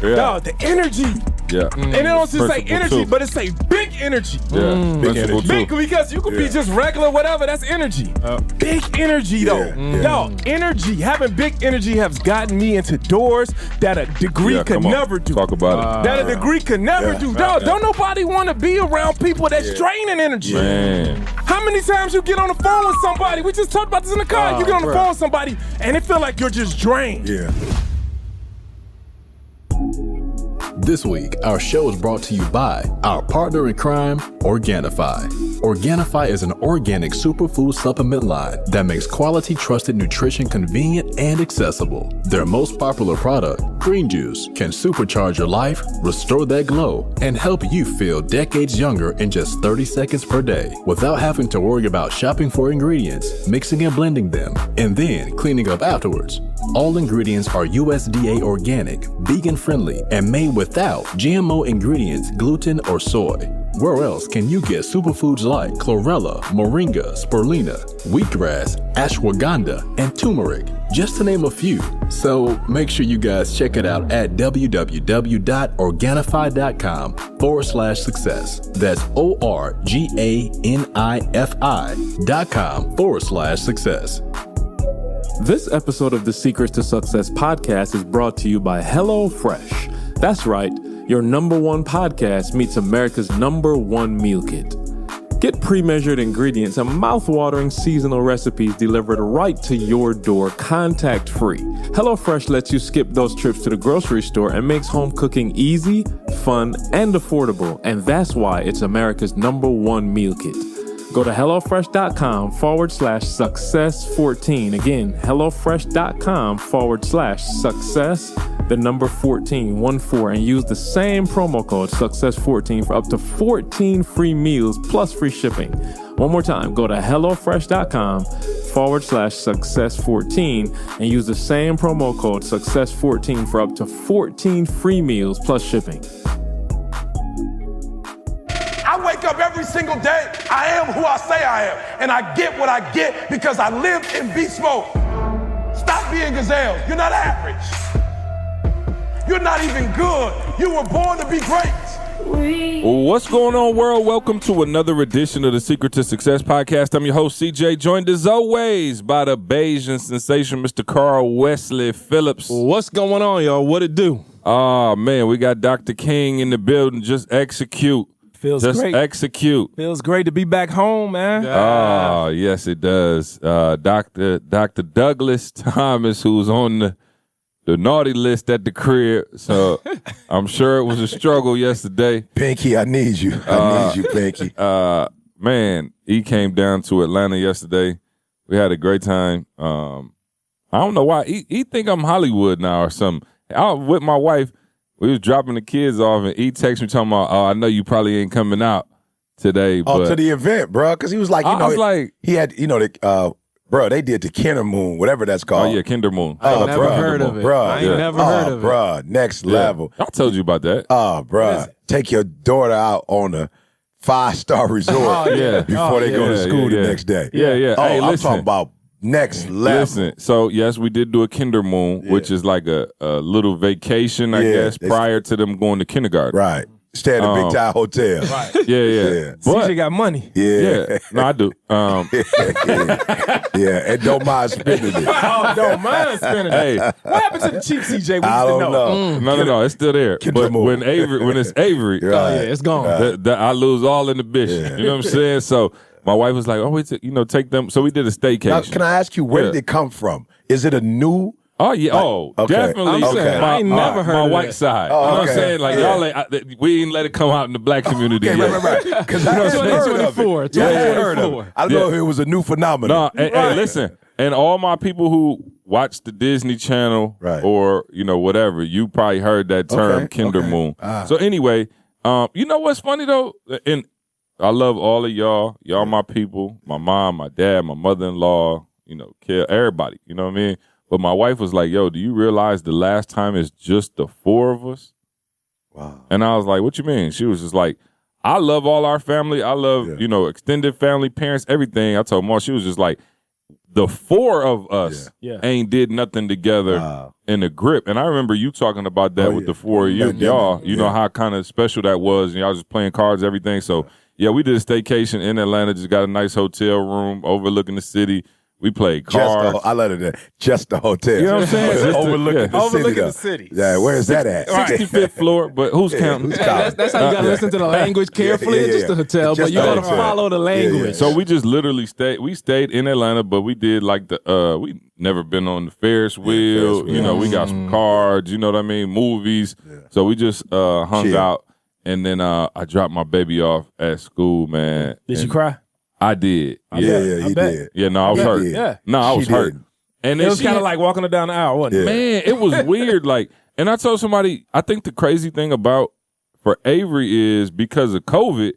Dog, the energy. Yeah. And it don't just say energy, too. but it say big energy. Yeah. Big Principle energy. too. Because you could be just regular, whatever. That's energy. Big energy, though. Dog, energy. Having big energy has gotten me into doors that a degree could never do. Talk about it. That a degree could never do. Dog, don't nobody want to be around people that's draining energy. Man. How many times you get on the phone with somebody? We just talked about this in the car. You get on the phone with somebody, and it feel like you're just drained. Yeah. This week, our show is brought to you by our partner in crime, Organifi. Organifi is an organic superfood supplement line that makes quality, trusted nutrition convenient and accessible. Their most popular product, Green Juice, can supercharge your life, restore that glow, and help you feel decades younger in just 30 seconds per day without having to worry about shopping for ingredients, mixing and blending them, and then cleaning up afterwards. All ingredients are USDA organic, vegan-friendly, and made without GMO ingredients, gluten, or soy. Where else can you get superfoods like chlorella, moringa, spirulina, wheatgrass, ashwagandha, and turmeric, just to name a few? So make sure you guys check it out at www.organifi.com/success. That's ORGANIFI.com/success. This episode of the Secrets to Success podcast is brought to you by HelloFresh. That's right, your #1 podcast meets America's #1 meal kit. Get pre-measured ingredients and mouth-watering seasonal recipes delivered right to your door, contact-free. HelloFresh lets you skip those trips to the grocery store and makes home cooking easy, fun, and affordable. And that's why it's America's #1 meal kit. Go to HelloFresh.com/success14. Again, HelloFresh.com/success, the number 14, 14, and use the same promo code success14 for up to 14 free meals plus free shipping. One more time, go to HelloFresh.com/success14 and use the same promo code success14 for up to 14 free meals plus shipping. I wake up every single day. I am who I say I am. And I get what I get because I live in beast mode. Stop being gazelles. You're not average. You're not even good. You were born to be great. What's going on, world? Welcome to another edition of the Secret to Success podcast. I'm your host, CJ, joined as always by the Bayesian sensation, Mr. Carl Wesley Phillips. What's going on, y'all? What it do? Oh, man, we got Dr. King in the building. Just execute. Feels great. Execute. Feels great to be back home, man. Oh, yes, it does. Dr. Douglas Thomas, who's on the naughty list at the crib. So I'm sure it was a struggle yesterday. Pinky, I need you. I need you, Pinky. Man, he came down to Atlanta yesterday. We had a great time. I don't know why. He think I'm Hollywood now or something. I was with my wife. We was dropping the kids off, and he texted me talking about, I know you probably ain't coming out today. Oh, but to the event, bro. Because he was like, I was like, he had, bro, they did the Kinder Moon, whatever that's called. Oh, yeah, Kinder Moon. I never heard of it. Bro, I ain't never heard of it. Bro, next level. I told you about that. Oh, bro. Take your daughter out on a 5-star resort before they go to school the next day. Yeah. Oh, Hey, I'm listen. talking about next level. Listen, so yes, we did do a Kinder Moon, which is like a little vacation, I guess, prior to them going to kindergarten. Right. Stay at the Big Tie Hotel. Right. Yeah. CJ got money. Yeah. No, I do. And don't mind spending it. Oh, don't mind spending it. Hey, What happened to the cheap CJ? We I used to don't know. no, it's still there. Kinder But Moon. when it's Avery, It's gone. I lose all inhibition. You know what I'm saying? So my wife was like, "Oh, take them." So we did a staycation. Now, can I ask you, where did it come from? Is it a new? Oh yeah, okay. definitely. I'm saying, I ain't never heard my of white that. side. Oh, You know what I'm okay. saying? Like y'all, we ain't let it come out in the black community Okay, yet. right. Because I That's hadn't heard of 2024. it. I hadn't heard of it. I don't know if it was a new phenomenon. No, hey, listen, and all my people who watch the Disney Channel or whatever, you probably heard that term Kinder Moon. So anyway, you know what's funny though, and I love all of y'all. Y'all my people, my mom, my dad, my mother-in-law. Everybody. You know what I mean? But my wife was like, yo, do you realize the last time it's just the 4 of us? Wow. And I was like, what you mean? She was just like, I love all our family. I love, extended family, parents, everything. I told Mom, she was just like, the four of us ain't did nothing together in the grip. And I remember you talking about that with the four of y'all. You know how kind of special that was. And y'all just playing cards, everything. So, yeah, we did a staycation in Atlanta. Just got a nice hotel room overlooking the city. We played cards. I love it. Just the hotel. You know what I'm saying? Overlooking the city. Yeah, where is that at? 65th floor, but who's counting? That's how you got to listen to the language carefully. It's just a hotel, but you got to follow the language. So we just literally stayed in Atlanta, but we did like we never been on the Ferris wheel. You know, we got some cards, you know what I mean? Movies. So we just hung out, and then I dropped my baby off at school, man. Did you cry? I did. Yeah, he did. Yeah, no, I was hurt. Yeah. No, I was hurt. And it was kind of like walking her down the aisle, wasn't it? Man, it was weird. Like, and I told somebody, I think the crazy thing for Avery is because of COVID,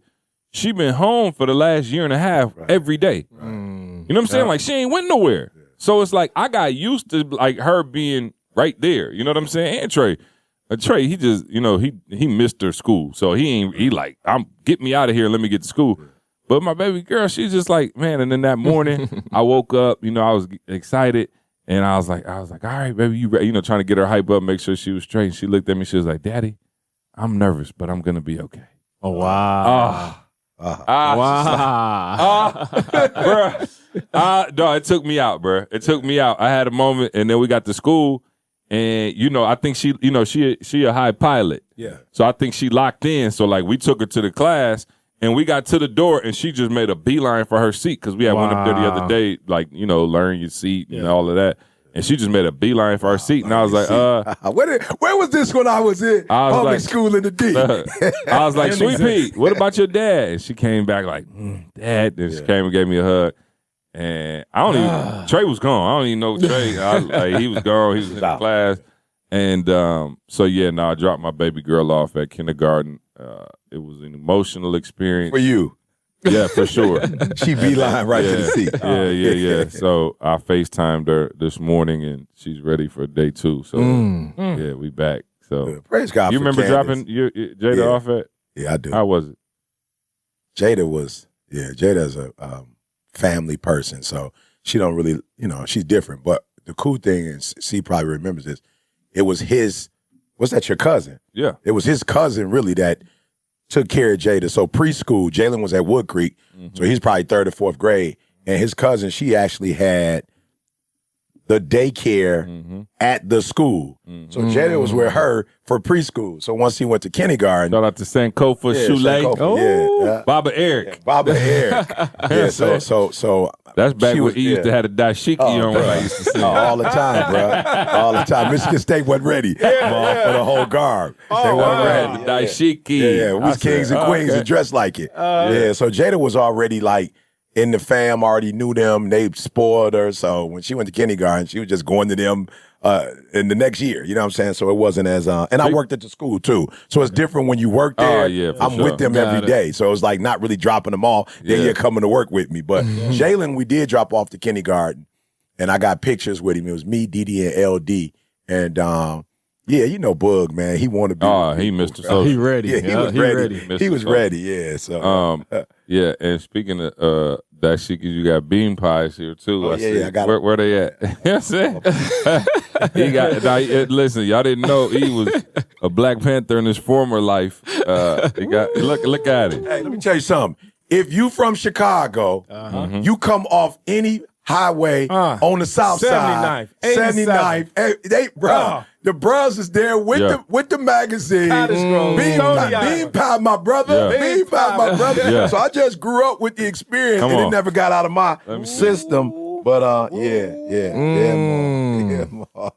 she been home for the last year and a half every day. You know what I'm saying? Like, she ain't went nowhere. So it's like I got used to like her being right there. You know what I'm saying? And Trey, he just, you know, he missed her school. So he like, get me out of here and let me get to school. But my baby girl, she's just like, man. And then that morning, I woke up, you know, I was excited. And I was like, all right, baby, you ready? You know, trying to get her hype up, make sure she was straight. She looked at me. She was like, Daddy, I'm nervous, but I'm going to be okay. Oh, wow. No, it took me out, bro. It took me out. I had a moment, and then we got to school. And, you know, I think she a high pilot. Yeah. So I think she locked in. So, like, we took her to the class. And we got to the door, and she just made a beachline for her seat because we had one up there the other day, like, you know, learn your seat and all of that. And she just made a beeline for her seat. And I was like, where was this when I was in public school in the D? I was like, Sweet Pea, what about your dad? And she came back like, Dad. Then she came and gave me a hug. And I don't even, Trey was gone. I don't even know Trey. He was gone. He was in the class. And I dropped my baby girl off at kindergarten. It was an emotional experience. For you. Yeah, for sure. She beeline right to the seat. Yeah. So I FaceTimed her this morning, and she's ready for day 2. So, yeah, we back. So praise God. You remember dropping Jada off at? Yeah, I do. How was it? Jada's a family person, so she don't really, you know, she's different. But the cool thing is, C probably remembers this, it was was that your cousin? Yeah. It was his cousin, really, that took care of Jada. So preschool, Jalen was at Wood Creek, so he's probably 3rd or 4th grade. And his cousin, she actually had the daycare at the school. So Jada was with her for preschool. So once he went to kindergarten. Shout out to Sankofa, Shule. Baba Eric. Yeah, Baba Eric. So that's back when he used to have a dashiki on when I used to sing. All the time, bro. All the time. Michigan State wasn't ready for the whole garb. They weren't ready. The dashiki. Yeah, we was kings and queens and dressed like it. So Jada was already like in the fam, already knew them. They spoiled her. So when she went to kindergarten, she was just going to them in the next year. You know what I'm saying? So it wasn't as and I worked at the school too. So it's different when you work there. I'm with them every day. So it's like not really dropping them off. Then you're coming to work with me. But Jalen, we did drop off to kindergarten, and I got pictures with him. It was me, Didi, and LD. And yeah, you know Bug, man. He wanted to be. He missed it. So he ready. Yeah, he was ready. He was ready. Yeah. So yeah, and speaking of dashiki, you got bean pies here too. I got where they at? You know what I'm saying? He got listen, y'all didn't know he was a Black Panther in his former life. He got look at it. Hey, let me tell you something. If you from Chicago, you come off any highway on the south side, 79th, the bros is there with the magazine. Bean pie, my brother. Bean pie, my brother. Yeah. So I just grew up with the experience, and it never got out of my system. But yeah, more.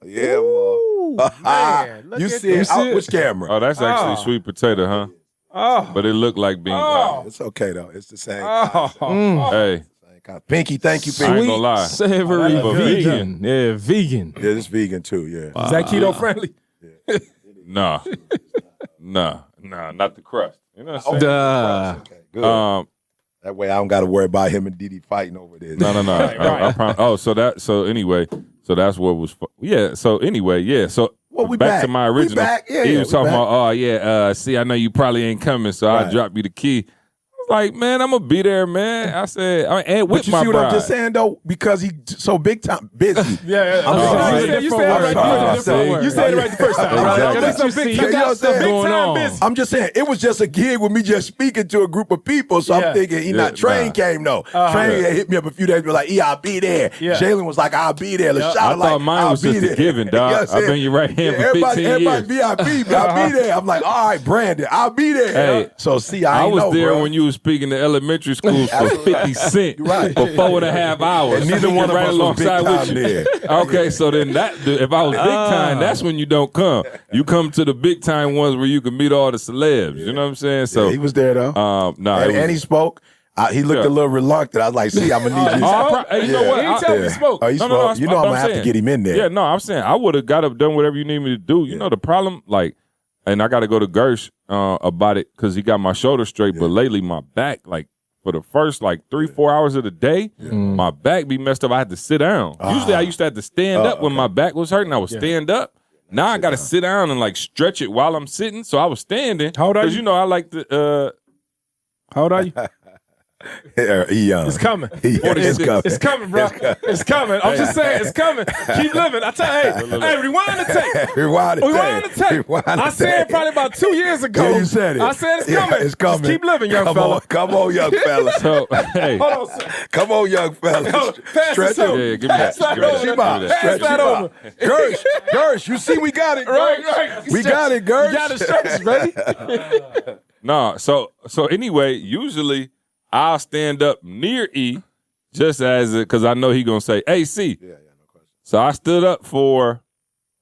You see it? Which camera? Oh, that's actually sweet potato, huh? Oh, but it looked like bean pie. It's okay though. It's the same. Hey. Pinky, thank you, Pinky. I ain't gonna lie. Savory vegan. Yeah, vegan. Yeah, it's vegan too, yeah. Is that keto friendly? Nah, not the crust. You know what I'm saying? Okay, good. That way I don't got to worry about him and Didi fighting over this. No. So anyway, so that's what was. So anyway, yeah. So we back to my original. We back. Yeah, he was talking about, see, I know you probably ain't coming, so I'll drop you the key. I Like, man, I'm gonna be there, man. I said, and with But you my see what bride. I'm just saying though, because he so big time busy. You said it right the first time. Exactly. You got stuff going on. I'm just saying it was just a gig with me just speaking to a group of people. So I'm thinking Train came though. Train hit me up a few days, be like, I'll be there. Jalen was like, I'll be there. I thought mine was just a giving, dog. I've been your right hand for 15 years. Everybody VIP, I'll be there. I'm like, all right, Brandon, I'll be there. Hey, so see, I was there bro. when you was speaking to elementary schools for 50 cents for 4.5 hours. And neither one of right us was big alongside time with you. there. Okay, so then if I was big time, that's when you don't come. You come to the big time ones where you can meet all the celebs. You know what I'm saying? So he was there though. And he spoke. He looked a little reluctant. I was like, see, I'm gonna need you. You know what? He didn't tell me he spoke. Oh, he spoke. No, you know I'm gonna have to get him in there. Yeah, no, I'm saying I would have got up, done whatever you need me to do. You know the problem, like, and I got to go to Gersh about it because he got my shoulder straight. But lately, my back, like, for the first 3-4 hours of the day, my back be messed up. I had to sit down. Usually, I used to have to stand up when my back was hurting. I would stand up. Now I got to sit down and stretch it while I'm sitting. So I was standing. How old are you? Because I like to. How old are you? It's coming. It's coming, bro. It's coming. I'm just saying, it's coming. Keep living. I tell you, hey, rewind the tape. Rewind the tape. I said it probably about 2 years ago. Yeah, you said it. I said it's coming. It's coming. Just keep living, young fella. Come on, young fella. So, hey. Hold on, sir. Come on, young fella. Stretch Yeah, give me that. Pass that over. Gersh, you see we got it. Right. We got it, Gersh. You got the stretches ready? No, so anyway, usually I'll stand up near E just as because I know he gonna say, "Hey, C." Yeah, no question. So I stood up for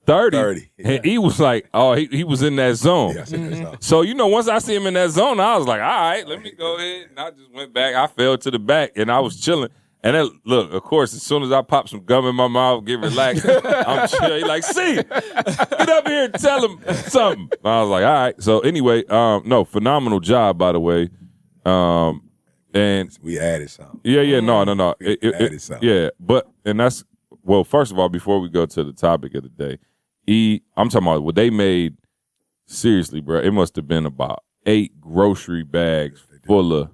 30. And E was like, "Oh, he was in that zone." Yeah, So once I see him in that zone, I was like, "All right, let me go ahead." And I just went back. I fell to the back, and I was chilling. And then, look, of course, as soon as I pop some gum in my mouth, get relaxed, I'm chill. He like, "C, get up here and tell him something." I was like, "All right." So anyway, no, phenomenal job, by the way. And we added something. Yeah, no. Added something. Yeah, and that's, well, first of all, before we go to the topic of the day, I'm talking about what they made, seriously, bro, it must have been about 8 grocery bags full of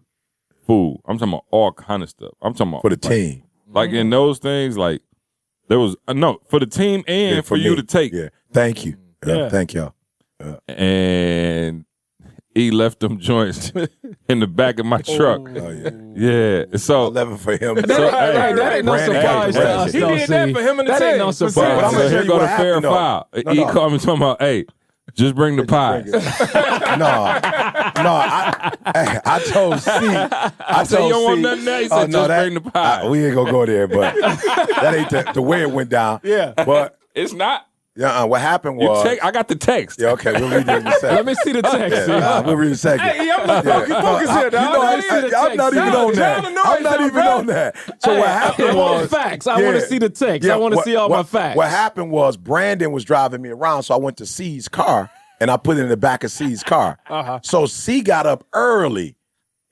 food. I'm talking about all kind of stuff. I'm talking about for the team. Like in those things, like there was, no, for the team and for you to take. Yeah, thank you. Thank y'all. And he left them joints in the back of my truck. Oh, yeah. Yeah. So 11 for him. That ain't no surprise to us. He did that for him and the team. That ain't no surprise. But I'm gonna So here tell you go what the fair happened, though. foul. He called me talking about, "Hey, just bring the pies." I told C. I said, "You don't want nothing there?" He said, "Just bring the pies." We ain't gonna go there, but that ain't the way it went down. Yeah. But It's not. what happened was I got the text. Yeah, okay, we'll read it in a second. Let me see the text. We'll read it in a second. Hey, I'm not focus here, dog. I'm not even on that. I'm not even on that. So what happened was facts. I want to see the text. I want to see all my facts. What happened was Brandon was driving me around, so I went to C's car and I put it in the back of C's car. So C got up early,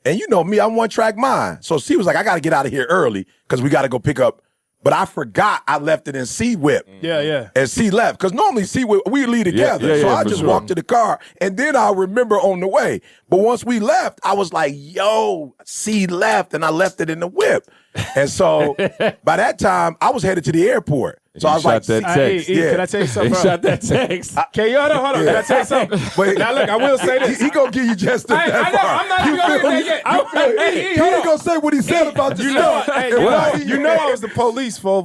and you know me, I'm one track mind. So C was like, "I got to get out of here early because we got to go pick up." But I forgot I left it in C whip. Yeah. And C left. Because normally C whip, we leave together. So I just walked to the car. And then I'll remember on the way. But once we left, I was like, yo, C left. And I left it in the whip. And so by that time, I was headed to the airport. So I was like, that text. Can I tell you something, He bro? shot that text. Okay, hold on. Can I tell you something? But now, look, I will say this. He gonna give you just that I know, part. I'm not even gonna get that yet. He ain't gonna say what he said about You yourself. know I was the police for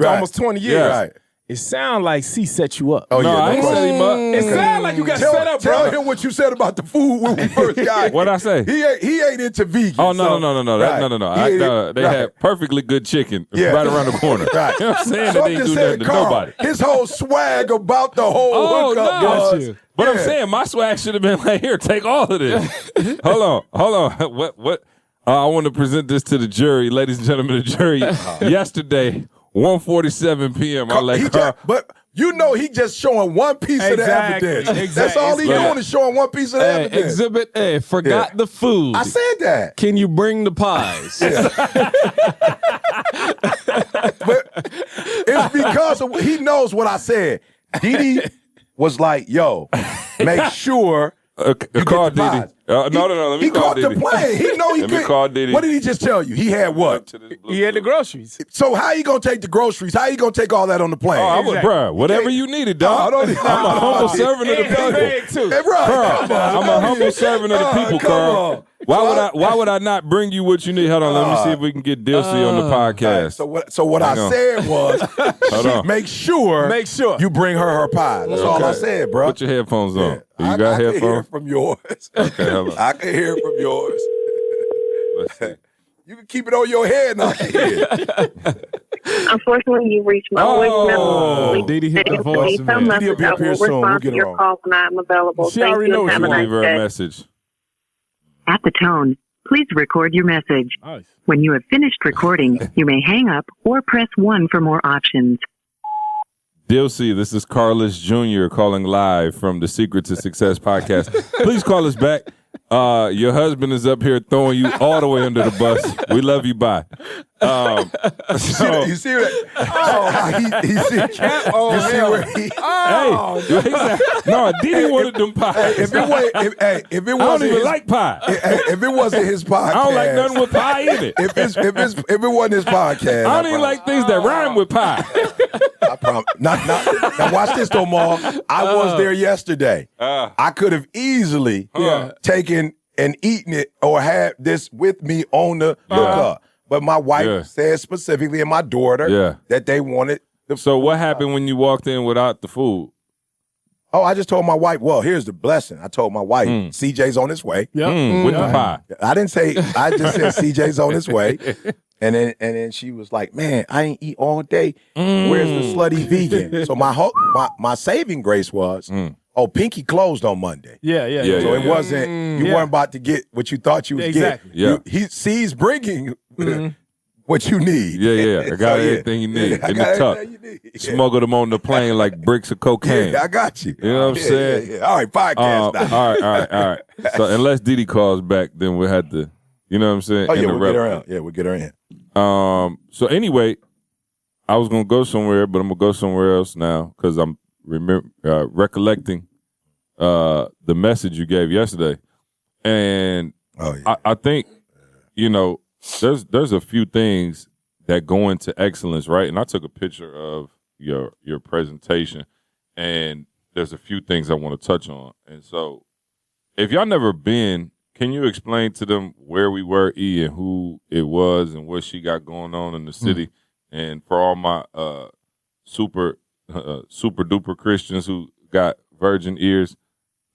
almost 20 years. Yeah, right. It sound like C set you up. Oh, No, yeah, I ain't question. set him up. It sound like you got set up, bro. Tell him what you said about the food when we first got. What'd I say? He ain't into vegan. Oh, no. Right. They had perfectly good chicken right around the corner. Right. You know what I'm saying? So They I'm didn't just do saying, nothing to Carl, nobody. his whole swag about the whole Oh, hookup no. was. But I'm saying my swag should have been like, "Here, take all of this." Hold on. What? I want to present this to the jury, ladies and gentlemen of the jury. Yesterday, 1:47 p.m. I let Carl. But you know he just showing one piece of the evidence. That's all he doing is showing one piece of the evidence. Exhibit A, forgot the food. I said that. Can you bring the pies? But it's because he knows what I said. Didi was like, "Yo, make sure you Carl get the pies." No. Let me he call caught Diddy. the plane. He know he Let me could. call Diddy. What did he just tell you? He had what? He had the groceries. So how you gonna take the groceries? How you gonna take all that on the plane? Oh, I was, bro. Whatever you needed, dog. I'm a humble servant of the people. Hey, bro, come on. I'm a humble servant of the people, Carl. Why would I not bring you what you need? Hold on, let me see if we can get Dilsey on the podcast. So what I said was, make sure you bring her pies. That's all I said, bro. Put your headphones on. You got I headphones? can hear from yours. Okay, hold on. I can hear from yours. Let's see. You can keep it on your head and I can hear it. Unfortunately, you reached my voicemail. Didi hit the voicemail. Didi will be up here soon. We'll Respond get to her your on. call when I'm available. She Thank already you. knows Have you a Leave nice her a day. message. At the tone, please record your message. Nice. When you have finished recording, you may hang up or press 1 for more options. Dilsey, this is Carlos Jr. calling live from the Secret to Success podcast. Please call us back. Your husband is up here throwing you all the way under the bus. We love you. Bye. You see that? He see where he. No, Didi wanted them pies. If it wasn't, I don't even like pie. If it wasn't his podcast, I don't like nothing with pie in it. If it wasn't his podcast, I don't even like things that rhyme with pie. I promise. Now watch this though, Ma. I was there yesterday. I could have easily taken and eaten it or had this with me on the hookup. But my wife said specifically, and my daughter, that they wanted the So what happened when you walked in without the food? Oh, I just told my wife, well, here's the blessing. I told my wife, CJ's on his way. With the pie. I didn't say, I just said CJ's on his way. And then she was like, man, I ain't eat all day. Where's the slutty vegan? So my saving grace was, Pinky closed on Monday. Yeah. So it wasn't, you weren't about to get what you thought you was Exactly. getting. He's bringing what you need. I got everything you need in the tuck. Smuggle them on the plane like bricks of cocaine. I got you. You know what I'm saying? Yeah. All right, podcast now. All right. So unless Didi calls back, then we'll have to, you know what I'm saying? Oh, yeah, we'll get her in. Yeah, we'll get her in. So anyway, I was going to go somewhere, but I'm going to go somewhere else now because I'm recollecting the message you gave yesterday. And I think, there's a few things that go into excellence, right? And I took a picture of your presentation, and there's a few things I want to touch on. And so if y'all never been, can you explain to them where we were, E, and who it was and what she got going on in the city? And for all my super duper Christians who got virgin ears,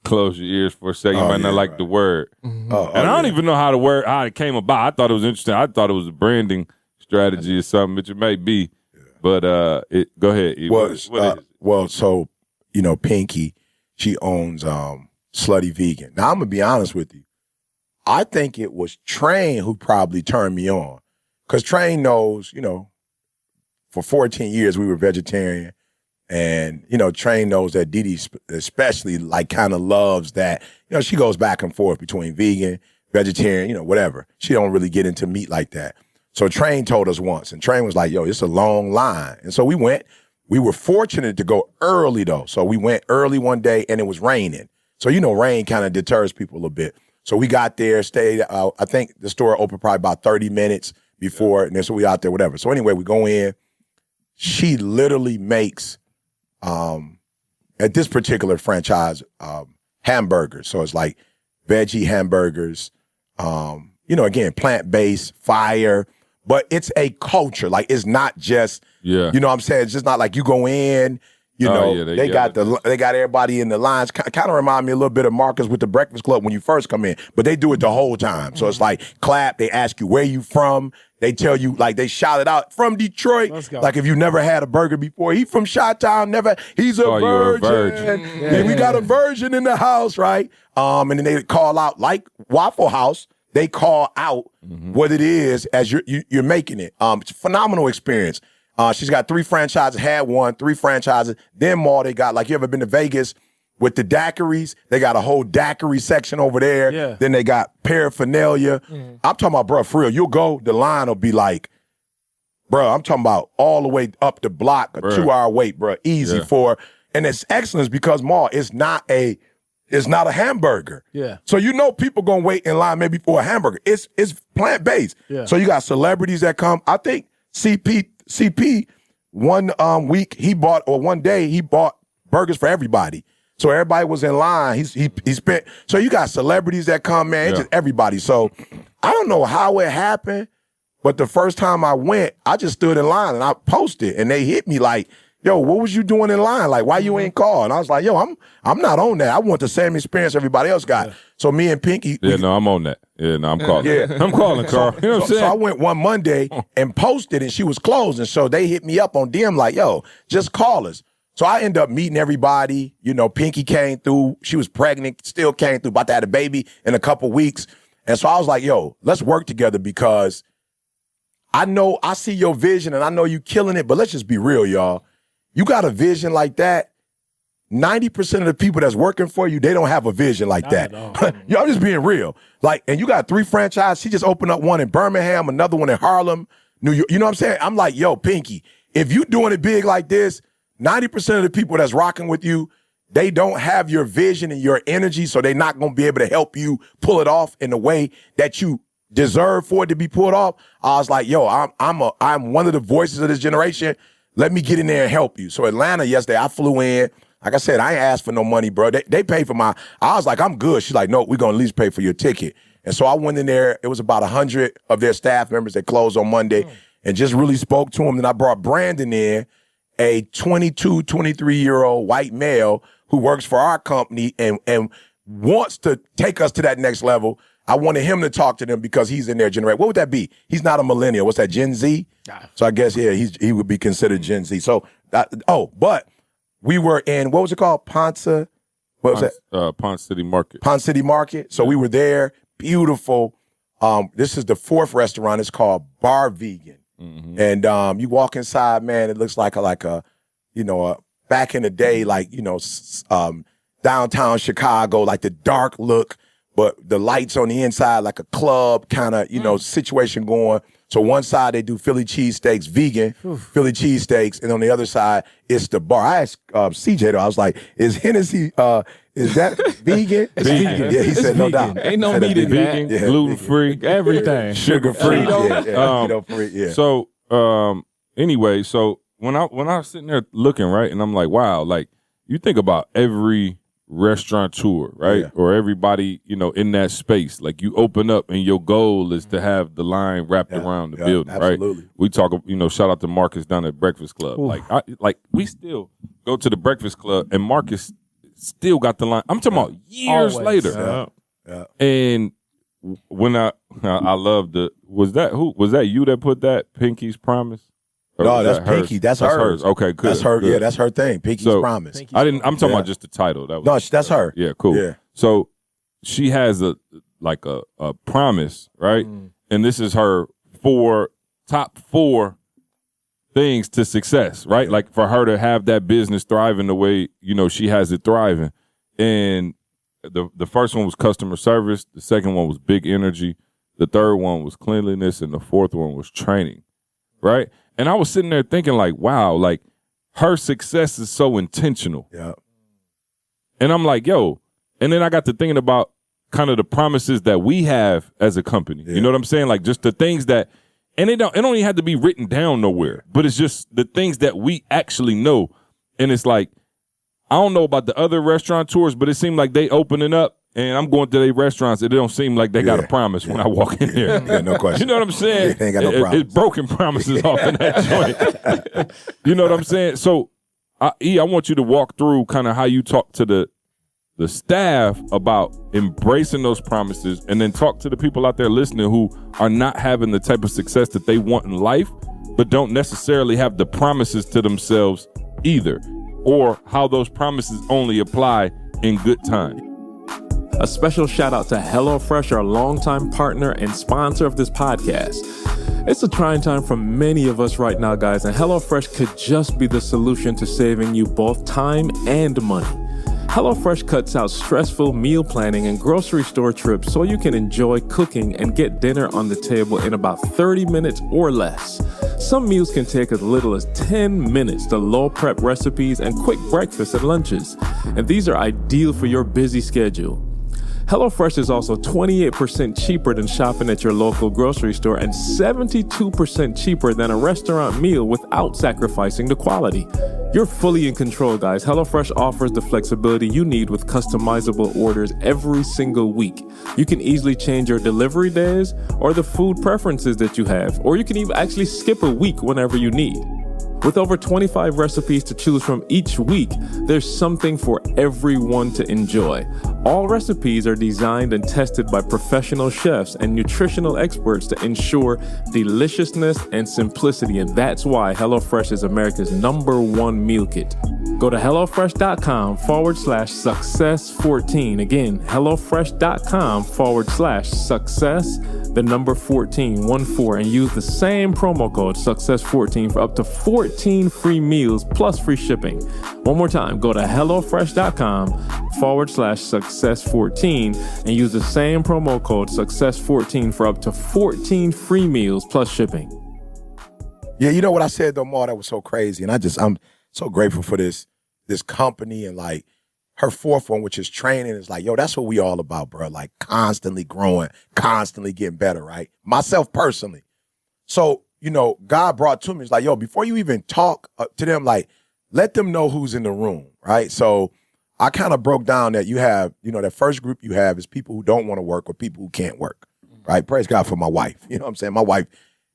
close your ears for a second. You might not like the word. And I don't even know how it came about. I thought it was interesting. I thought it was a branding strategy or something, which it may be. But go ahead. E. What is it? Well, so, Pinky, she owns Slutty Vegan. Now, I'm going to be honest with you. I think it was Train who probably turned me on. Because Train knows, for 14 years we were vegetarian. And, Train knows that Didi especially kind of loves that. She goes back and forth between vegan, vegetarian, whatever. She don't really get into meat like that. So Train told us once, and Train was like, yo, it's a long line. And so we went. We were fortunate to go early, though. So we went early one day, and it was raining. So, rain kind of deters people a bit. So we got there, stayed, I think the store opened probably about 30 minutes before, and then so we out there, whatever. So anyway, we go in. She literally makes, at this particular franchise, hamburgers. So it's like veggie hamburgers, again, plant-based, fire, but it's a culture. Like, it's not just, you know what I'm saying? It's just not like you go in, they got everybody in the lines. Kind of remind me a little bit of Marcus with the Breakfast Club when you first come in, but they do it the whole time. So it's like clap. They ask you where you from. They tell you, like, they shout it out from Detroit. Like, if you never had a burger before, he from Chi-Town, he's a virgin. And we got a virgin in the house, right? And then they call out, like Waffle House, they call out what it is as you're making it. It's a phenomenal experience. She's got 3 franchises, had 3 franchises. Then more, they got, like, you ever been to Vegas with the daiquiris? They got a whole daiquiri section over there. Yeah. Then they got paraphernalia. I'm talking about, bro, for real, you'll go, the line will be like, bro, I'm talking about all the way up the block, a 2-hour wait, bro, easy for, and it's excellence because, Ma, it's is not a hamburger. Yeah. So you know people gonna wait in line maybe for a hamburger. It's plant-based. Yeah. So you got celebrities that come. I think CP one one day he bought burgers for everybody. So everybody was in line. He spent. So you got celebrities that come, man. It's just everybody. So I don't know how it happened, but the first time I went, I just stood in line and I posted, and they hit me like, "Yo, what was you doing in line? Like, why you ain't called?" And I was like, "Yo, I'm not on that. I want the same experience everybody else got." So me and Pinky, I'm on that. Yeah, no, I'm calling. Yeah. I'm calling, Carl. You know what I'm saying? So I went one Monday and posted, and she was closed, and so they hit me up on DM like, "Yo, just call us." So I ended up meeting everybody. You know, Pinky came through. She was pregnant, still came through, about to have a baby in a couple weeks. And so I was like, yo, let's work together because I know I see your vision and I know you killing it, but let's just be real, y'all. You got a vision like that. 90% of the people that's working for you, they don't have a vision like that. Yo, I'm just being real. Like, and you got 3 franchises. She just opened up one in Birmingham, another one in Harlem, New York. You know what I'm saying? I'm like, yo, Pinky, if you doing it big like this, 90% of the people that's rocking with you, they don't have your vision and your energy, so they're not going to be able to help you pull it off in the way that you deserve for it to be pulled off. I was like, yo, I'm one of the voices of this generation. Let me get in there and help you. So Atlanta yesterday, I flew in. Like I said, I ain't asked for no money, bro. They paid for my, I was like, I'm good. She's like, no, we're going to at least pay for your ticket. And so I went in there. It was about 100 of their staff members that closed on Monday and just really spoke to them. Then I brought Brandon in, a 22, 23-year-old white male who works for our company and wants to take us to that next level. I wanted him to talk to them because he's in their generation. What would that be? He's not a millennial. What's that, Gen Z? So I guess, yeah, he would be considered Gen Z. So, but we were in, what was it called? Ponce City Market. Ponce City Market. So we were there. Beautiful. This is the 4th restaurant. It's called Bar Vegan. Mm-hmm. And you walk inside, man, it looks like a back in the day, like, downtown Chicago, like the dark look, but the lights on the inside, like a club kind of, situation going. So one side they do Philly cheesesteaks, vegan Philly cheesesteaks, and on the other side it's the bar. I asked CJ though, I was like, "Is Hennessy is that vegan?" It's vegan. Yeah, he said, "No doubt." Ain't no meat in that. Yeah, gluten free, everything, sugar free. Keto free. Yeah. So anyway, so when I was sitting there looking, right, and I'm like, wow, like you think about every restaurateur, right? Yeah. Or everybody, in that space. Like you open up and your goal is to have the line wrapped around the building, absolutely. Right? We talk, shout out to Marcus down at Breakfast Club. Ooh. Like we still go to the Breakfast Club and Marcus still got the line. I'm talking about years later. Yeah. And when I love was that you that put that Pinky's Promise? No, that's Pinky. That's hers. Okay, good. That's her. Good. Yeah, that's her thing. Pinky's Promise. I'm talking about just the title. That's her. Yeah, cool. Yeah. So she has a promise, right? And this is her top 4 things to success, right? Like for her to have that business thriving the way, she has it thriving. And the first one was customer service. The second one was big energy. The third one was cleanliness. And the fourth one was training, right? And I was sitting there thinking like, wow, like her success is so intentional. Yeah. And I'm like, yo, and then I got to thinking about kind of the promises that we have as a company. Yeah. You know what I'm saying? Like just the things that, and it don't even have to be written down nowhere, but it's just the things that we actually know. And it's like, I don't know about the other restaurateurs, but it seemed like they opening up and I'm going to their restaurants and it don't seem like they got a promise when I walk in there. Yeah, no question. You know what I'm saying? They ain't got no promise. It's broken promises off in that joint. You know what I'm saying? So, I want you to walk through kind of how you talk to the staff about embracing those promises and then talk to the people out there listening who are not having the type of success that they want in life, but don't necessarily have the promises to themselves either, or how those promises only apply in good time. A special shout out to HelloFresh, our longtime partner and sponsor of this podcast. It's a trying time for many of us right now, guys, and HelloFresh could just be the solution to saving you both time and money. HelloFresh cuts out stressful meal planning and grocery store trips so you can enjoy cooking and get dinner on the table in about 30 minutes or less. Some meals can take as little as 10 minutes to low prep recipes and quick breakfasts and lunches, and these are ideal for your busy schedule. HelloFresh is also 28% cheaper than shopping at your local grocery store and 72% cheaper than a restaurant meal without sacrificing the quality. You're fully in control, guys. HelloFresh offers the flexibility you need with customizable orders every single week. You can easily change your delivery days or the food preferences that you have, or you can even actually skip a week whenever you need. With over 25 recipes to choose from each week, there's something for everyone to enjoy. All recipes are designed and tested by professional chefs and nutritional experts to ensure deliciousness and simplicity, and that's why HelloFresh is America's #1 meal kit. Go to HelloFresh.com/success14. Again, HelloFresh.com/success, the number 14, 14, and use the same promo code success14 for up to 14 free meals plus free shipping. One more time, go to HelloFresh.com/success14 and use the same promo code success14 for up to 14 free meals plus shipping. Yeah, you know what I said though, Ma, that was so crazy. And I'm so grateful for this company, and like her fourth one, which is training, is like, yo, that's what we all about, bro. Like constantly growing, constantly getting better, right? Myself personally. So, you know, God brought to me, it's like, yo, before you even talk to them, like, let them know who's in the room, right? So I kind of broke down that you have, you know, that first group you have is people who don't want to work or people who can't work, right? Praise God for my wife. You know what I'm saying? My wife,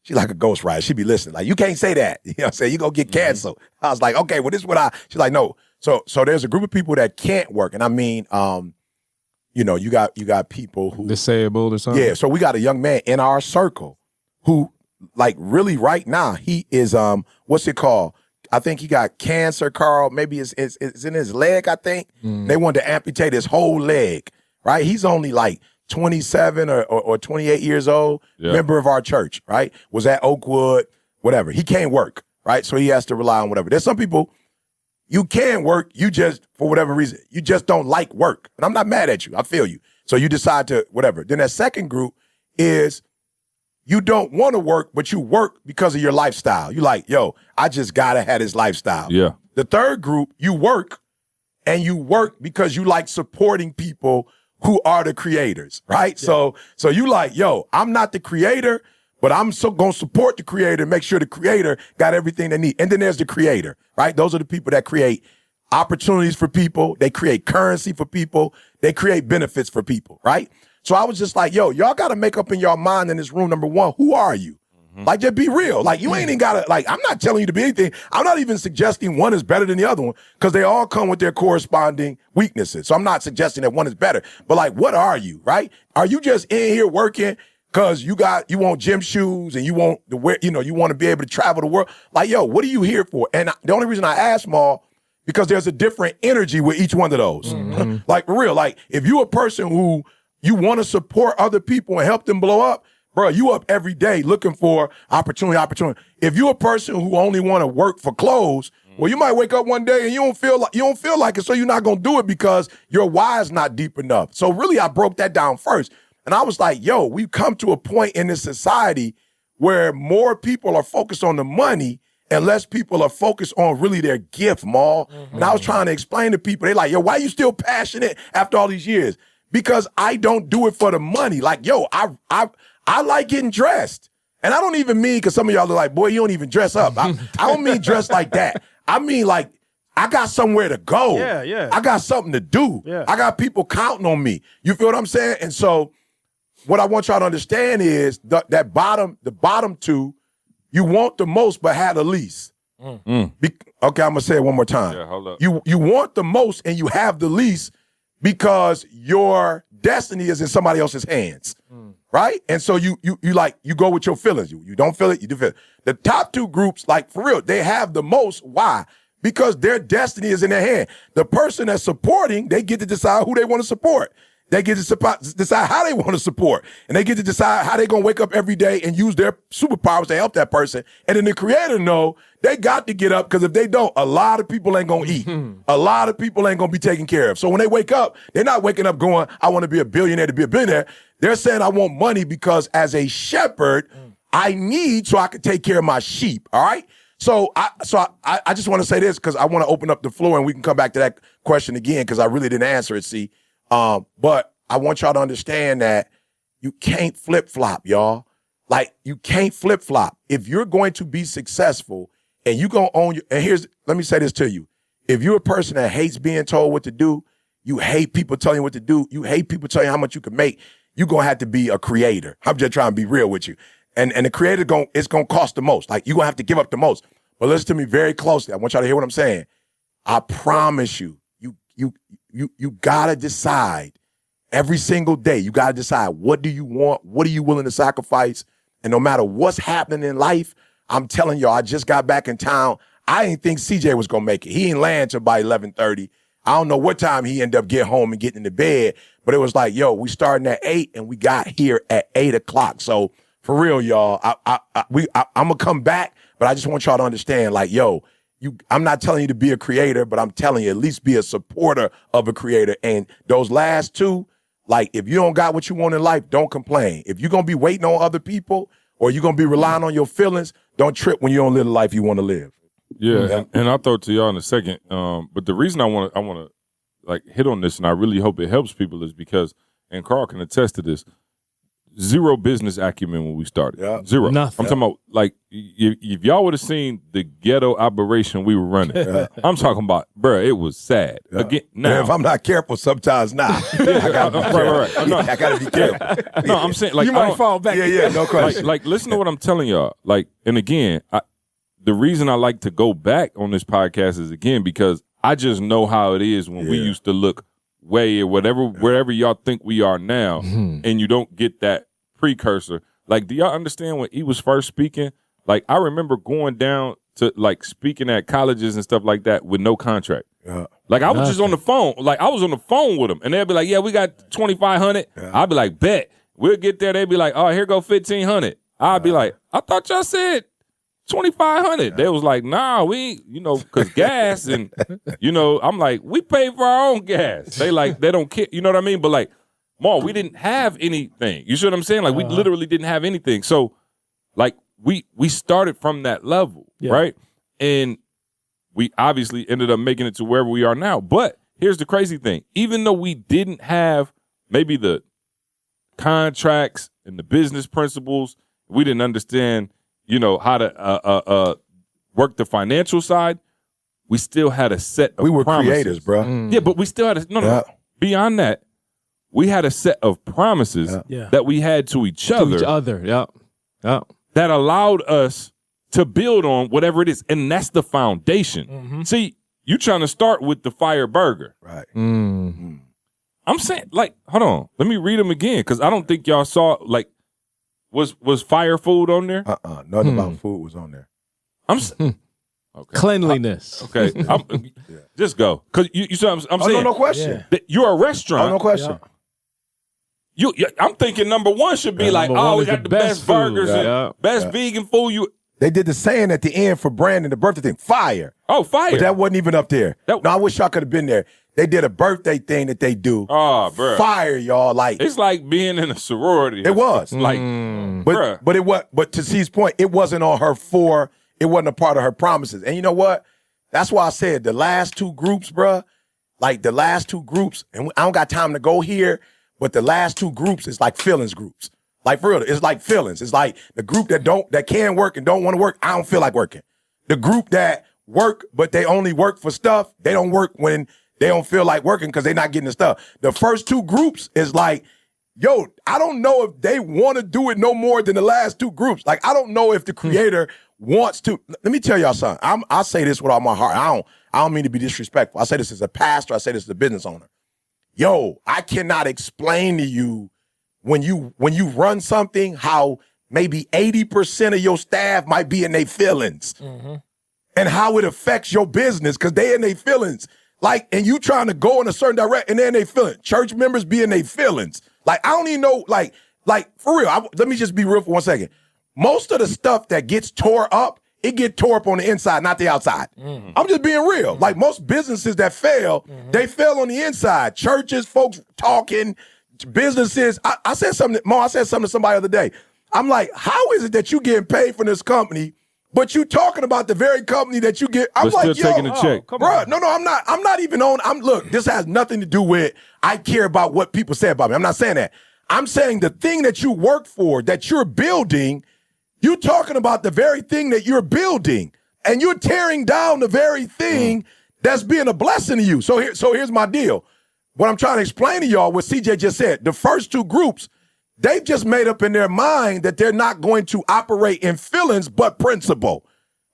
she's like a ghostwriter. She be listening. Like, you can't say that. You know what I'm saying? You gonna get canceled. I was like, okay, well, this is what she's like, no. So there's a group of people that can't work. And I mean, you know, you got people who disabled or something. Yeah. So we got a young man in our circle who, like, really right now, he is, what's it called? I think he got cancer, Carl. Maybe it's in his leg, I think. They wanted to amputate his whole leg, right? He's only like 27 or 28 years old, member of our church, right? Was at Oakwood, whatever. He can't work, right? So he has to rely on whatever. There's some people, you can work, you just, for whatever reason, you just don't like work. And I'm not mad at you. I feel you. So you decide to whatever. Then that second group is you don't want to work, but you work because of your lifestyle. You like, yo, I just got to have this lifestyle. Yeah. The third group, you work, and you work because you like supporting people who are the creators, right? Yeah. So you like, yo, I'm not the creator, but I'm so going to support the creator and make sure the creator got everything they need. And then there's the creator, right? Those are the people that create opportunities for people. They create currency for people. They create benefits for people, right? So I was just like, yo, y'all got to make up in your mind in this room, number one, who are you? Like, just be real. Like, you ain't even got to, like, I'm not telling you to be anything. I'm not even suggesting one is better than the other one because they all come with their corresponding weaknesses. So I'm not suggesting that one is better. But, like, what are you, right? Are you just in here working because you want gym shoes and you want to wear, you know, you want to be able to travel the world? Like, yo, what are you here for? And the only reason I asked Maul, because there's a different energy with each one of those. Like, for real, like, if you're a person who you want to support other people and help them blow up, bro, you up every day looking for opportunity. If you're a person who only want to work for clothes, well, you might wake up one day and you don't feel like it, so you're not gonna do it because your why is not deep enough. So really, I broke that down first, and I was like, yo, we've come to a point in this society where more people are focused on the money and less people are focused on really their gift, Maul. And I was trying to explain to people, they're like, yo, why are you still passionate after all these years? Because I don't do it for the money. Like, yo, I like getting dressed. And I don't even mean, because some of y'all are like, boy, you don't even dress up. I don't mean dress like that. I mean, like, I got somewhere to go. Yeah. I got something to do. Yeah. I got people counting on me. You feel what I'm saying? And so what I want y'all to understand is the bottom two, you want the most but have the least. Okay, I'm going to say it one more time. Yeah, hold up. You want the most and you have the least because your destiny is in somebody else's hands. Right? And so you go with your feelings. You don't feel it, you do feel it. The top two groups, like, for real, they have the most. Why? Because their destiny is in their hand. The person that's supporting, they get to decide who they want to support. They get to decide how they want to support. And they get to decide how they're going to wake up every day and use their superpowers to help that person. And then the creator know they got to get up, because if they don't, a lot of people ain't going to eat. A lot of people ain't going to be taken care of. So when they wake up, they're not waking up going, I want to be a billionaire to be a billionaire. They're saying, I want money because as a shepherd, I need so I can take care of my sheep. All right. So I just want to say this because I want to open up the floor and we can come back to that question again because I really didn't answer it. See, but I want y'all to understand that you can't flip flop, y'all. Like you can't flip flop. If you're going to be successful and you gonna own your, and let me say this to you. If you're a person that hates being told what to do, you hate people telling you what to do, you hate people telling you how much you can make, you're gonna have to be a creator. I'm just trying to be real with you. And the creator it's gonna cost the most. Like you're gonna have to give up the most. But listen to me very closely. I want y'all to hear what I'm saying. I promise you, you gotta decide every single day. You gotta decide what do you want, what are you willing to sacrifice, and no matter what's happening in life, I'm telling y'all, I just got back in town. I didn't think CJ was gonna make it. He didn't land till by 11:30. I don't know what time he ended up getting home and getting into bed, but it was like, yo, we starting at 8 and we got here at 8 o'clock. So for real, y'all, I'm gonna come back, but I just want y'all to understand, like, yo, I'm not telling you to be a creator, but I'm telling you at least be a supporter of a creator. And those last two, like, if you don't got what you want in life, don't complain. If you're gonna be waiting on other people or you're gonna be relying on your feelings, don't trip when you don't live the life you want to live. Yeah, and I'll throw it to y'all in a second. But the reason I want to like hit on this, and I really hope it helps people, is because, and Carl can attest to this, zero business acumen when we started. Yeah. Zero. Nothing. I'm talking about, like, if y'all would have seen the ghetto operation we were running, I'm talking about, bruh, it was sad. Yeah. Again, now, and if I'm not careful, sometimes not. I gotta be careful. Right. No, I gotta be careful. No, I'm saying, like, you might fall back. Yeah, no question. Like, listen to what I'm telling y'all. Like, and again, the reason I like to go back on this podcast is, again, because I just know how it is when we used to look way or wherever y'all think we are now, and you don't get that precursor. Like, do y'all understand when he was first speaking? Like, I remember going down to, like, speaking at colleges and stuff like that with no contract. Like, I was just on the phone. Like, I was on the phone with them, and they'd be like, yeah, we got 2,500. I'd be like, bet. We'll get there. They'd be like, oh, here go 1,500. I'd be like, I thought y'all said 2,500. They was like, nah, we, because gas and, I'm like, we pay for our own gas. They don't care. You know what I mean? But like, we didn't have anything. You see what I'm saying? Like, we literally didn't have anything. So, like, we started from that level, right? And we obviously ended up making it to wherever we are now. But here's the crazy thing. Even though we didn't have maybe the contracts and the business principles, we didn't understand, how to work the financial side, we still had a set of We were promises. creators, bro. Yeah, but we still had no. Beyond that, we had a set of promises that we had to each other. That allowed us to build on whatever it is. And that's the foundation. See, you trying to start with the fire burger. Right. I'm saying, like, hold on. Let me read them again, because I don't think y'all saw, like, was fire food on there? Nothing about food was on there. Okay. Cleanliness. Okay. Just go. Because you see what I'm saying? No question. That you're a restaurant. No question. I'm thinking number one should be like, we got the best burgers and best vegan food. They did the saying at the end for Brandon, the birthday thing, fire. Oh, fire. But that wasn't even up there. No, I wish y'all could have been there. They did a birthday thing that they do. Oh, bro. Fire, y'all. Like, it's like being in a sorority. It was. Like, but to C's point, it wasn't on her it wasn't a part of her promises. And you know what? That's why I said the last two groups, bruh, like the last two groups, and I don't got time to go here, but the last two groups is like feelings groups. Like, for real, it's like feelings. It's like the group that can work and don't want to work. I don't feel like working. The group that work, but they only work for stuff. They don't work when they don't feel like working because they're not getting the stuff. The first two groups is like, yo, I don't know if they want to do it no more than the last two groups. Like, I don't know if the creator wants to. Let me tell y'all something. I say this with all my heart. I don't mean to be disrespectful. I say this as a pastor. I say this as a business owner. Yo, I cannot explain to you when you run something how maybe 80% of your staff might be in their feelings and how it affects your business because they in their feelings. Like, and you trying to go in a certain direction and then they feeling. Church members be in their feelings. Like, I don't even know, like for real, let me just be real for 1 second. Most of the stuff that gets tore up, it get tore up on the inside, not the outside. I'm just being real. Like, most businesses that fail, they fail on the inside. Churches, folks talking, businesses. I said something, Mo, I said something to somebody the other day. I'm like, how is it that you getting paid for this company, but you talking about the very company that you get? I'm but like, still taking a check. Bro, no, I'm not even on. Look, this has nothing to do with I care about what people say about me. I'm not saying that. I'm saying the thing that you work for, that you're building, you talking about the very thing that you're building, and you're tearing down the very thing that's being a blessing to you. So here's my deal. What I'm trying to explain to y'all, what CJ just said, the first two groups, they've just made up in their mind that they're not going to operate in feelings but principle.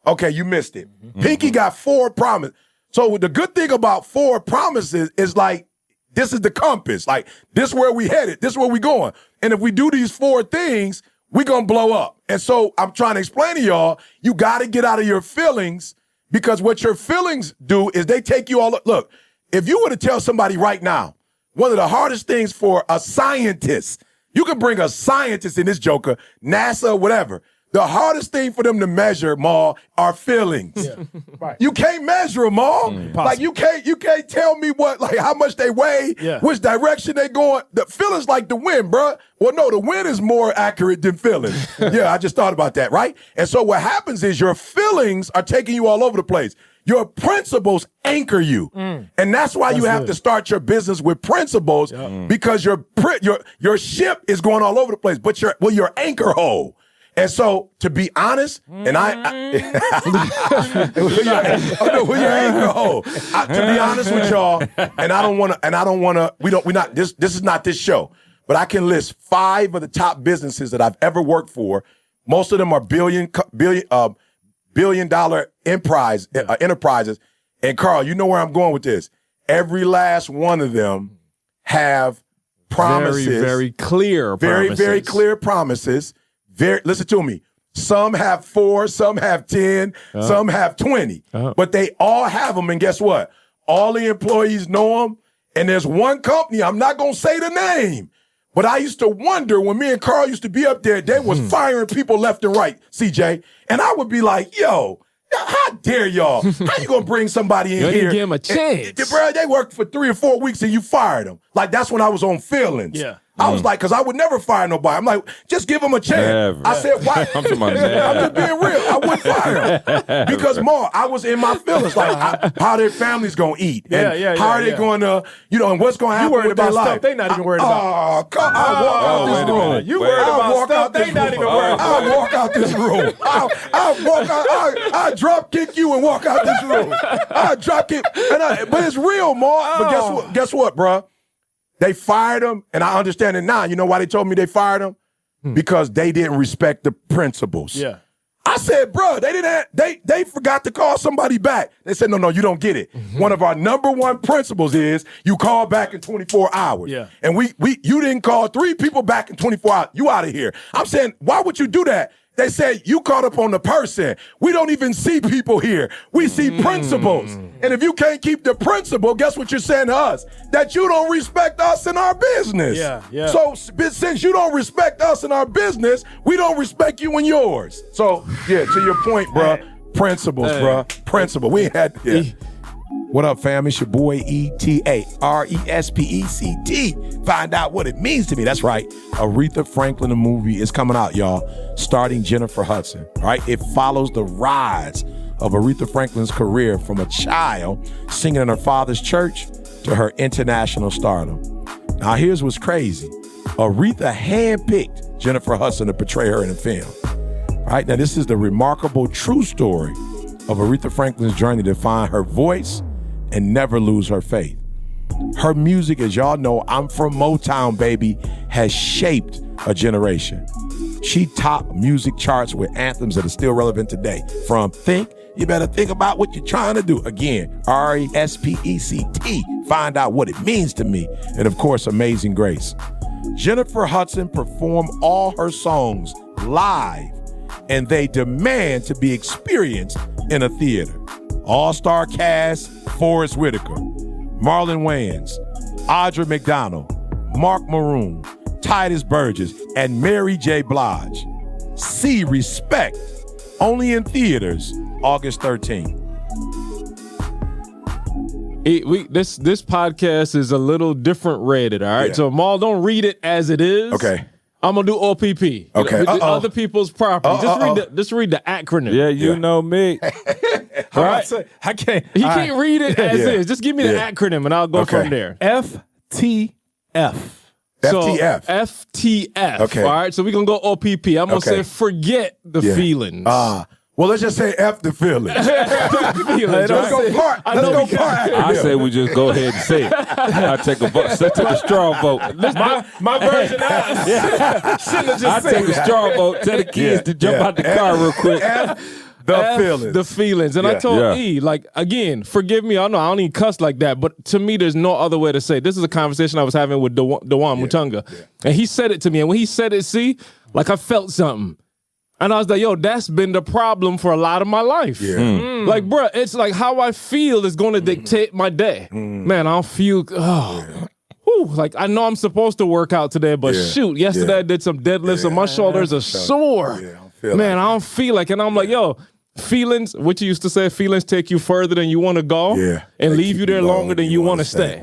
Okay, you missed it. Pinky got 4 promises. So the good thing about 4 promises is like, this is the compass. Like, this is where we headed. This is where we going. And if we do these 4 things, we going to blow up. And so I'm trying to explain to y'all, you got to get out of your feelings, because what your feelings do is they take you all. Look, if you were to tell somebody right now, one of the hardest things for a scientist, you can bring a scientist in this joker, NASA, whatever. The hardest thing for them to measure, Maul, are feelings. Yeah. Right. You can't measure them, Maul. Like you can't tell me how much they weigh, which direction they going. The feelings like the wind, bro. Well, no, the wind is more accurate than feelings. Yeah, I just thought about that, right? And so what happens is your feelings are taking you all over the place. Your principles anchor you. And that's why you have to start your business with principles, because your ship is going all over the place, but your anchor hole. And so, to be honest, and will your anchor hole? To be honest with y'all, this is not this show, but I can list 5 of the top businesses that I've ever worked for. Most of them are billion dollar enterprises. And Carl, you know where I'm going with this. Every last one of them have promises. Very, very clear promises. Very, very clear promises. Listen to me. Some have 4, some have 10, some have 20. But they all have them, and guess what? All the employees know them. And there's one company, I'm not going to say the name, but I used to wonder when me and Carl used to be up there, they was firing people left and right, CJ. And I would be like, yo, how dare y'all? How you going to bring somebody in you here? You give them a chance. Bro, they worked for 3 or 4 weeks and you fired them. Like, that's when I was on feelings. Yeah. I was like, because I would never fire nobody. I'm like, just give them a chance. Never. I said, why? I'm just being real. I wouldn't fire them. Because, Ma, I was in my feelings. Like, how their families going to eat. And how are they going to, and what's going to happen with their life. Stuff they not even worried about. I'll walk out this room. You worried about stuff they not even worried about. I'll walk out this room. I'll walk out. I'll drop kick you and walk out this room. I'll drop kick. But it's real, Ma. But guess what, bro? They fired him, and I understand it now. You know why they told me they fired him? Because they didn't respect the principles. Yeah. I said, bro, they forgot to call somebody back. They said, no, you don't get it. One of our number 1 principles is you call back in 24 hours. Yeah. And you didn't call 3 people back in 24 hours. You out of here. I'm saying, why would you do that? They said, you caught up on the person. We don't even see people here. We see principles. And if you can't keep the principle, guess what you're saying to us? That you don't respect us in our business. Yeah. So since you don't respect us in our business, we don't respect you in yours. So, yeah, to your point, bro, principles, bro. Principle. We ain't had, What up, fam? It's your boy ETARESPECT. Find out what it means to me. That's right. Aretha Franklin, the movie, is coming out, y'all, starring Jennifer Hudson. All right. It follows the rise of Aretha Franklin's career from a child singing in her father's church to her international stardom. Now, here's what's crazy. Aretha handpicked Jennifer Hudson to portray her in the film. All right. Now, this is the remarkable true story of Aretha Franklin's journey to find her voice and never lose her faith. Her music, as y'all know, I'm from Motown, baby, has shaped a generation. She topped music charts with anthems that are still relevant today. From Think, You Better Think About What You're Trying to Do. Again, RESPECT. Find out what it means to me. And of course, Amazing Grace. Jennifer Hudson performed all her songs live, and they demand to be experienced in a theater. All-star cast: Forrest Whitaker, Marlon Wayans, Audra McDonald, Mark Maroon, Titus Burgess, and Mary J. Blige. See Respect, only in theaters, August 13th. This podcast is a little different rated, all right? Yeah. So, Maul, don't read it as it is. Okay. I'm gonna do OPP. Okay. Other people's property. Just read the acronym. Yeah, you know me. Right? I can't. He can't read it as is. Just give me the acronym and I'll go from there. FTF. FTF. FTF. Okay. All right. So we're gonna go OPP. I'm gonna say forget the feelings. Well, let's just say F the feelings. Feelings, Let's go part. Let's go part. I say we just go ahead and say it. I take a vote. Take a straw vote. My version I take a straw vote. Tell the kids to jump out the car real quick. The feelings. And I told E, like, again, forgive me, I know I don't even cuss like that, but to me, there's no other way to say it. This is a conversation I was having with Dewan Mutunga. Yeah. And he said it to me. And when he said it, see, like I felt something. And I was like, yo, that's been the problem for a lot of my life. Yeah. Like, bruh, it's like how I feel is going to dictate my day. Man, I don't feel, like I know I'm supposed to work out today, but shoot, yesterday I did some deadlifts and my shoulders are sore. Man, I don't feel like, and I'm like, yo, feelings, what you used to say, feelings take you further than you want to go and leave you there longer than you want to stay.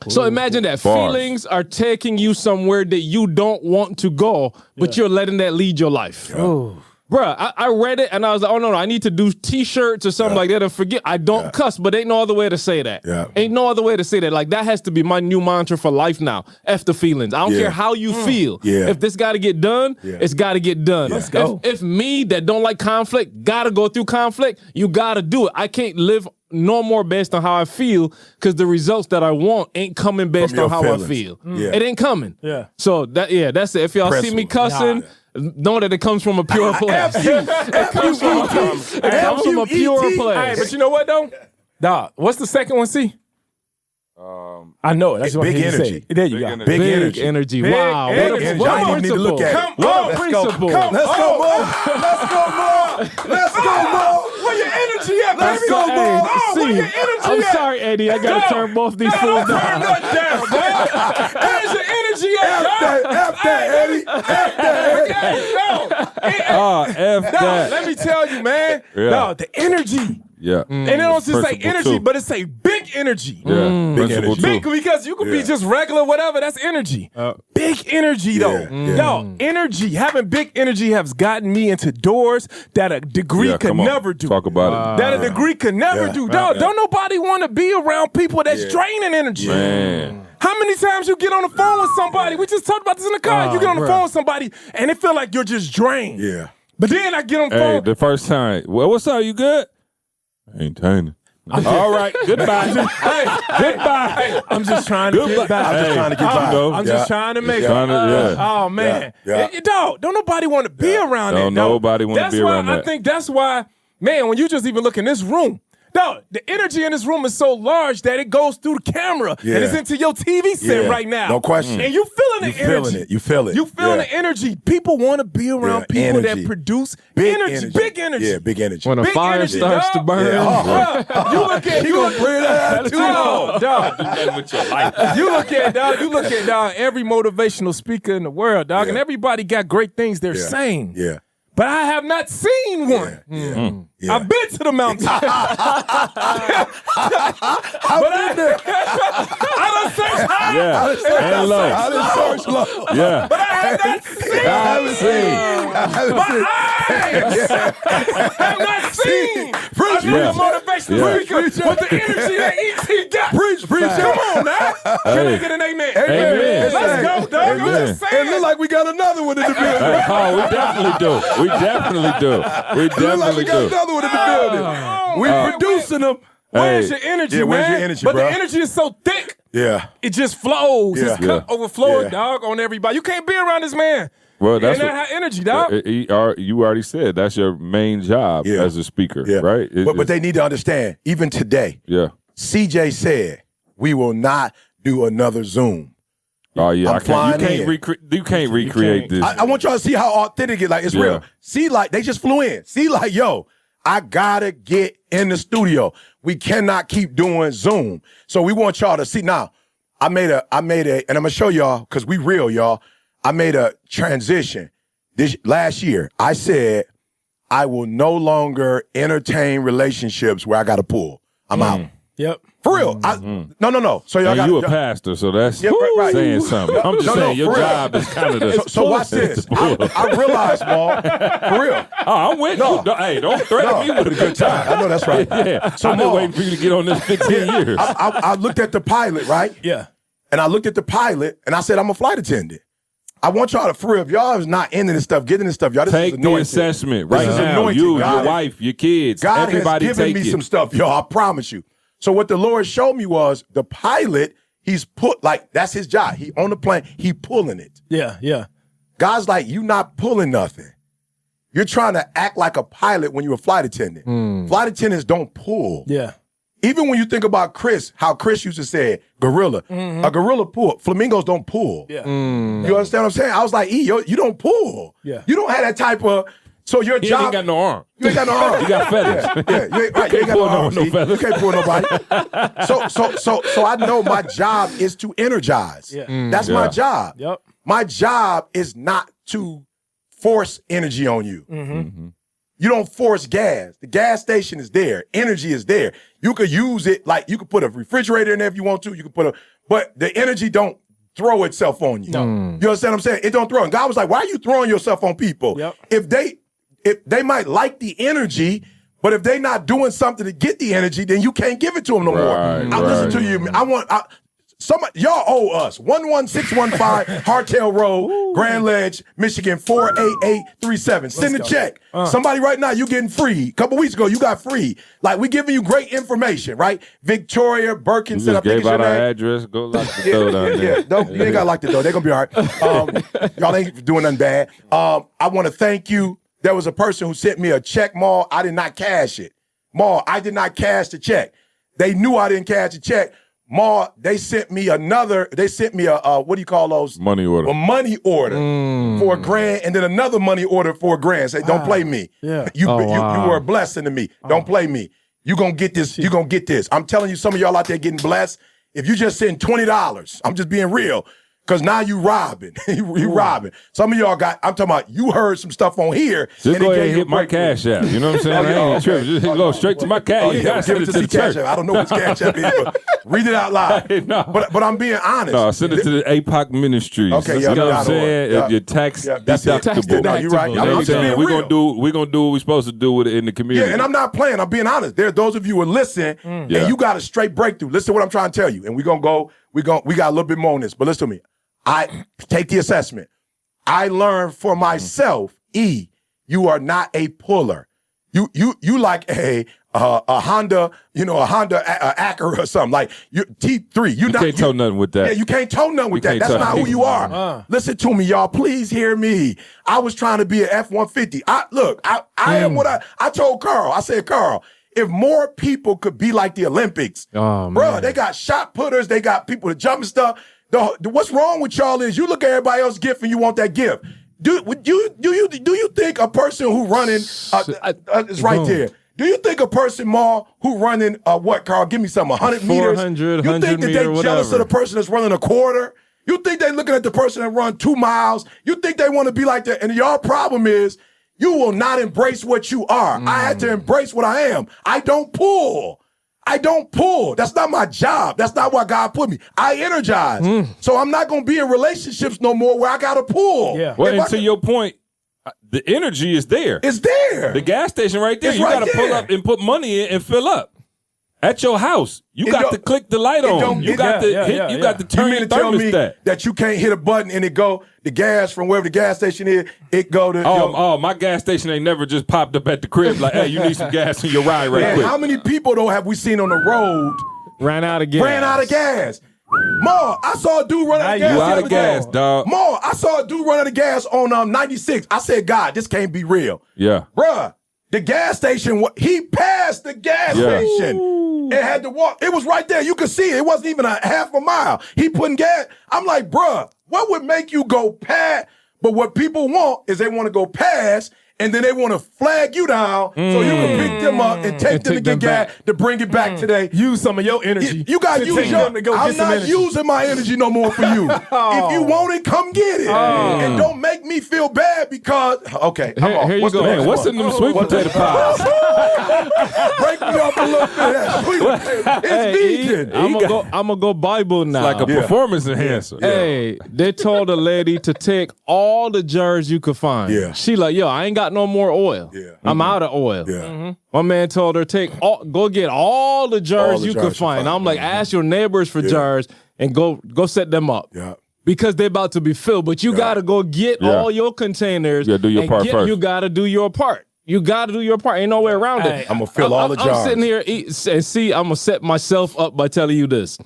So imagine that. Feelings are taking you somewhere that you don't want to go, but you're letting that lead your life. Bruh, I read it and I was like, oh, no, I need to do T-shirts or something like that and forget. I don't cuss, but ain't no other way to say that. Ain't no other way to say that. Like, that has to be my new mantra for life now. F the feelings. I don't care how you feel. If this got to get done, it's got to get done. Let's go. If me that don't like conflict got to go through conflict, you got to do it. I can't live no more based on how I feel because the results that I want ain't coming based on how I feel. It ain't coming. So, that's it. If y'all see me cussing, know that it comes from a pure place. It comes from a pure place. Hey, but you know what, though? Dog, what's the second one, C? I know it. That's what big energy. There you go. Big energy. Wow. What a principle. Come What a principle. Let's go, Mo. Let's go, Mo. Let's go, Mo. Where your energy at, baby? Let's go, Mo. Where your energy I'm at? sorry, Eddie. I got to turn both these fools down. Turn that down, man. Where's your energy at, F that, Eddie. F that, Eddie. F that. Let me tell you, man. No, the energy. Yeah. And it don't just say Principle energy, too. but it's a big energy. Yeah. Big Principle energy. too. Big, because you could be just regular, whatever. That's energy. Big energy, though. Yo, energy, having big energy has gotten me into doors that a degree could never do. Talk about it. That a degree could never do. Dog, don't nobody want to be around people that's draining energy. Man. How many times you get on the phone with somebody? We just talked about this in the car. You get on the phone with somebody, and it feel like you're just drained. Yeah. But then I get on the Hey, phone. the first time. Well, what's up? You good? Ain't all right. Goodbye. Goodbye. Hey, I'm just trying to get back. I'm just trying to get by. I'm just trying to make it. Oh, man. Dog, don't nobody want to be around that. Don't nobody want to be around that. I think that's why, man, when you just even look in this room, dog, the energy in this room is so large that it goes through the camera and it's into your TV set right now. No question. And you feeling the energy. You feel it. You feeling the energy. People want to be around people that produce energy. Big energy. Yeah, big energy. When a Big fire energy, starts to dog. burn. You look at You gonna bring that attitude on. dog. Do nothing with your life. You look at dog, every motivational speaker in the world, dog, and everybody got great things they're saying. Yeah. But I have not seen one. Yeah. I've been to the mountaintop. But I done searched high. Yeah. And low. I done searched low. Yeah. But I have not seen. I haven't seen. My eyes have not seen. Preach, a motivational speaker with the energy that E.T. got. Preach. Come on now. Can I get an amen? Amen. Let's go, dog. I'm just It saying. look like we got another one in the building. Oh, we definitely do. We definitely do. We It look like we definitely got do. another one in the building. We producing them. Where's your energy, Yeah, man? where's your energy, but bro? the energy is so thick. Yeah. It just flows. Yeah. His cup overflowing, Yeah. dog, on everybody. You can't be around this man. Well, that's and that energy, dog. You already said that's your main job as a speaker, right? But they need to understand, even today, CJ said, we will not do another Zoom. Oh, yeah. I'm You can't recreate this. I want y'all to see how authentic it is. Like, it's real. See, like, they just flew in. See, like, yo, I gotta get in the studio. We cannot keep doing Zoom. So we want y'all to see. Now, I made a, and I'm gonna show y'all, because we real, y'all. I made a transition. This last year, I said, I will no longer entertain relationships where I gotta pull. I'm out. Yep. For real. No. So y'all got you a pastor, so that's saying something. I'm just saying your job is kind of the. So watch this. I realize, Maul, for real. Oh, I'm with you. Hey, don't threaten me with a good time. I know that's right. Yeah. So I've been waiting for you to get on this 15 years. I looked at the pilot, right? Yeah. And I looked at the pilot, and I said, I'm a flight attendant. I want y'all to, for real, if y'all is not into this stuff, getting this stuff, y'all, this take is anointed. the assessment right this now. You, your wife, your kids, God everybody has given take me it. some stuff, y'all, I promise you. So what the Lord showed me was the pilot, he's put, like, that's his job. He on the plane, he pulling it. Yeah. God's like, you not pulling nothing. You're trying to act like a pilot when you're a flight attendant. Flight attendants don't pull. Yeah. Even when you think about Chris, how Chris used to say it, gorilla. A gorilla pull. Flamingos don't pull. Yeah. You understand what I'm saying? I was like, you don't pull. Yeah. You don't have that type of, so your He job. ain't got no arm. You ain't got no arm. You got feathers. Yeah. You ain't got no arm. no feathers. You can't pull nobody. So I know my job is to energize. Yeah. That's my job. Yep. My job is not to force energy on you. You don't force gas. The gas station is there. Energy is there. You could use it, like you could put a refrigerator in there if you want to. You could but the energy don't throw itself on you. No. You understand what I'm saying? It don't throw. And God was like, why are you throwing yourself on people? Yep. If they might like the energy, but if they not doing something to get the energy, then you can't give it to them no more. I listen to you. Y'all owe us 11615 Hartel Road, Grand Ledge, Michigan 48837. Send a check. Somebody right now, you getting free. A couple weeks ago, you got free. Like, we giving you great information, right? Victoria Birkin said, I think gave it's your out our name. address. Go lock the door down there. You ain't got to lock the door. They're going to be all right. Y'all ain't doing nothing bad. I want to thank you. There was a person who sent me a check, Maul. I did not cash it. Maul, I did not cash the check. They knew I didn't cash the check. Ma, they sent me a what do you call those? Money order. A money order for $1,000 and then another money order for $1,000. Say, don't play me. Yeah. You were a blessing to me. Don't play me. You gonna get this. You gonna get this. I'm telling you, some of y'all out there getting blessed. If you just send $20, I'm just being real. Because now you robbing. you robbing. Some of y'all I'm talking about, you heard some stuff on here. Just go ahead and hit my cash app. You know what I'm saying? I ain't tripping. Just go straight to my cash. You gotta send it to the church. I don't know what cash app is, but read it out loud. No. But I'm being honest. No, send it to the APOC Ministries. Okay, you know what I'm saying? Your tax deductible. No, you're right. You know what I'm saying? We're gonna do what we're supposed to do with it in the community. Yeah, and I'm not playing. I'm being honest. There are those of you who are listening, and you got a straight breakthrough. Listen to what I'm trying to tell you. And we got a little bit more on this, but listen to me. I take the assessment. I learned for myself, you are not a puller. You like a Honda, a Honda Acura or something. Like T3. You can't tow nothing with that. Yeah, you can't tow nothing with that. That's not who you are. Listen to me, y'all. Please hear me. I was trying to be an F-150. I am what I told Carl. I said, Carl, if more people could be like the Olympics, bro, they got shot putters, they got people to jump and stuff. What's wrong with y'all is you look at everybody else's gift and you want that gift. Do you think a person who running is right there? Do you think a person, Ma, who running what, Carl? Give me some 100 meters. 400, you think that they jealous of the person that's running a quarter? You think they looking at the person that run 2 miles? You think they want to be like that? And y'all problem is you will not embrace what you are. I had to embrace what I am. I don't pull. That's not my job. That's not why God put me. I energize. So I'm not going to be in relationships no more where I got to pull. Yeah. Well, and to your point, the energy is there. It's there. The gas station right there. It's You right got to pull up and put money in and fill up. At your house, you got to click the light on. You got to turn your thermostat. That you can't hit a button and the gas from wherever the gas station is, it go to. My gas station ain't never just popped up at the crib like, hey, you need some gas in your ride right quick. How many people though have we seen on the road ran out of gas? Ma, I saw a dude run out of gas. You out of gas, dog. Ma, I saw a dude run out of gas on 96. I said, God, this can't be real. Yeah. Bruh, the gas station, he passed the gas station. And had to walk. It was right there. You could see it. It wasn't even a half a mile. He putting gas. I'm like, bruh, what would make you go past? But what people want is they want to go past and then they want to flag you down so you can pick them up and take them to get gas to bring it back today. Use some of your energy. You got to use your to go I'm get some not energy. using my energy no more for you. If you want it, come get it. And don't make me feel bad because, okay, I'm off. Here you go. Man, what's in them sweet potato pies? Break me up a little bit. Sweet potato. It's vegan. I'm gonna go Bible now. Like a performance enhancer. Hey, they told a lady to take all the jars you could find. Yeah. She like, yo, I ain't got no more oil. Yeah. I'm out of oil. Yeah. My man told her, go get all the jars you could find. I'm like, ask your neighbors for jars and go set them up. Yeah. Because they're about to be filled. But you gotta go get all your containers. You gotta do your part first. You gotta do your part. You got to do your part. Ain't no way around it. I'm going to fill all the jars. I'm sitting here and see, I'm going to set myself up by telling you this.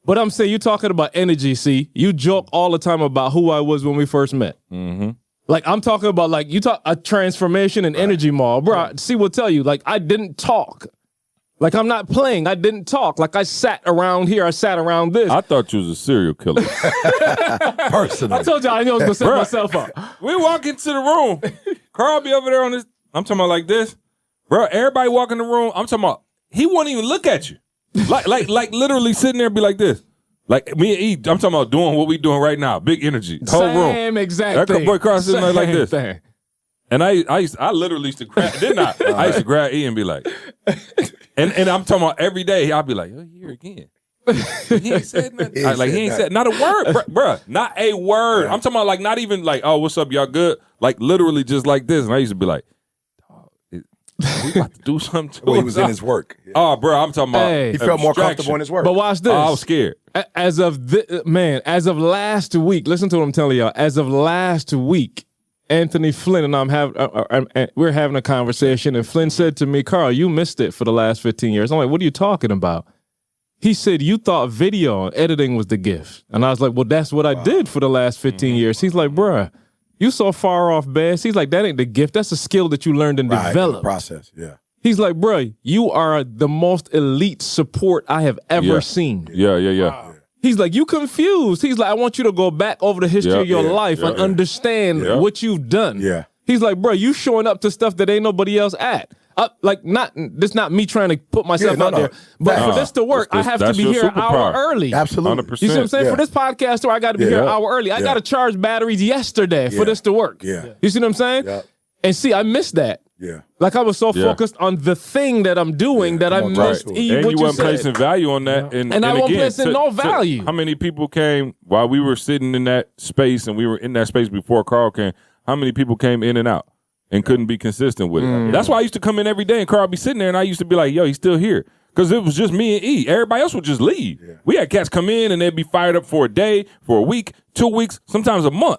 But I'm saying, you're talking about energy, see? You joke all the time about who I was when we first met. Mm-hmm. Like, I'm talking about, like, you talk a transformation in energy mall. Bro, see, we'll tell you, like, I didn't talk. Like, I'm not playing. I didn't talk. Like, I sat around here. I sat around this. I thought you was a serial killer. Personally. I told you I knew I was going to set myself up. We walk into the room. Carl be over there on this. I'm talking about like this. Bro, everybody walk in the room. I'm talking about, he won't even look at you. Like literally sitting there and be like this. Like me and E, I'm talking about doing what we doing right now. Big energy. The whole room. Same exact that thing. Boy Carl sitting there like this. Thing. And I literally used to grab, didn't I? I used to grab E and be like, and I'm talking about every day, I'll be like, oh, here again. He ain't said nothing. He ain't said not a word, bruh. Not a word. I'm talking about like not even like, oh, what's up, y'all good? Like literally just like this. And I used to be like, we about to do something to Well, he him. was in his work. Oh, bro, I'm talking about Hey. He felt more comfortable in his work. But watch this. Oh, I was scared. As of as of last week, listen to what I'm telling y'all. As of last week, Anthony Flynn and we're having a conversation, and Flynn said to me, Carl, you missed it for the last 15 years. I'm like, what are you talking about? He said, you thought video and editing was the gift. And I was like, well, that's what I did for the last 15 years. He's like, bruh, you so far off base. He's like, that ain't the gift. That's a skill that you learned and developed. Process, yeah. He's like, bruh, you are the most elite support I have ever seen. Yeah. He's like, you confused. He's like, I want you to go back over the history of your life and understand what you've done. Yeah. He's like, bro, you showing up to stuff that ain't nobody else at. This not me trying to put myself out there, but for this to work, I have to be here an hour early. Absolutely. 100%. You see what I'm saying? Yeah. For this podcast, I got to be here an hour early. I got to charge batteries yesterday for this to work. Yeah. You see what I'm saying? Yeah. And see, I missed that. Yeah. Like I was so focused on the thing that I'm doing that I missed And what you you wasn't said. placing value on that. And I wasn't again, placing no value. How many people came while we were sitting in that space and we were in that space before Carl came? How many people came in and out and couldn't be consistent with it? That's why I used to come in every day and Carl be sitting there and I used to be like, yo, he's still here. Because it was just me and E. Everybody else would just leave. Yeah. We had cats come in and they'd be fired up for a day, for a week, 2 weeks, sometimes a month.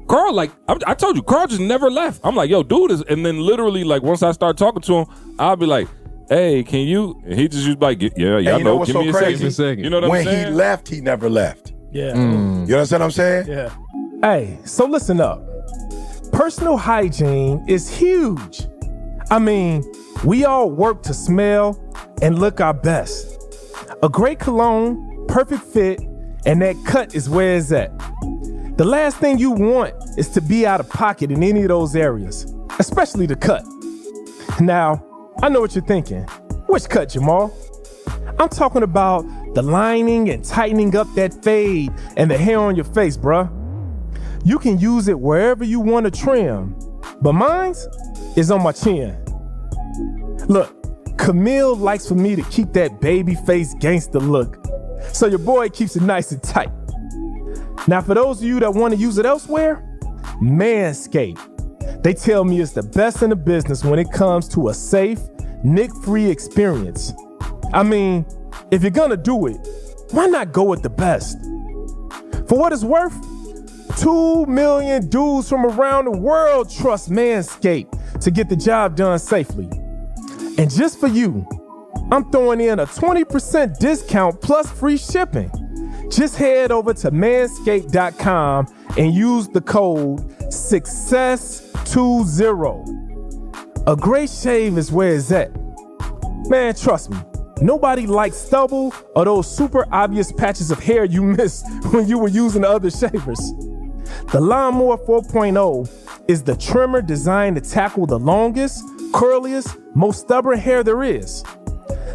Carl, like, I told you, Carl just never left. I'm like, yo, do this. And then literally, like, once I start talking to him, I'll be like, hey, can you? And he just used like, yeah, y'all you know know, what's give so me a crazy? second. You know what When I'm saying? he left, he never left. Yeah. You understand what I'm saying? Yeah. Hey, so listen up. Personal hygiene is huge. I mean, we all work to smell and look our best. A great cologne, perfect fit, and that cut is where it's at. The last thing you want is to be out of pocket in any of those areas, especially the cut. Now, I know what you're thinking. Which cut, Jamal? I'm talking about the lining and tightening up that fade and the hair on your face, bruh. You can use it wherever you want to trim, but mine's is on my chin. Look, Camille likes for me to keep that baby face gangster look, so your boy keeps it nice and tight. Now, for those of you that want to use it elsewhere, Manscaped. They tell me it's the best in the business when it comes to a safe, nick-free experience. I mean, if you're gonna do it, why not go with the best? For what it's worth, 2 million dudes from around the world trust Manscaped to get the job done safely. And just for you, I'm throwing in a 20% discount plus free shipping. Just head over to manscaped.com and use the code SUCCESS20. A great shave is where it's at. Man, trust me, nobody likes stubble or those super obvious patches of hair you missed when you were using the other shavers. The Lawnmower 4.0 is the trimmer designed to tackle the longest, curliest, most stubborn hair there is.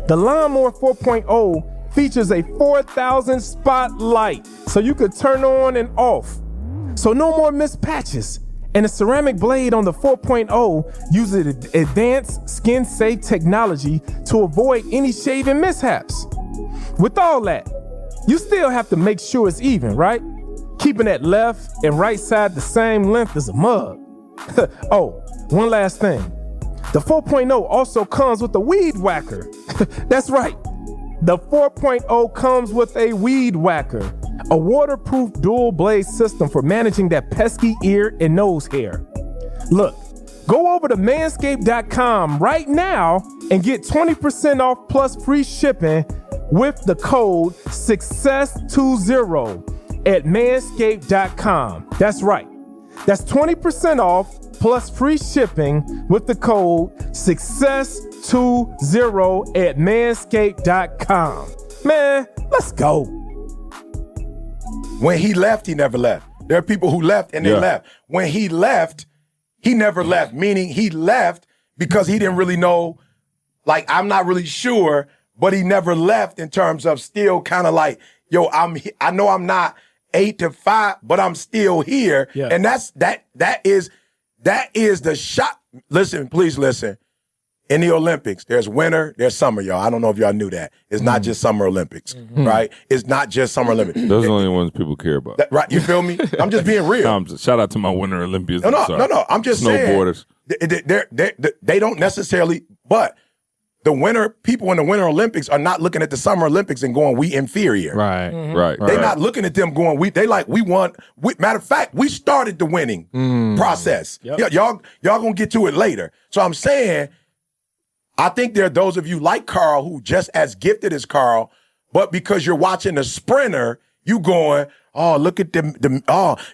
The Lawnmower 4.0 features a 4,000 spot light so you could turn on and off. So no more missed patches. And the ceramic blade on the 4.0 uses advanced skin-safe technology to avoid any shaving mishaps. With all that, you still have to make sure it's even, right? Keeping that left and right side the same length as a mug. Oh, one last thing. The 4.0 also comes with a weed whacker. That's right. The 4.0 comes with a weed whacker, a waterproof dual blade system for managing that pesky ear and nose hair. Look, go over to manscaped.com right now and get 20% off plus free shipping with the code SUCCESS20 at manscaped.com. That's right. That's 20% off plus free shipping with the code SUCCESS20 at manscaped.com. Man, let's go. When he left, he never left. There are people who left and they left. When he left, he never left, meaning he left because he didn't really know, like, I'm not really sure, but he never left in terms of still kind of like, yo, I know I'm not 8 to 5, but I'm still here. Yeah. And that is the shot. Listen, please listen. In the Olympics, there's winter, there's summer, y'all. I don't know if y'all knew that. It's not just Summer Olympics, right? It's not just Summer Olympics. Those are the only ones people care about. Right, you feel me? I'm just being real. Shout out to my Winter Olympians. No. I'm just snowboarders. Saying. They don't necessarily, but the people in the Winter Olympics are not looking at the Summer Olympics and going, we inferior. Right, right. They're not looking at them going, we won. Matter of fact, we started the winning process. Yep. Y'all gonna get to it later. So I'm saying, I think there are those of you like Carl who just as gifted as Carl, but because you're watching a sprinter, you going, oh, look at them.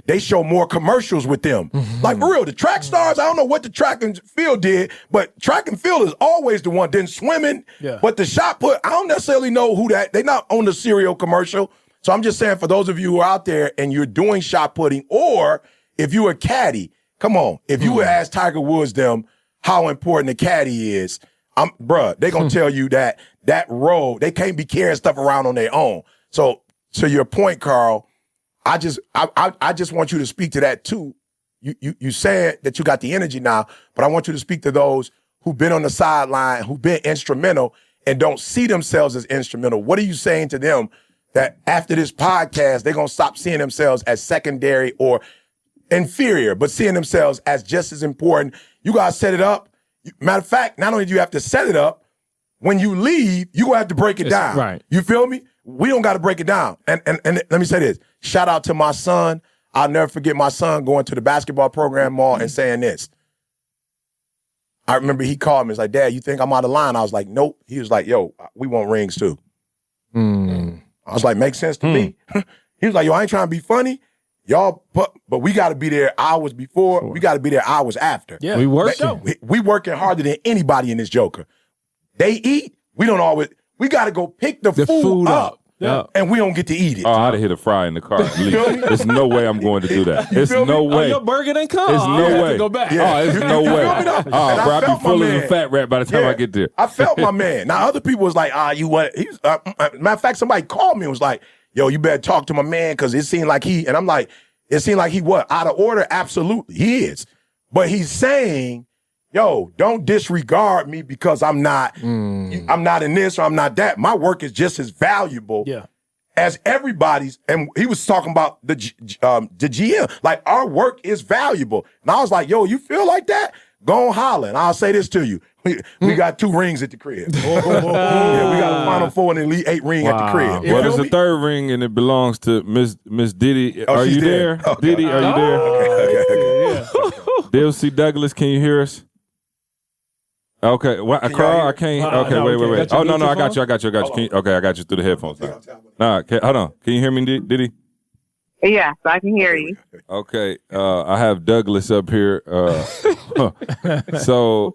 They show more commercials with them. Like, for real, the track stars, I don't know what the track and field did, but track and field is always the one. Then swimming, but the shot put, I don't necessarily know who that, they not on the cereal commercial. So I'm just saying, for those of you who are out there and you're doing shot putting, or if you a caddy, come on, if you would ask Tiger Woods them how important a caddy is, they gonna tell you that road, they can't be carrying stuff around on their own. So to your point, Carl, I just want you to speak to that too. You said that you got the energy now, but I want you to speak to those who've been on the sideline, who've been instrumental and don't see themselves as instrumental. What are you saying to them that after this podcast, they're gonna stop seeing themselves as secondary or inferior, but seeing themselves as just as important? You guys set it up. Matter of fact, not only do you have to set it up, when you leave, you gonna have to break it down. Right. You feel me? We don't got to break it down. And let me say this. Shout out to my son. I'll never forget my son going to the basketball program mall and saying this. I remember he called me. He's like, Dad, you think I'm out of line? I was like, nope. He was like, yo, we want rings too. I was like, makes sense to me. He was like, yo, I ain't trying to be funny. Y'all, but we got to be there hours before. We got to be there hours after. Yeah, we working. We working harder than anybody in this joker. They eat. We don't always. We got to go pick the food up. Yeah. And we don't get to eat it. Oh, I'd have hit a fry in the car. There's no way I'm going to do that. There's no way. Your burger didn't come. There's no way. To go back. Yeah. Oh, there's no way. Oh, bro, I'd be full of a fat rat by the time I get there. I felt my man. Now, other people was like, you what? Matter of fact, somebody called me and was like, yo, you better talk to my man because it seemed like and I'm like, it seemed like he what? Out of order? Absolutely. He is. But he's saying, yo, don't disregard me because I'm not in this or I'm not that. My work is just as valuable as everybody's. And he was talking about the GM. Like, our work is valuable. And I was like, yo, you feel like that? Go on holler. And I'll say this to you. We got 2 rings at the crib. Yeah, we got a Final 4 and Elite 8 ring at the crib. Well, there's a 3rd ring, and it belongs to Miss Diddy. Oh, are you there? Okay. Diddy, are you there? Okay. Dale C. Douglas, can you hear us? Okay, Carl, I can't. Okay, wait. Oh, no, I got you. Okay, I got you through the headphones. Nah, hold on. Can you hear me, Diddy? Yes, I can hear you. Okay, I have Douglas up here. So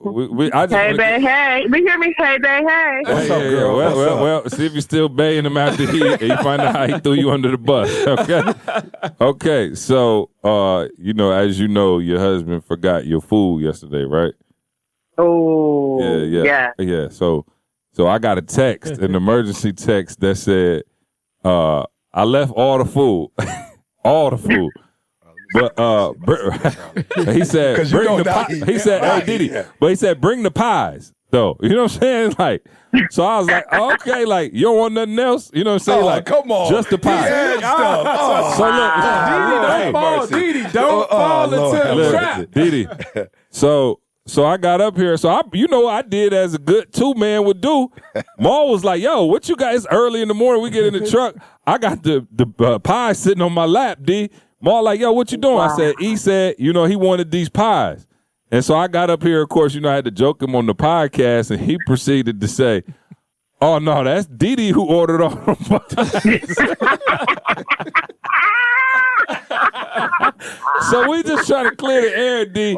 I just Hey, babe, hey. You hear me? Hey, babe, hey. What's up, girl? Well, see if you're still baying him after you find out how he threw you under the bus. Okay. So, as you know, your husband forgot your food yesterday, right? Oh, yeah. So I got a text, an emergency text that said, I left all the food. All the food. But he said, bring the pie. He said, hey, Diddy. But he said, bring the pies, though. You know what I'm saying? Like, so I was like, okay, like, you don't want nothing else? You know what I'm saying? Like, come on. Just the pie. Diddy, don't fall into the trap. Diddy. So I got up here. So I did as a good two-man would do. Maul was like, yo, what you guys, early in the morning, we get in the truck. I got the pie sitting on my lap, D. Maul like, yo, what you doing? I said, he said, he wanted these pies. And so I got up here, of course, I had to joke him on the podcast, and he proceeded to say, oh, no, that's Didi who ordered all the pies. So we just trying to clear the air, D.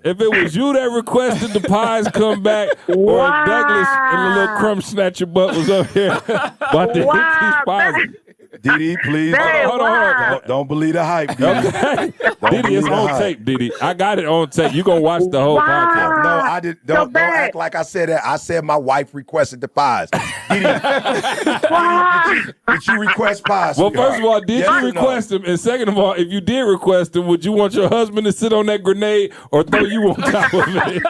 If it was you that requested the pies come back, or if Douglas and the little crumb snatcher butt was up here about to hit these pies. Didi, please. Hold on. Don't believe the hype, Didi. Okay. Didi, it's on tape, Didi. I got it on tape. You gonna watch the whole podcast. No, I did. Don't act like I said that. I said my wife requested the pies. Didi, did you request pies? Well, first of all, did you request them? And second of all, if you did request them, would you want your husband to sit on that grenade or throw you on top of it?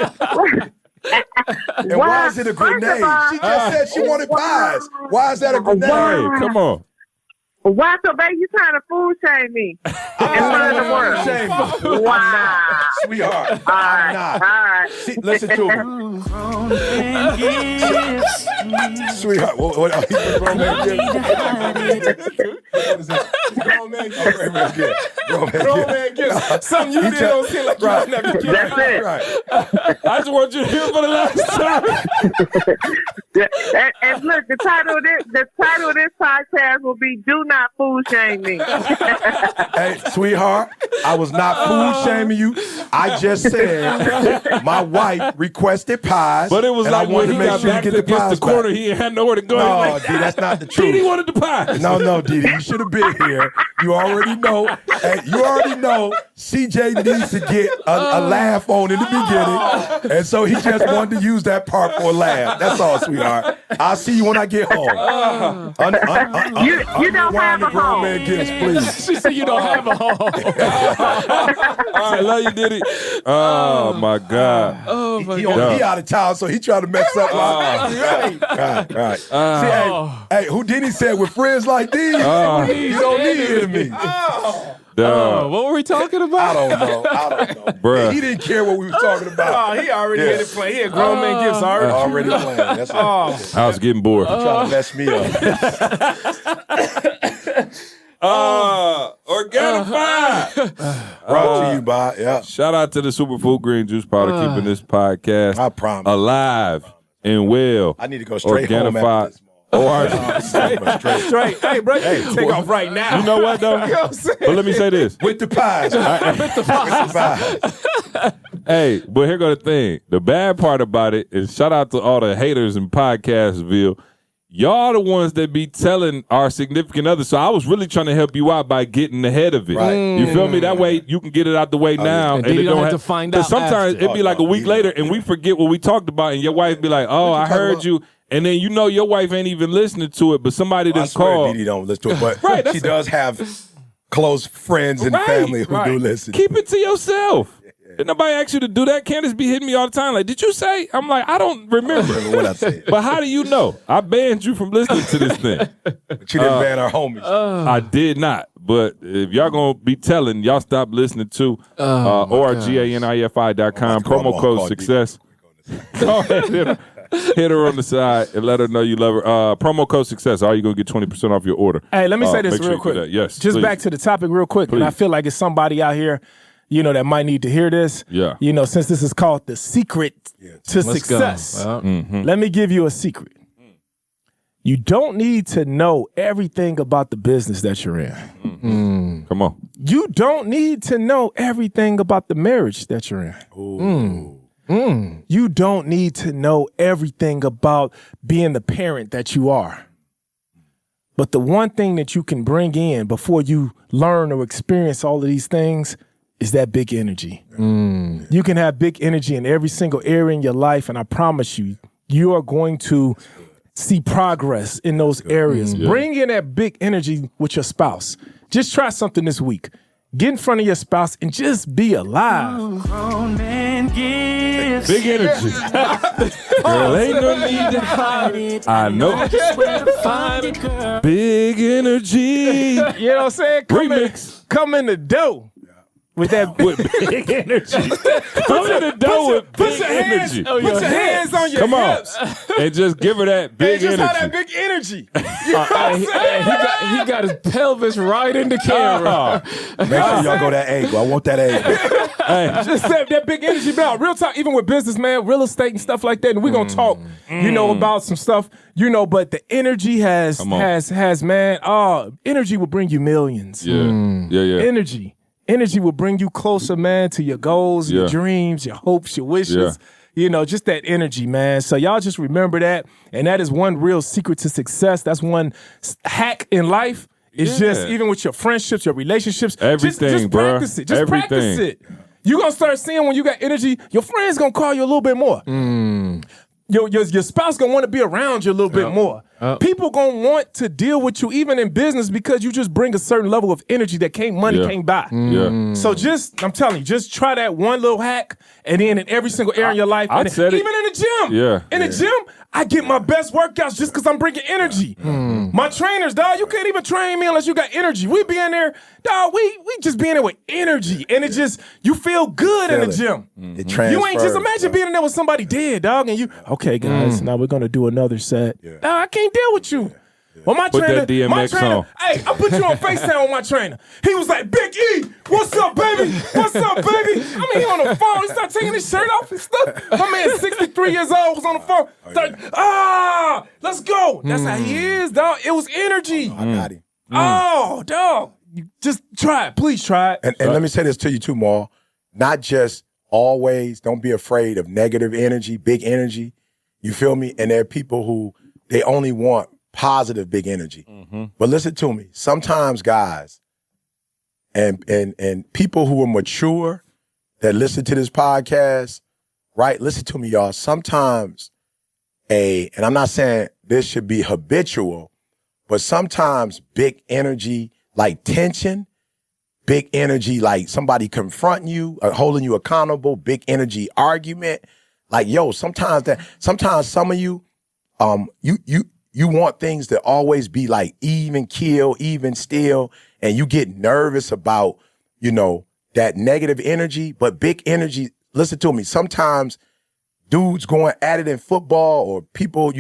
And why is it a grenade? She just said she wanted pies. Why is that a grenade? Hey, come on. Why, so baby, you trying to food shame me in front of the world? Wow. Sweetheart, All I'm not. All right. See, listen to her. Sweetheart, what are you grown man gifts? What is that? Grown man gifts. Grown man gifts. Something you did on scene like you never get. That's it. Right. I just want you to hear for the last time. And look, the title of this podcast will be "Do Not Food Shame Me." Hey, sweetheart, I was not food shaming you. I just said my wife requested pies, but it was like when he got back against the corner, he had nowhere to go. No, D, that's not the truth. Didi wanted the pies. No, Didi, you should have been here. You already know. CJ needs to get a laugh on in the beginning, and so he just wanted to use that part for a laugh. That's all, sweetheart. I'll see you when I get home. You don't have a home. Man gifts, please. She said you don't have a home. All right, love you, Diddy. Oh my God. Oh my He God. out of town, so he trying to mess up. Right. See, hey, Houdini said with friends like these, you don't need enemies. What were we talking about? I don't know. Bruh. He didn't care what we were talking about. He already had it playing. He had grown man gifts already. Already playing. That's right. I was getting bored. Trying to mess me up. Organifi. Brought to you by, Shout out to the Superfood Green Juice Powder keeping this podcast I promise. alive and well. I need to go straight home after this. Straight. Hey, bro, take off right now. You know what, though? But let me say this. With the pies. With the pies. Hey, but here go the thing. The bad part about it is shout out to all the haters in Podcastville. Y'all the ones that be telling our significant others. So I was really trying to help you out by getting ahead of it. Right. You feel me? That way you can get it out the way now. And then you don't have to find out. Because sometimes it'd be like a week later and we forget what we talked about and your wife be like, oh, I heard you. And then you know your wife ain't even listening to it, but somebody done called. Didi don't listen to it, but she does have close friends and family who do listen. Keep it to yourself. Did nobody ask you to do that? Candace be hitting me all the time. Like, did you say? I'm like, I don't remember. What I said. But how do you know? I banned you from listening to this thing. But you didn't ban our homies. I did not. But if y'all gonna be telling, y'all stop listening to organifi.com, promo code success. Go ahead, hit her on the side and let her know you love her. Promo code success. Are you gonna get 20% off your order? Hey, let me say this make sure real you do quick. that. Yes, just please. back to the topic real quick. Please. And I feel like it's somebody out here, that might need to hear this. Yeah. Since this is called the secret to success. Go. Let me give you a secret. You don't need to know everything about the business that you're in. Come on. You don't need to know everything about the marriage that you're in. You don't need to know everything about being the parent that you are. But the one thing that you can bring in before you learn or experience all of these things is that big energy. You can have big energy in every single area in your life, and I promise you, you are going to see progress in those areas. Bring in that big energy with your spouse. Just try something this week. Get in front of your spouse and just be alive. Big energy. Girl, ain't no need to hide it. I know. Big energy. You know what I'm saying? Come in the dough. With that big energy. Put in the dough with big energy. Put your hands on your hips. And just give her that big energy. Just have that big energy. You know what I'm saying? He got his pelvis right in the camera. Make sure y'all go that angle. I want that angle. Just that big energy. Now, real talk, even with business, man, real estate and stuff like that. And we're going to talk, about some stuff, but the energy has man, energy will bring you millions. Yeah. Energy will bring you closer, man, to your goals, your dreams, your hopes, your wishes. Just that energy, man. So y'all just remember that. And that is one real secret to success. That's one hack in life. It's just, even with your friendships, your relationships. Everything, just practice it. Just practice it. You're going to start seeing when you got energy, your friends going to call you a little bit more. Your spouse going to want to be around you a little bit more. People going to want to deal with you even in business because you just bring a certain level of energy that money can't buy. So I'm telling you, just try that one little hack and then in every single area in your life. Even in the gym. In the gym, I get my best workouts just because I'm bringing energy. My trainers, dog, you can't even train me unless you got energy. We be in there, dog, we just be in there with energy. And it just, you feel good in the gym. It transfers. You ain't just imagine being in there with somebody dead, dog, and you, okay, guys, now we're going to do another set. Dog, I can't deal with you. Well, my Put trainer, that DMX on. Hey, I put you on FaceTime with my trainer. He was like, Big E, what's up, baby? What's up, baby? I mean, he on the phone. He started taking his shirt off and stuff. My man, 63 years old, was on the phone. Let's go. That's how he is, dog. It was energy. I got him. Oh, dog. Just try it. Please try it. And let me say this to you too, Maul. Not just always, don't be afraid of negative energy, big energy. You feel me? And there are people who, they only want positive big energy. But listen to me. Sometimes, guys, and people who are mature that listen to this podcast, right? Listen to me, y'all. Sometimes and I'm not saying this should be habitual, but sometimes big energy, like tension, big energy, like somebody confronting you, holding you accountable, big energy argument. Like, sometimes some of you, you want things to always be like even keel, even still, and you get nervous about, that negative energy, but big energy, listen to me, sometimes dudes going at it in football or people,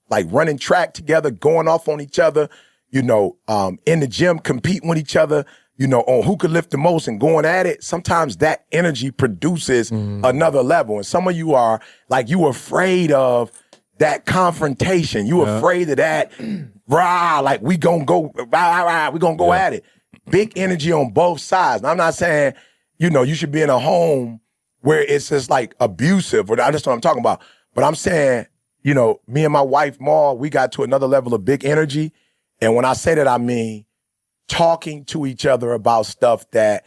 like running track together, going off on each other, in the gym, competing with each other, on who could lift the most and going at it. Sometimes that energy produces another level. And some of you are like, you afraid of that confrontation. You afraid of that, like we gonna go, we gonna go at it. Big energy on both sides. And I'm not saying, you should be in a home where it's just like abusive, or that's what I'm talking about. But I'm saying, me and my wife, Ma, we got to another level of big energy. And when I say that, I mean talking to each other about stuff that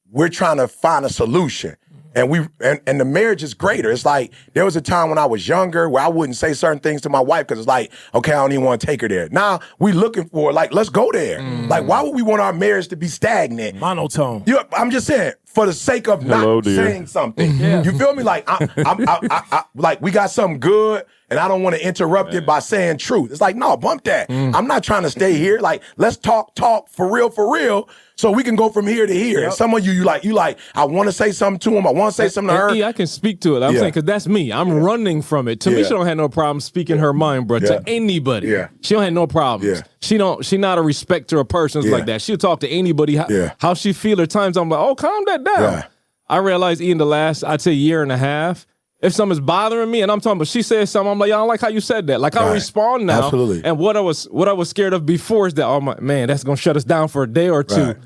we're trying to find a solution. And the marriage is greater. It's like, there was a time when I was younger where I wouldn't say certain things to my wife because it's like, okay, I don't even want to take her there. Now we looking for, like, let's go there. Like, why would we want our marriage to be stagnant? Monotone. I'm just saying, for the sake of not saying something. You feel me? Like, I like, we got something good and I don't want to interrupt it by saying truth. It's like, no, bump that. I'm not trying to stay here. Like, let's talk for real. So we can go from here to here. And some of you like, I want to say something to him. I want to say something to her. I can speak to it. I'm saying, because that's me. I'm running from it. To me, she don't have no problem speaking her mind, bro. To anybody. She don't have no problems. She not a respecter of persons like that. She'll talk to anybody how she feel. At times I'm like, oh, calm that down. I realized in the last, I'd say, year and a half, if something's bothering me and I'm talking, but she says something, I'm like, I don't like how you said that. Like, I respond now. Absolutely. And what I was scared of before is that, oh my man, that's gonna shut us down for a day or two. Right.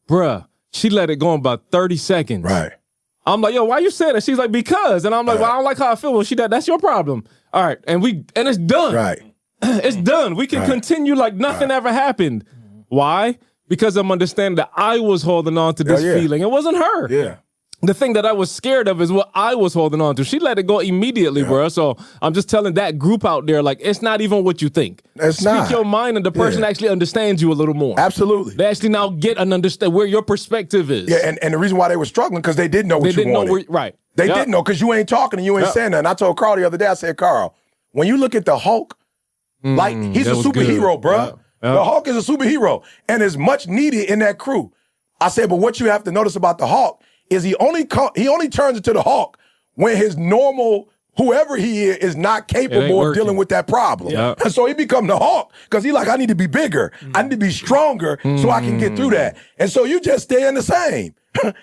Bruh, she let it go in about 30 seconds. Right. I'm like, yo, why you saying that? She's like, because. And I'm like, well, I don't like how I feel. Well, that's your problem. All right. And it's done. Right. It's done. We can continue like nothing ever happened. Why? Because I'm understanding that I was holding on to this feeling. It wasn't her. Yeah. The thing that I was scared of is what I was holding on to. She let it go immediately, bro. So I'm just telling that group out there, like, it's not even what you think. It's not. Speak your mind, and the person actually understands you a little more. Absolutely. They actually now get and understand where your perspective is. Yeah, and the reason why they were struggling, because they didn't know what you wanted. Right. They didn't know, because you ain't talking and you ain't saying nothing. I told Carl the other day, I said, Carl, when you look at the Hulk, like, he's a superhero, bro. The Hulk is a superhero, and is much needed in that crew. I said, but what you have to notice about the Hulk is he only turns into the Hulk when his normal, whoever he is not capable of dealing with that problem. Yeah. And so he become the Hulk, because he like, I need to be bigger. I need to be stronger so I can get through that. And so you just stay in the same.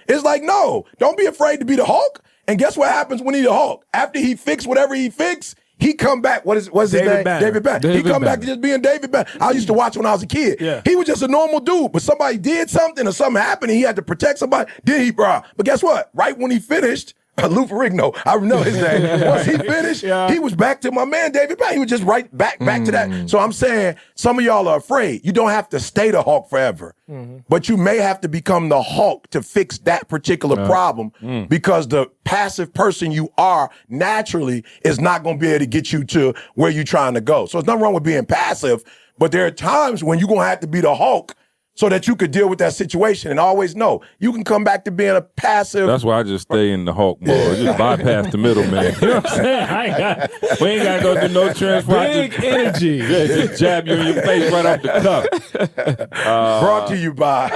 It's like, no, don't be afraid to be the Hulk. And guess what happens when he's the Hulk? After he fix whatever he fix, he come back. What's his name? David Banner. He come back to just being David Banner. I used to watch when I was a kid. Yeah. He was just a normal dude, but somebody did something or something happened and he had to protect somebody. Then he, But guess what? Right when he finished, Lou Ferrigno, I know his name. Once he finished, he was back to my man David Banner. He was just right back to that. So I'm saying some of y'all are afraid. You don't have to stay the Hulk forever, but you may have to become the Hulk to fix that particular problem, because the passive person you are naturally is not going to be able to get you to where you're trying to go. So there's nothing wrong with being passive, but there are times when you're going to have to be the Hulk so that you could deal with that situation, and always know you can come back to being a passive. That's why I just stay in the Hulk mode. Just bypass the middle, man. You know what I'm saying? We ain't got to go through no transfer. Big energy. Yeah, just jab you in your face right off the cuff. Brought to you by.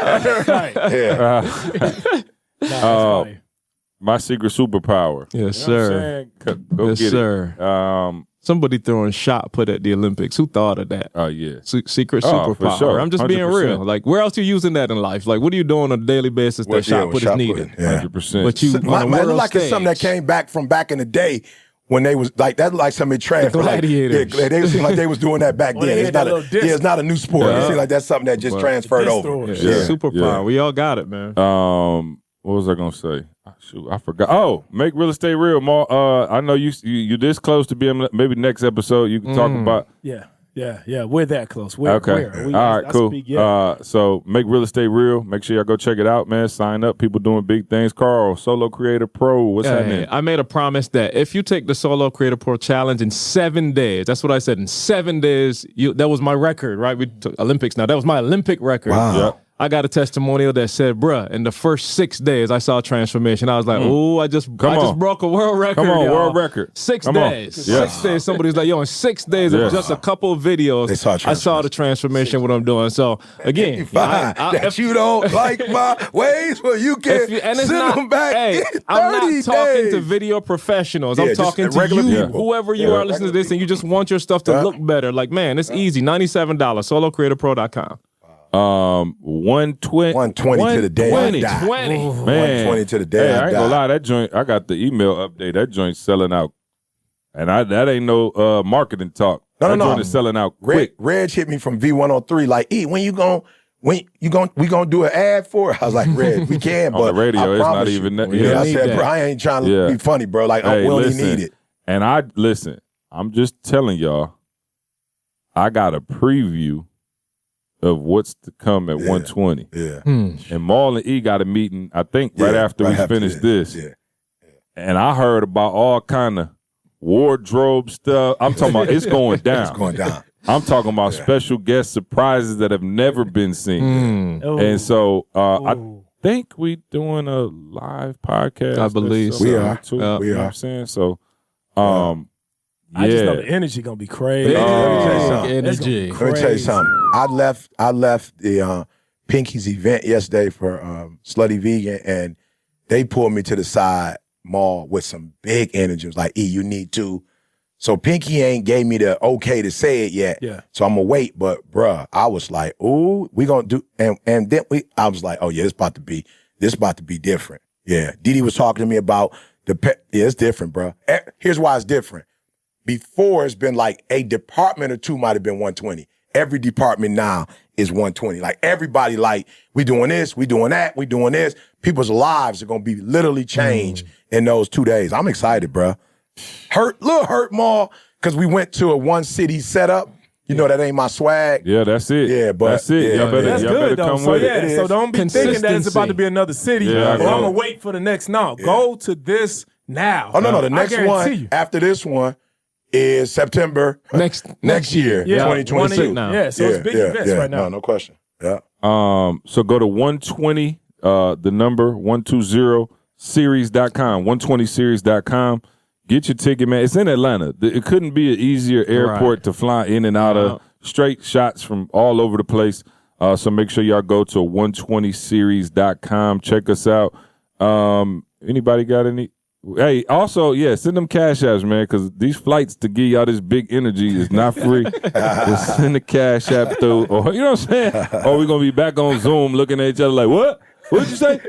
My secret superpower. Yes, You know what I'm sir. saying? Go Yes, get sir. it. Somebody throwing shot put at the Olympics. Who thought of that? Oh, yeah. Secret Oh, superpower. for sure. I'm just being 100%. real. Like, where else are you using that in life? Like, what are you doing on a daily basis that shot put is needed? 100%. But you, It look like stage, it's something that came back from back in the day when they was like that. Like somebody transferred. Gladiators. Like, they seem like they was doing that back then. It's not a new sport. It seems like that's something that just transferred over. Superpower. Yeah. We all got it, man. What was I gonna say? Shoot, I forgot. Oh, make real estate real, Ma. I know you this close to being. Maybe next episode you can talk about. Yeah. We're that close. Okay. All right. Cool. So make real estate real. Make sure y'all go check it out, man. Sign up. People doing big things. Carl, Solo Creator Pro. What's happening? I made a promise that if you take the Solo Creator Pro Challenge in 7 days, that's what I said. In 7 days, that was my record, right? We took Olympics now. That was my Olympic record. Wow. Yep. I got a testimonial that said, bruh, in the first 6 days, I saw a transformation. I was like, oh, I just broke a world record. Come on, y'all. world record. 6 Come days. on. 6 days. Somebody's like, yo, in 6 days of just a couple of videos, I saw the transformation, what I'm doing. So, again, if you don't like my ways, well, you can send them back in 30 I'm not talking days. to video professionals. I'm just talking to regular you, people. whoever you are listening to this, and you just want your stuff to look better. Like, man, it's easy. $97, solocreatorpro.com. 120 to the day I die. 120 to the day I I ain't die. gonna lie, that joint, I got the email update. That joint's selling out. And that ain't no marketing talk. That joint is selling out quick. Reg hit me from V103 like, we gonna do an ad for it? I was like, Reg, we can, On but the radio, I it's not promise even you. that. Yeah, I need said, that. bro, I ain't trying to be funny, bro. Like, Hey, we only listen, need it. And I'm just telling y'all, I got a preview of what's to come at 120. Yeah. And Maul and E got a meeting, I think, right after we finished this. Yeah. And I heard about all kind of wardrobe stuff. I'm talking about it's going down. It's going down. I'm talking about special guest surprises that have never been seen. And so I think we doing a live podcast. I believe so. We are. Too, We you know are. what I'm saying? So, I just know the energy gonna be crazy. Energy. Let me tell you something. I left the Pinky's event yesterday for Slutty Vegan, and they pulled me to the side mall with some big energy. It was like, E, you need to. So Pinky ain't gave me the okay to say it yet. Yeah. So I'm gonna wait. But bruh, I was like, ooh, we gonna do, and then I was like, oh yeah, this about to be different. Yeah. Didi was talking to me about It's different, bro. Here's why it's different. Before, it's been like a department or two might have been 120. Every department now is 120. Like everybody, like, we doing this, we doing that, we doing this. People's lives are gonna be literally changed in those 2 days. I'm excited, bro. Little hurt more because we went to a one city setup. You know that ain't my swag. Yeah, that's it. Yeah, but that's it. Y'all better come so with it. So don't be thinking that it's about to be another city. Yeah, I'm gonna wait for the next. No, go to this now. Oh no, the next one after this one is September next year, 2022. Yeah, so it's big events right now. No question. Yeah. So go to 120, the number 120series.com, 120series.com. Get your ticket, man. It's in Atlanta. It couldn't be an easier airport to fly in and out of. Straight shots from all over the place. So make sure y'all go to 120series.com. Check us out. Anybody got any? Hey, also, send them cash apps, man, because these flights to give y'all this big energy is not free. Just send the cash app through. Or, you know what I'm saying? Or we're going to be back on Zoom looking at each other like, what? What'd you say?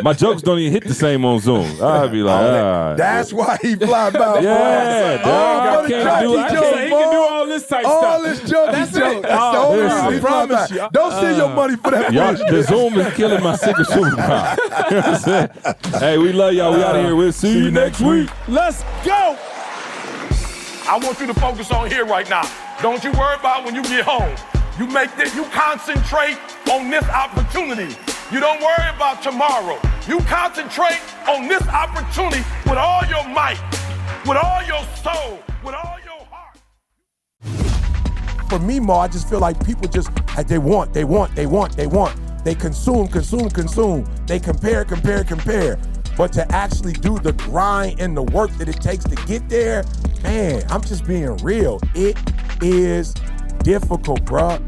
My jokes don't even hit the same on Zoom. I'll be like, that's why he fly by. Yeah, dog. I can't do he can do all this type stuff. All this joke. That's the only reason he fly by. Don't send your money for that. The Zoom is killing my secret superpower. You know what I'm saying? Hey, we love y'all. We out of here. We'll see you next week. Let's go. I want you to focus on here right now. Don't you worry about when you get home. You concentrate on this opportunity. You don't worry about tomorrow. You concentrate on this opportunity with all your might, with all your soul, with all your heart. For me, Mo, I just feel like people just, they want. They consume. They compare. But to actually do the grind and the work that it takes to get there, man, I'm just being real. It is difficult, bruh.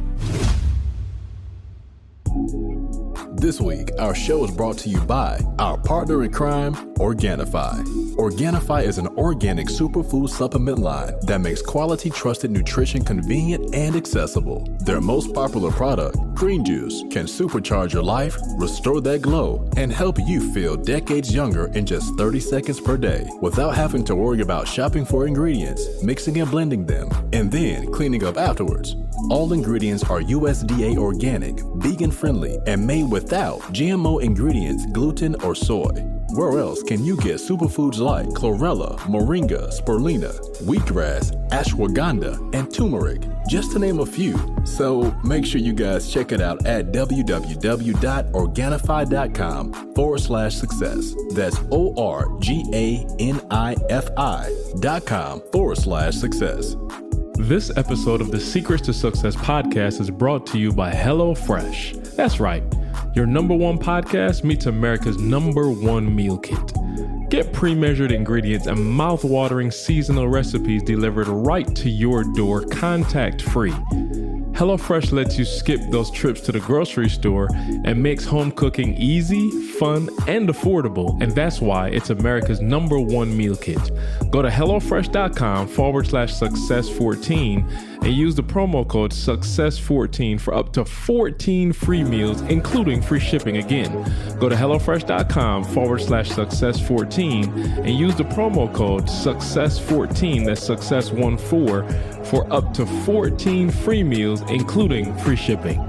This week, our show is brought to you by our partner in crime, Organifi. Organifi is an organic superfood supplement line that makes quality, trusted nutrition convenient and accessible. Their most popular product, Green Juice, can supercharge your life, restore that glow, and help you feel decades younger in just 30 seconds per day without having to worry about shopping for ingredients, mixing and blending them, and then cleaning up afterwards. All ingredients are USDA organic, vegan-friendly, and made without GMO ingredients, gluten, or soy. Where else can you get superfoods like chlorella, moringa, spirulina, wheatgrass, ashwagandha, and turmeric, just to name a few? So make sure you guys check it out at www.organifi.com/success. That's ORGANIFI.com/success. This episode of the Secrets to Success podcast is brought to you by HelloFresh. That's right. Your number one podcast meets America's number one meal kit. Get pre-measured ingredients and mouth-watering seasonal recipes delivered right to your door, contact-free. HelloFresh lets you skip those trips to the grocery store and makes home cooking easy, fun, and affordable. And that's why it's America's number one meal kit. Go to HelloFresh.com/success14 and use the promo code success14 for up to 14 free meals, including free shipping again. Go to HelloFresh.com/success14 and use the promo code success14, that's success14, for up to 14 free meals, including free shipping.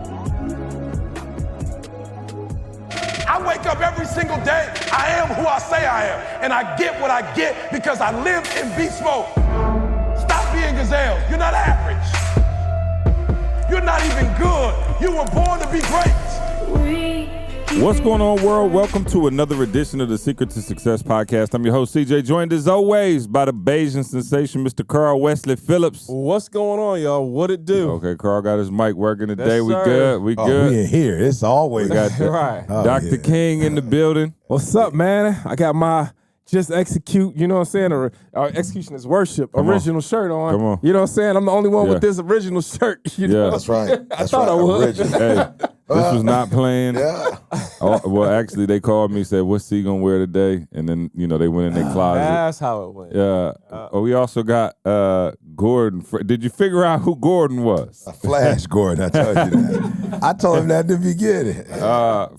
I wake up every single day. I am who I say I am. And I get what I get because I live in beast mode. Stop being gazelles. You're not average. You're not even good. You were born to be great. What's going on, world? Welcome to another edition of the Secret to Success podcast. I'm your host, CJ, joined as always by the Bayesian sensation, Mr. Carl Wesley Phillips. What's going on, y'all? What it do? Okay, Carl got his mic working today. Yes, We sir. good. We good. We in here. It's always We got Right. Dr. King in the building. What's up, man? I got my Just Execute, you know what I'm saying? Or Execution is Worship original shirt on. Come on. You know what I'm saying? I'm the only one with this original shirt. You know? That's right. I thought I would. Hey, this was not planned. Yeah. Well, actually, they called me, said, what's he going to wear today? And then, they went in their closet. That's how it went. Yeah. We also got Gordon. Did you figure out who Gordon was? Flash Gordon, I told you that. I told him that in the beginning.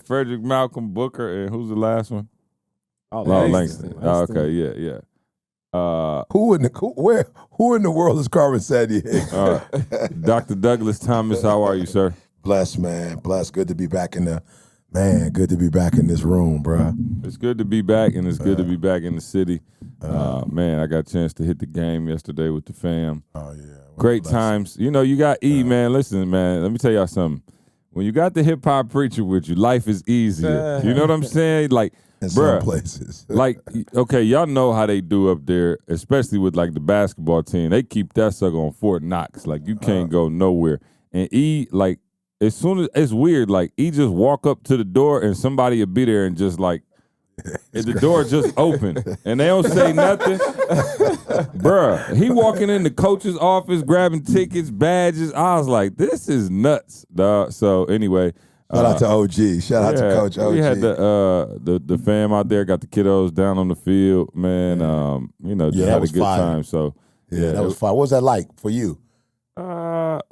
Frederick Malcolm Booker, and who's the last one? Langston. Oh, okay, yeah. Who in the world is Carmen Sandiego? Dr. Douglas Thomas, how are you, sir? Blessed, man. Blessed. Good to be back in this room, bro. It's good to be back, and it's good to be back in the city. Man, I got a chance to hit the game yesterday with the fam. Oh, yeah. Great times. You know, you got E, man. Listen, man, let me tell y'all something. When you got the hip-hop preacher with you, life is easier. You know what I'm saying? Like, in some places. Like, okay, y'all know how they do up there, especially with, like, the basketball team. They keep that sucker on Fort Knox. Like, you can't go nowhere. And E, like, as soon as, it's weird, like, E just walk up to the door and somebody will be there and just, like, and the door just open and they don't say nothing. Bruh, he walking in the coach's office grabbing tickets, badges. I was like, this is nuts, dog. So anyway, shout out to OG. Shout out to Coach OG. We had the fam out there, got the kiddos down on the field, man. You know, just had a good time. So yeah, that was fun. What was that like for you? What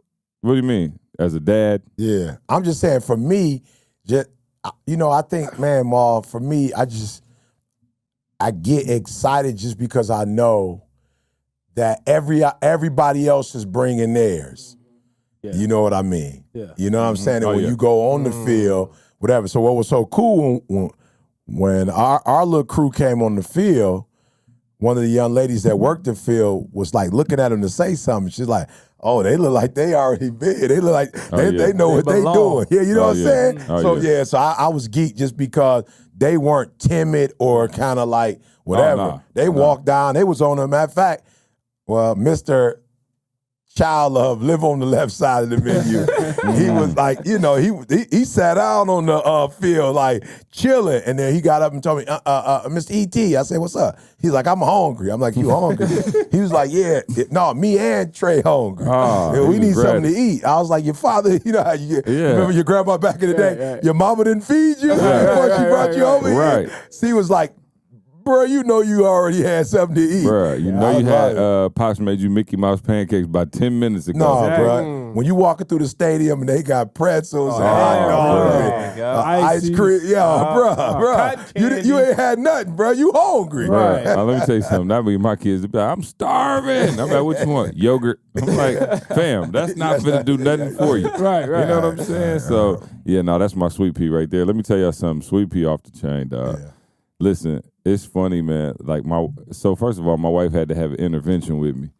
do you mean? As a dad? Yeah. I'm just saying for me, you know, I think, man, Ma, for me, I get excited just because I know that everybody else is bringing theirs. Yeah. You know what I mean? Yeah. You know what I'm saying? And when you go on the field, whatever. So what was so cool when our little crew came on the field, one of the young ladies that worked the field was like looking at him to say something. She's like, oh, they look like they already big. They look like they know what they doing. Yeah, you know what I'm saying? So I was geeked just because they weren't timid or kind of like whatever. They walked down. They was on them. Matter of fact, well, Mr. Child Love live on the left side of the menu. He was like, you know, he sat down on the field like chilling, and then he got up and told me, Mr. E.T. I said, what's up? He's like, I'm hungry. I'm like, you hungry? He was like, yeah, no, me and Trey hungry. We need something to eat. I was like, your father, you know how you get. Remember your grandma back in the day? Your mama didn't feed you before she brought you over here. She was like, bro, you know you already had something to eat. Bro, you know you had Pops made you Mickey Mouse pancakes about 10 minutes ago. No, bro. When you walking through the stadium and they got pretzels and hot dogs and ice cream. Bro. You ain't had nothing, bro. You hungry. Right. Let me tell you something. That be my kids. Be like, I'm starving. I'm like, what you want? Yogurt. I'm like, fam, that's not finna do nothing for you. Right. You know what I'm saying? So, yeah, no, that's my sweet pea right there. Let me tell y'all something. Sweet pea off the chain, dog. Yeah. Listen, it's funny, man. Like so first of all, my wife had to have an intervention with me.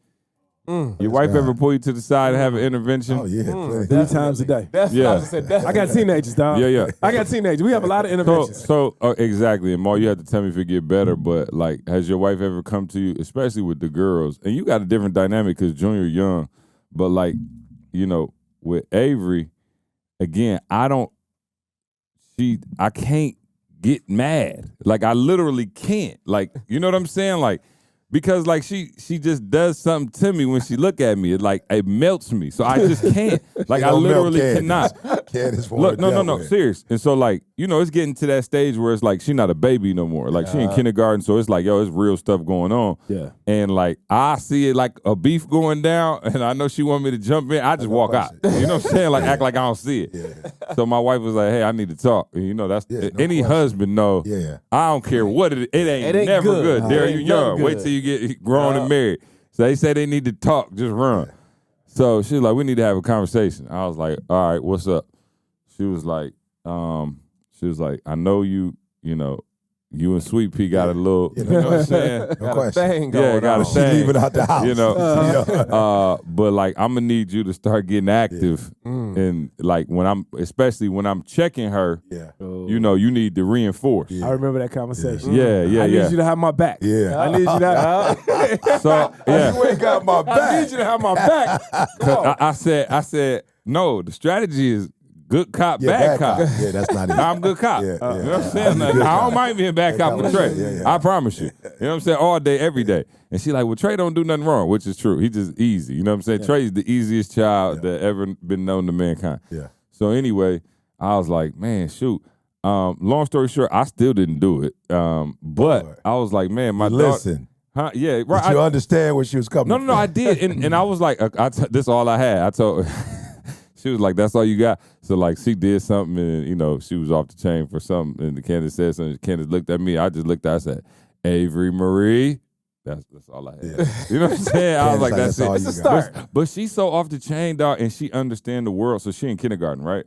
Your wife ever pull you to the side and have an intervention? Oh yeah, 3 times a day. I got teenagers, dog. Yeah. I got teenagers. We have a lot of interventions. So exactly, and Ma, you have to tell me if it get better. But like, has your wife ever come to you, especially with the girls? And you got a different dynamic because Junior young, but like, you know, with Avery, again, I can't get mad. Like, I literally can't. Like, you know what I'm saying? Like, because like she just does something to me when she look at me. It melts me. So I just can't. Like, I literally cannot. Look, no, serious. And so like, you know, it's getting to that stage where it's like she not a baby no more. Like she in kindergarten, so it's like, yo, it's real stuff going on. Yeah. And like I see it like a beef going down, and I know she want me to jump in. I just walk out. You know what I'm saying? Like act like I don't see it. Yeah. So my wife was like, hey, I need to talk. And you know, that's any husband know. Yeah. I don't care what it ain't never good. There you young. Wait till you get grown and married. So they say they need to talk, just run. Yeah. So she's like, we need to have a conversation. I was like, all right, what's up? She was like, I know you know, you and Sweet Pea got a little, you know what I'm saying? No question. Got a thing. She leaving out the house. You know, but like, I'm gonna need you to start getting active, and like especially when I'm checking her, you know, you need to reinforce. I remember that conversation. Yeah. I need you to have my back. Yeah, I need you to. So you ain't got my back. I need you to have my back. I said, no. The strategy is good cop, bad cop. Yeah, that's not it. I'm good cop. You know what I'm saying? I don't mind being bad cop for Trey. I promise you. You know what I'm saying? All day, every day. And she like, well, Trey don't do nothing wrong, which is true. He's just easy. You know what I'm saying? Trey's the easiest child that ever been known to mankind. Yeah. So anyway, I was like, man, shoot. Long story short, I still didn't do it. But I was like, man, my listen. Huh? Yeah, right. Did you understand where she was coming from? No, I did. And I was like, this is all I had. I told She was like, that's all you got? So, like, she did something and, you know, she was off the chain for something. And Candace said something. Candace looked at me. I just looked at her. I said, Avery Marie. That's all I had. Yeah. You know what I'm saying? I was like, that's it. It's a start. But she's so off the chain, dog, and she understands the world. So she in kindergarten, right?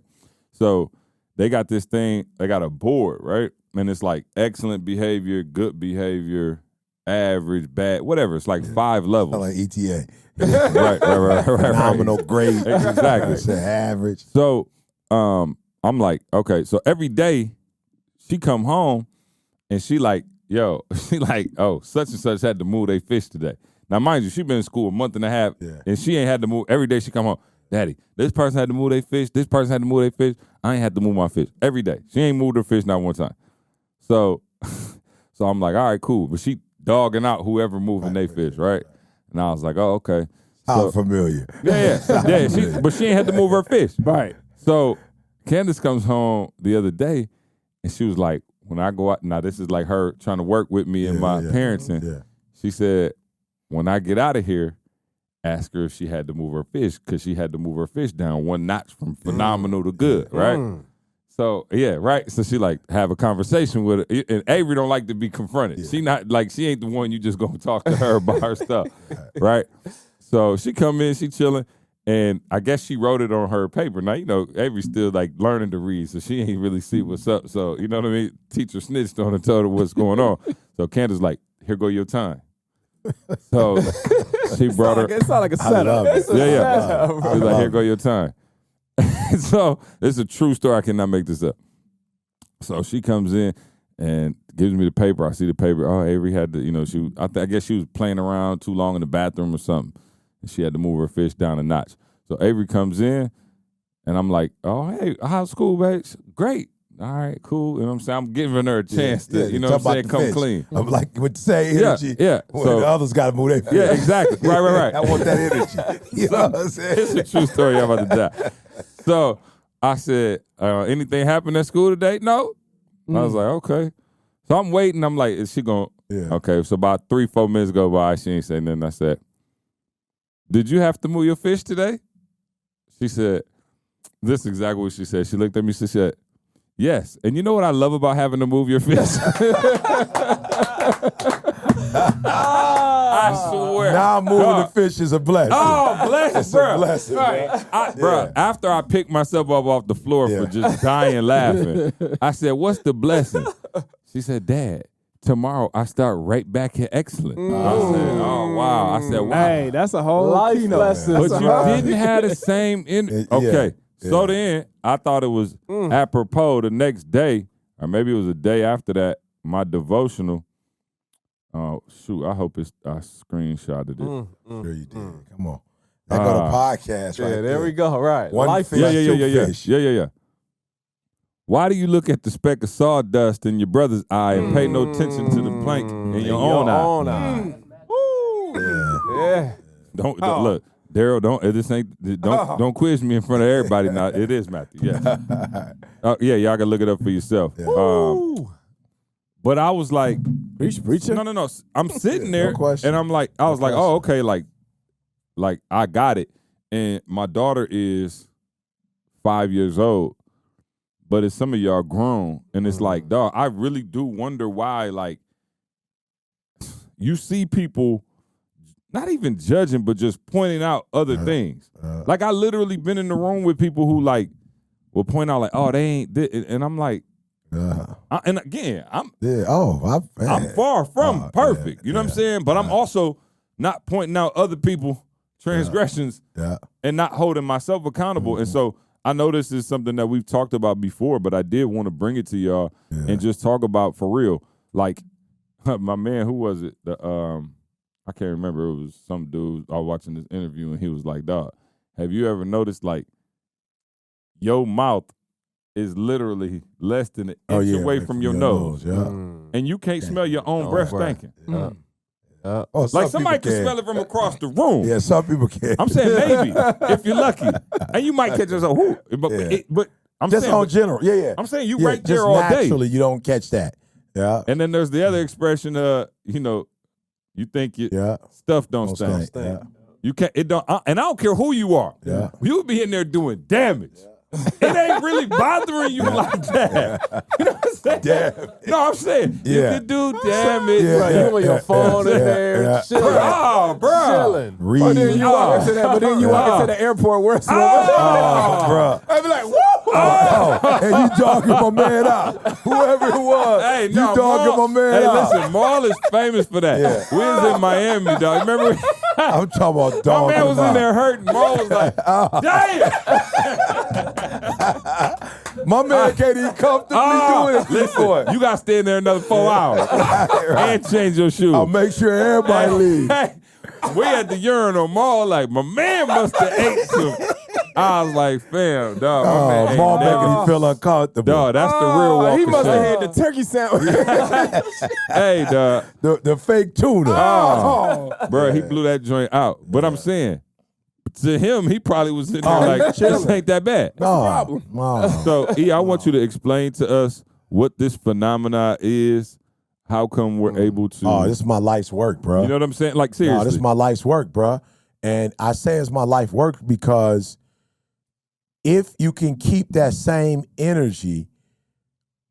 So they got this thing, they got a board, right? And it's like excellent behavior, good behavior, average, bad, whatever. It's like 5 levels. Like ETA. right. Phenomenal, great. Exactly. It's average. So I'm like, okay. So every day she come home and she like, she like, oh, such and such had to move their fish today. Now, mind you, she been in school a month and a half, and she ain't had to move. Every day she come home, Daddy, this person had to move their fish. This person had to move their fish. I ain't had to move my fish. Every day. She ain't moved her fish not one time. So I'm like, all right, cool. But she dogging out whoever moving their fish, right? And I was like, oh, okay. How familiar. Yeah. But she ain't had to move her fish. Right. So Candace comes home the other day, and she was like, when I go out, now this is like her trying to work with me and my parenting. Yeah. She said, when I get out of here, ask her if she had to move her fish, because she had to move her fish down 1 notch from phenomenal to good, right? So, yeah, right? So she like have a conversation with her. And Avery don't like to be confronted. Yeah. She not like, she ain't the one you just gonna talk to her about her stuff, right? So she come in, she chilling, and I guess she wrote it on her paper. Now, you know, Avery's still like learning to read, so she ain't really see what's up. So, you know what I mean? Teacher snitched on her and told her what's going on. So Candace like, here go your time. So she brought her. It's not like a setup. Yeah. She's like, here go your time. So it's a true story. I cannot make this up. So she comes in and gives me the paper. I see the paper. Oh, Avery had to, you know, I guess she was playing around too long in the bathroom or something. And she had to move her fish down a notch. So Avery comes in, and I'm like, oh, hey, how's school, babe? Great. All right, cool. You know what I'm saying? I'm giving her a chance to, you know what I'm saying, come clean. I'm like, with the same energy. Yeah. When the others got to move their fish. Yeah, exactly. Right. I want that energy. You know what I'm saying? It's a true story. I'm about to die. So I said, anything happened at school today? No. I was like, okay. So I'm waiting. I'm like, is she going? Yeah. Okay. So about 3-4 minutes go by. She ain't say nothing. I said, did you have to move your fish today? She said, this is exactly what she said. She looked at me. She said, yes. And you know what I love about having to move your fish? I swear. Now moving the fish is a blessing. Oh, blessing, It's a blessing, man. Bro, after I picked myself up off the floor for just dying laughing, I said, what's the blessing? She said, Dad, tomorrow I start right back at Excellent. I said, oh, wow. I said, wow. Hey, that's a whole life lesson. But you didn't have the same okay. So then I thought it was apropos the next day, or maybe it was a day after that, my devotional. Oh, shoot. I hope I screenshotted it. Sure you did. Come on. That go to podcast right there we go. Right. One life fish, two fish. Yeah. Why do you look at the speck of sawdust in your brother's eye and pay no attention to the plank in your own eye? Yeah. Don't look. Daryl, don't quiz me in front of everybody now. It is Matthew. Yeah. Y'all can look it up for yourself. But I was like, preacher. No. I'm sitting there question. and I'm like, I was like, oh, okay, like I got it. And my daughter is 5 years old, but it's some of y'all grown. And it's like, dog, I really do wonder why, like, you see people not even judging, but just pointing out other things. Like, I literally been in the room with people who, like, will point out, like, oh, they ain't, and I'm like, and again, I'm far from perfect. You know what I'm saying? But I'm also not pointing out other people's transgressions and not holding myself accountable. And so I know this is something that we've talked about before, but I did want to bring it to y'all and just talk about for real. Like, my man, who was it? I can't remember. It was some dude. I was watching this interview, and he was like, dog, have you ever noticed, like, your mouth is literally less than an inch away from your nose. And you can't smell your own breath stinking. Like, somebody can smell it from across the room. Yeah, some people can. I'm saying maybe, if you're lucky. And you might catch yourself, but I'm just saying, on general. Yeah. I'm saying you right there all day. Naturally, you don't catch that. Yeah. And then there's the other expression, you know, you think stuff don't stink. You can't. It don't. And I don't care who you are. Yeah. You be in there doing damage. It ain't really bothering you like that. You know what I'm saying? Damn. No, I'm saying you can do damage. Yeah, Bro, you on your phone in there, chilling. Oh, bro. Chilling. Read. But then you walk into that. But then you walk into the airport. Where's Bro. I'd be like, woo! Oh, and you dogging my man out. Whoever it was, Hey, you no, dogging Maul, my man hey, out. listen, Maul is famous for that. Yeah. We was in Miami, dog. Remember? I'm talking about My dogging man was him in out. there hurting. Maul was like, damn. My man can't even comfortably do it. Listen, you got to stay in there another 4 hours and change your shoes. I'll make sure everybody leaves. Hey, we at the urinal. Maul like, my man must have ate some. I was like, fam, dog. My man ain't Mom never- making me feel uncomfortable. Dog, that's the real walk He of must have shame. had the turkey sandwich. Hey, dog. The fake tuna. Bro, he blew that joint out. But I'm saying, to him, he probably was sitting there like, this ain't that bad. No. So, E, I want you to explain to us what this phenomena is. How come we're able to? Oh, this is my life's work, bro. You know what I'm saying? Like, seriously. No, this is my life's work, bro. And I say it's my life work because if you can keep that same energy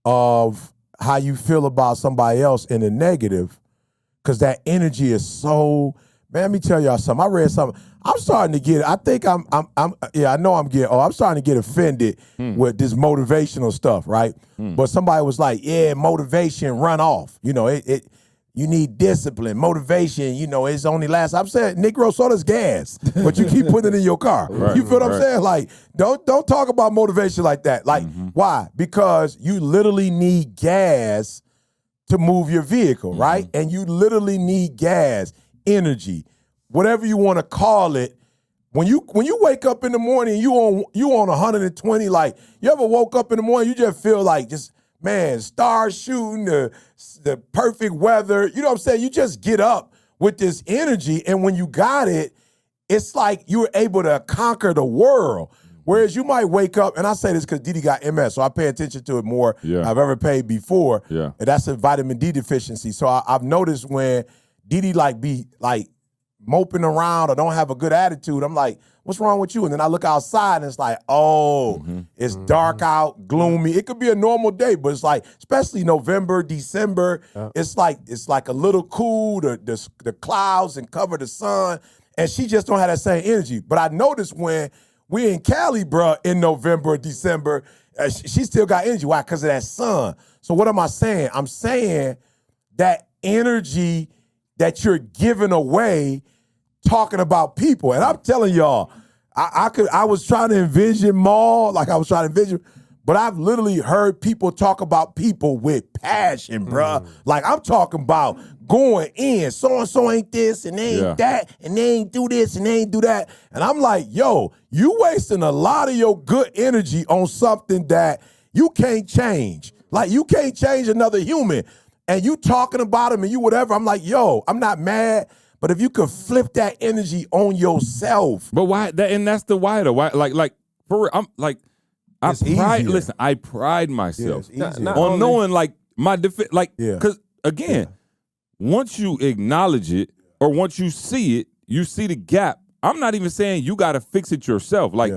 of how you feel about somebody else in the negative, because that energy is so, man, let me tell y'all something. I read something. I'm starting to get, I think I know I'm getting, I'm starting to get offended with this motivational stuff, right? But somebody was like, yeah, motivation run off. You know, you need discipline, motivation, you know, it's only lasts. I'm saying Negro soda's gas, but you keep putting it in your car. Right, you feel what I'm right. saying? Like, don't talk about motivation like that. Like, why? Because you literally need gas to move your vehicle, right? And you literally need gas, energy, whatever you want to call it. When you wake up in the morning, you on 120. Like, you ever woke up in the morning, you just feel like just, man, stars shooting, the perfect weather. You know what I'm saying? You just get up with this energy, and when you got it, it's like you were able to conquer the world. Whereas you might wake up, and I say this because Didi got MS, so I pay attention to it more than I've ever paid before. Yeah. And that's a vitamin D deficiency. So I've noticed when Didi be moping around or don't have a good attitude, I'm like, what's wrong with you? And then I look outside and it's like, it's dark out, gloomy. It could be a normal day, but it's like, especially November, December, it's like a little cool, the clouds and cover the sun, and she just don't have that same energy. But I noticed when we in Cali, bruh, in November, December, she still got energy. Why? Because of that sun. So what am I saying? I'm saying that energy that you're giving away talking about people. And I'm telling y'all, I was trying to envision Maul, like I was trying to envision, but I've literally heard people talk about people with passion, bruh. Like I'm talking about going in, so-and-so ain't this, and they ain't that, and they ain't do this, and they ain't do that. And I'm like, yo, you wasting a lot of your good energy on something that you can't change. Like you can't change another human. And you talking about him and you whatever. I'm like, yo, I'm not mad. But if you could flip that energy on yourself. But why? And that's the why though. Why? Like for real, I'm like, I pride myself on knowing like my because again, once you acknowledge it or once you see it, you see the gap. I'm not even saying you got to fix it yourself. Like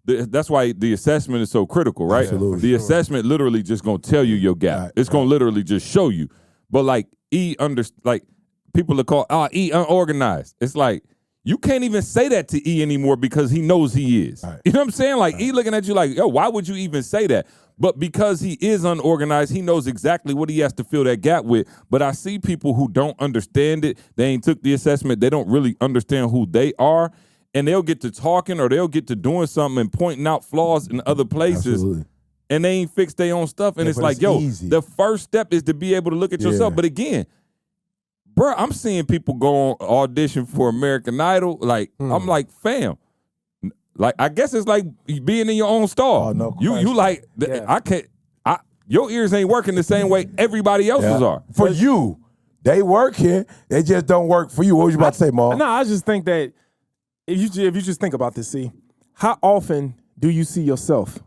that's why the assessment is so critical, right? Absolutely. The assessment literally just gonna tell you your gap. Right, it's gonna literally just show you. But like people are called E unorganized. It's like you can't even say that to E anymore because he knows he is. Right. You know what I'm saying? Like E looking at you like, yo, why would you even say that? But because he is unorganized, he knows exactly what he has to fill that gap with. But I see people who don't understand it. They ain't took the assessment. They don't really understand who they are. And they'll get to talking or they'll get to doing something and pointing out flaws in other places. Absolutely. And they ain't fixed their own stuff. And it's like, easy. the first step is to be able to look at yourself. But again, bro, I'm seeing people go on audition for American Idol. Like, I'm like, fam. Like, I guess it's like being in your own stall. Oh, no you question. like, your ears ain't working the same way everybody else's are. For you, they work here. They just don't work for you. What was you about to say, Maul? No, I just think that if you just think about this, see, how often do you see yourself?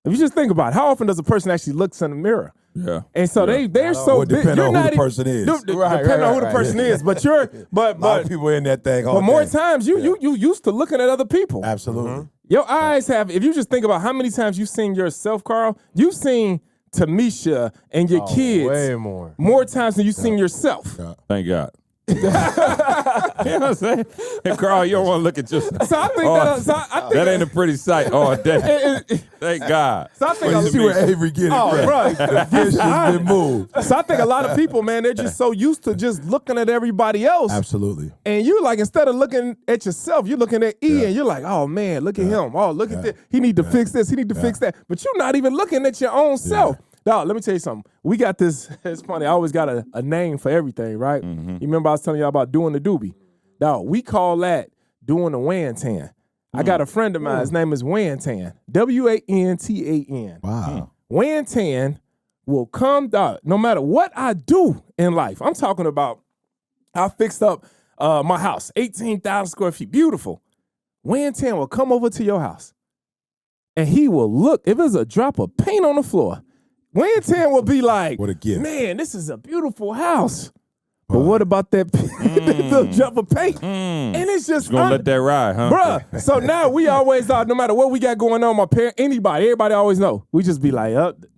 If you just think about it, how often does a person actually looks in the mirror? Yeah. And so they're so big. Depending on who the person is. Depending on who the person is. But a lot of people in that thing all but more day. times you used to looking at other people. Absolutely. Your eyes have, if you just think about how many times you've seen yourself, Carl, you've seen Tamisha and your kids way more. More times than you've seen yourself. Thank God. You know what I'm saying? And Carl, you don't want to look at yourself. So I think that ain't a pretty sight all day. Thank God. So I think You see where Avery get it from. right. The fish has been moved. So I think a lot of people, man, they're just so used to just looking at everybody else. Absolutely. And you like, instead of looking at yourself, you're looking at E and you're like, oh man, look at him. Oh, look at this. He need to fix this. He need to fix that. But you're not even looking at your own self. Dog, let me tell you something. We got this, it's funny, I always got a name for everything, right? Mm-hmm. You remember I was telling y'all about doing the doobie? Dog, we call that doing the Wantan. I got a friend of mine, his name is Wantan. Wantan. Wow. Wantan will come, dog, no matter what I do in life. I'm talking about, I fixed up my house, 18,000 square feet, beautiful. Wantan will come over to your house and he will look, if there's a drop of paint on the floor, Wantan will be like, What a gift. man, this is a beautiful house. But what about that little drop of paint? And it's just Gonna let that ride, huh? Bruh. So now we always no matter what we got going on, my parent, everybody always know. We just be like,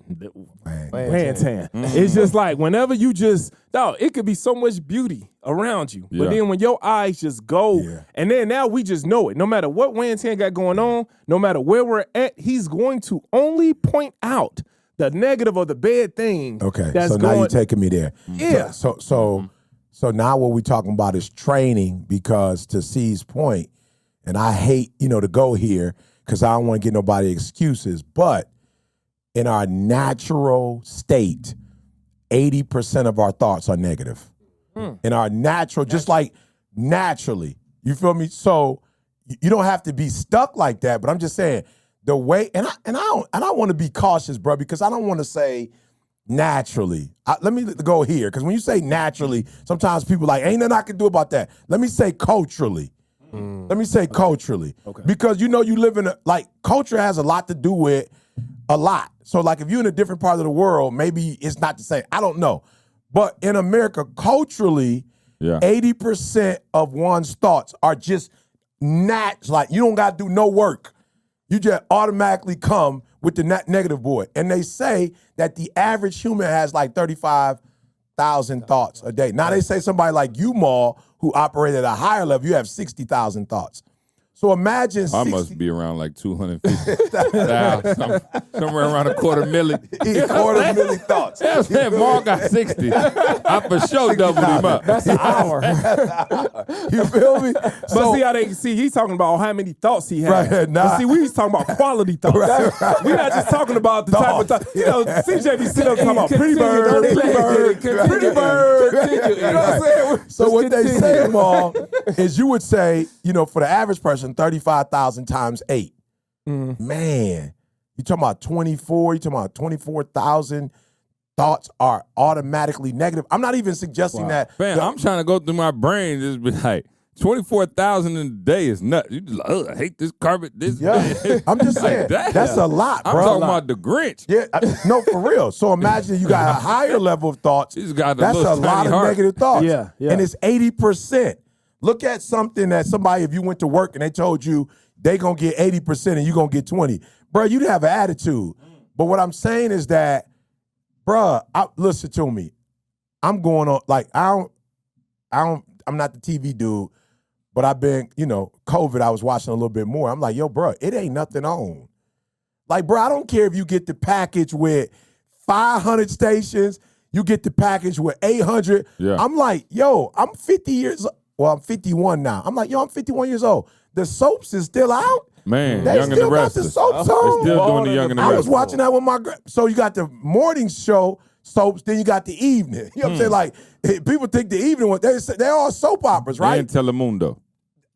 Wantan. It's just like whenever you just, it could be so much beauty around you. But then when your eyes just go, and then now we just know it. No matter what Wantan got going on, no matter where we're at, he's going to only point out the negative or the bad thing. Okay, that's so now you're taking me there. Yeah. So now what we're talking about is training, because to C's point, and I hate, to go here because I don't want to get nobody excuses, but in our natural state, 80% of our thoughts are negative. In our natural, just like naturally, you feel me? So you don't have to be stuck like that, but I'm just saying, the way, and I want to be cautious, bro, because I don't want to say naturally. Let me go here, because when you say naturally, sometimes people like, ain't nothing I can do about that. Let me say culturally. Let me say culturally. Okay. Because you live in culture has a lot to do with a lot. So like if you're in a different part of the world, maybe it's not the same. I don't know. But in America, culturally, 80% of one's thoughts are just like you don't got to do no work. You just automatically come with the negative board. And they say that the average human has like 35,000 thoughts a day. Now they say somebody like you, Maul, who operated at a higher level, you have 60,000 thoughts. So imagine I must be around like 250,000, somewhere around a $250,000. $250,000 thoughts. That's that Mark got 60. I for sure doubled him up. That's an hour. You feel me? But he's talking about how many thoughts he has. Right, nah. But see, we was talking about quality thoughts. We're not just talking about the type of thought. CJ be sitting up talking about pretty bird. You know what I'm saying? So what they say, Maul, is you would say, for the average person, 35,000 times 8. Man, you talking about 24,000 thoughts are automatically negative. I'm not even suggesting that. Man, I'm trying to go through my brain, just be like, 24,000 in a day is nuts. You just like, I hate this carpet. I'm just saying, that's a lot, bro. I'm talking about the Grinch. Yeah, no, for real. So imagine you got a higher level of thoughts. He's got that's a lot of negative thoughts. Yeah. And it's 80%. Look at something that somebody, if you went to work and they told you they going to get 80% and you going to get 20. Bro, you'd have an attitude. But what I'm saying is that, bro, listen to me. I'm going on, I'm not the TV dude, but I've been, COVID, I was watching a little bit more. I'm like, yo, bro, it ain't nothing on. Like, bro, I don't care if you get the package with 500 stations, you get the package with 800. Yeah. I'm like, yo, I'm 50 years old. Well, I'm 51 now. I'm like, yo, I'm 51 years old. The soaps is still out. Man, they Young and the still got Restless. the soaps on. They're still doing the Young and the I Restless. was watching that with my so you got the morning show soaps, then you got the evening. You know what I'm saying? Like, people think the evening one, they're all soap operas, right? And Telemundo.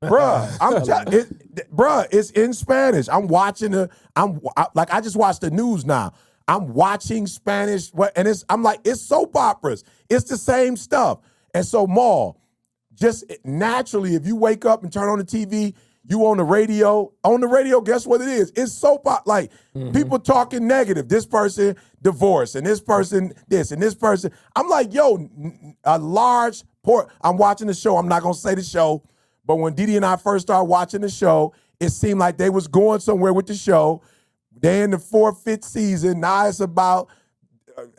Bruh, it's in Spanish. I'm watching I just watched the news now. I'm watching Spanish, and I'm like, it's soap operas. It's the same stuff. And so, Maul, just naturally, if you wake up and turn on the TV, You on the radio. On the radio, guess what it is? It's soap opera. Like, people talking negative. This person divorced, and this person this, and this person. I'm like, yo, a large port. I'm watching the show. I'm not going to say the show, but when Didi and I first started watching the show, it seemed like they was going somewhere with the show. They're in the 4th, 5th season. Now it's about,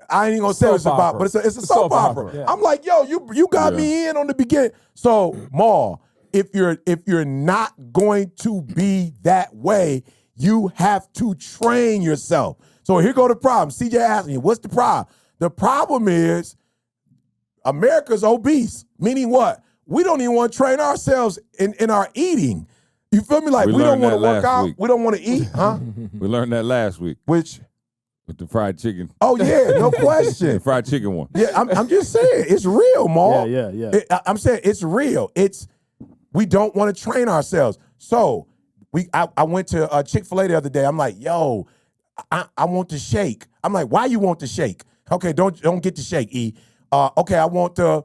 I ain't even going to say what it's about, but it's a soap opera. Yeah. I'm like, yo, you got me in on the beginning. So, Ma, if you're not going to be that way, you have to train yourself. So here go the problem. CJ asked me, what's the problem? The problem is America's obese, meaning what? We don't even want to train ourselves in our eating. You feel me? Like, we don't want to work out. We don't want to eat, huh? We learned that last week. Which? With the fried chicken. Oh, yeah, no question. The fried chicken one. Yeah, I'm just saying, it's real, Ma. Yeah. I'm saying it's real. We don't want to train ourselves. So I went to Chick-fil-A the other day. I'm like, yo, I want the shake. I'm like, why you want the shake? Okay, don't get the shake, E. Okay, I want the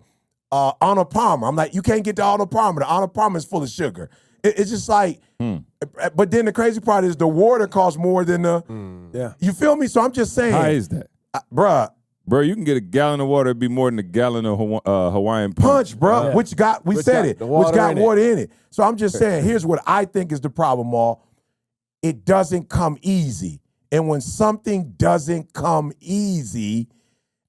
Arnold Palmer. I'm like, you can't get the Arnold Palmer. The Arnold Palmer is full of sugar. It's just like, but then the crazy part is the water costs more than the, you feel me? So I'm just saying. How is that? Bruh. Bro, you can get a gallon of water, it'd be more than a gallon of Hawaiian punch, bro. Yeah. Which got water in it. So I'm just saying, here's what I think is the problem, all. It doesn't come easy. And when something doesn't come easy,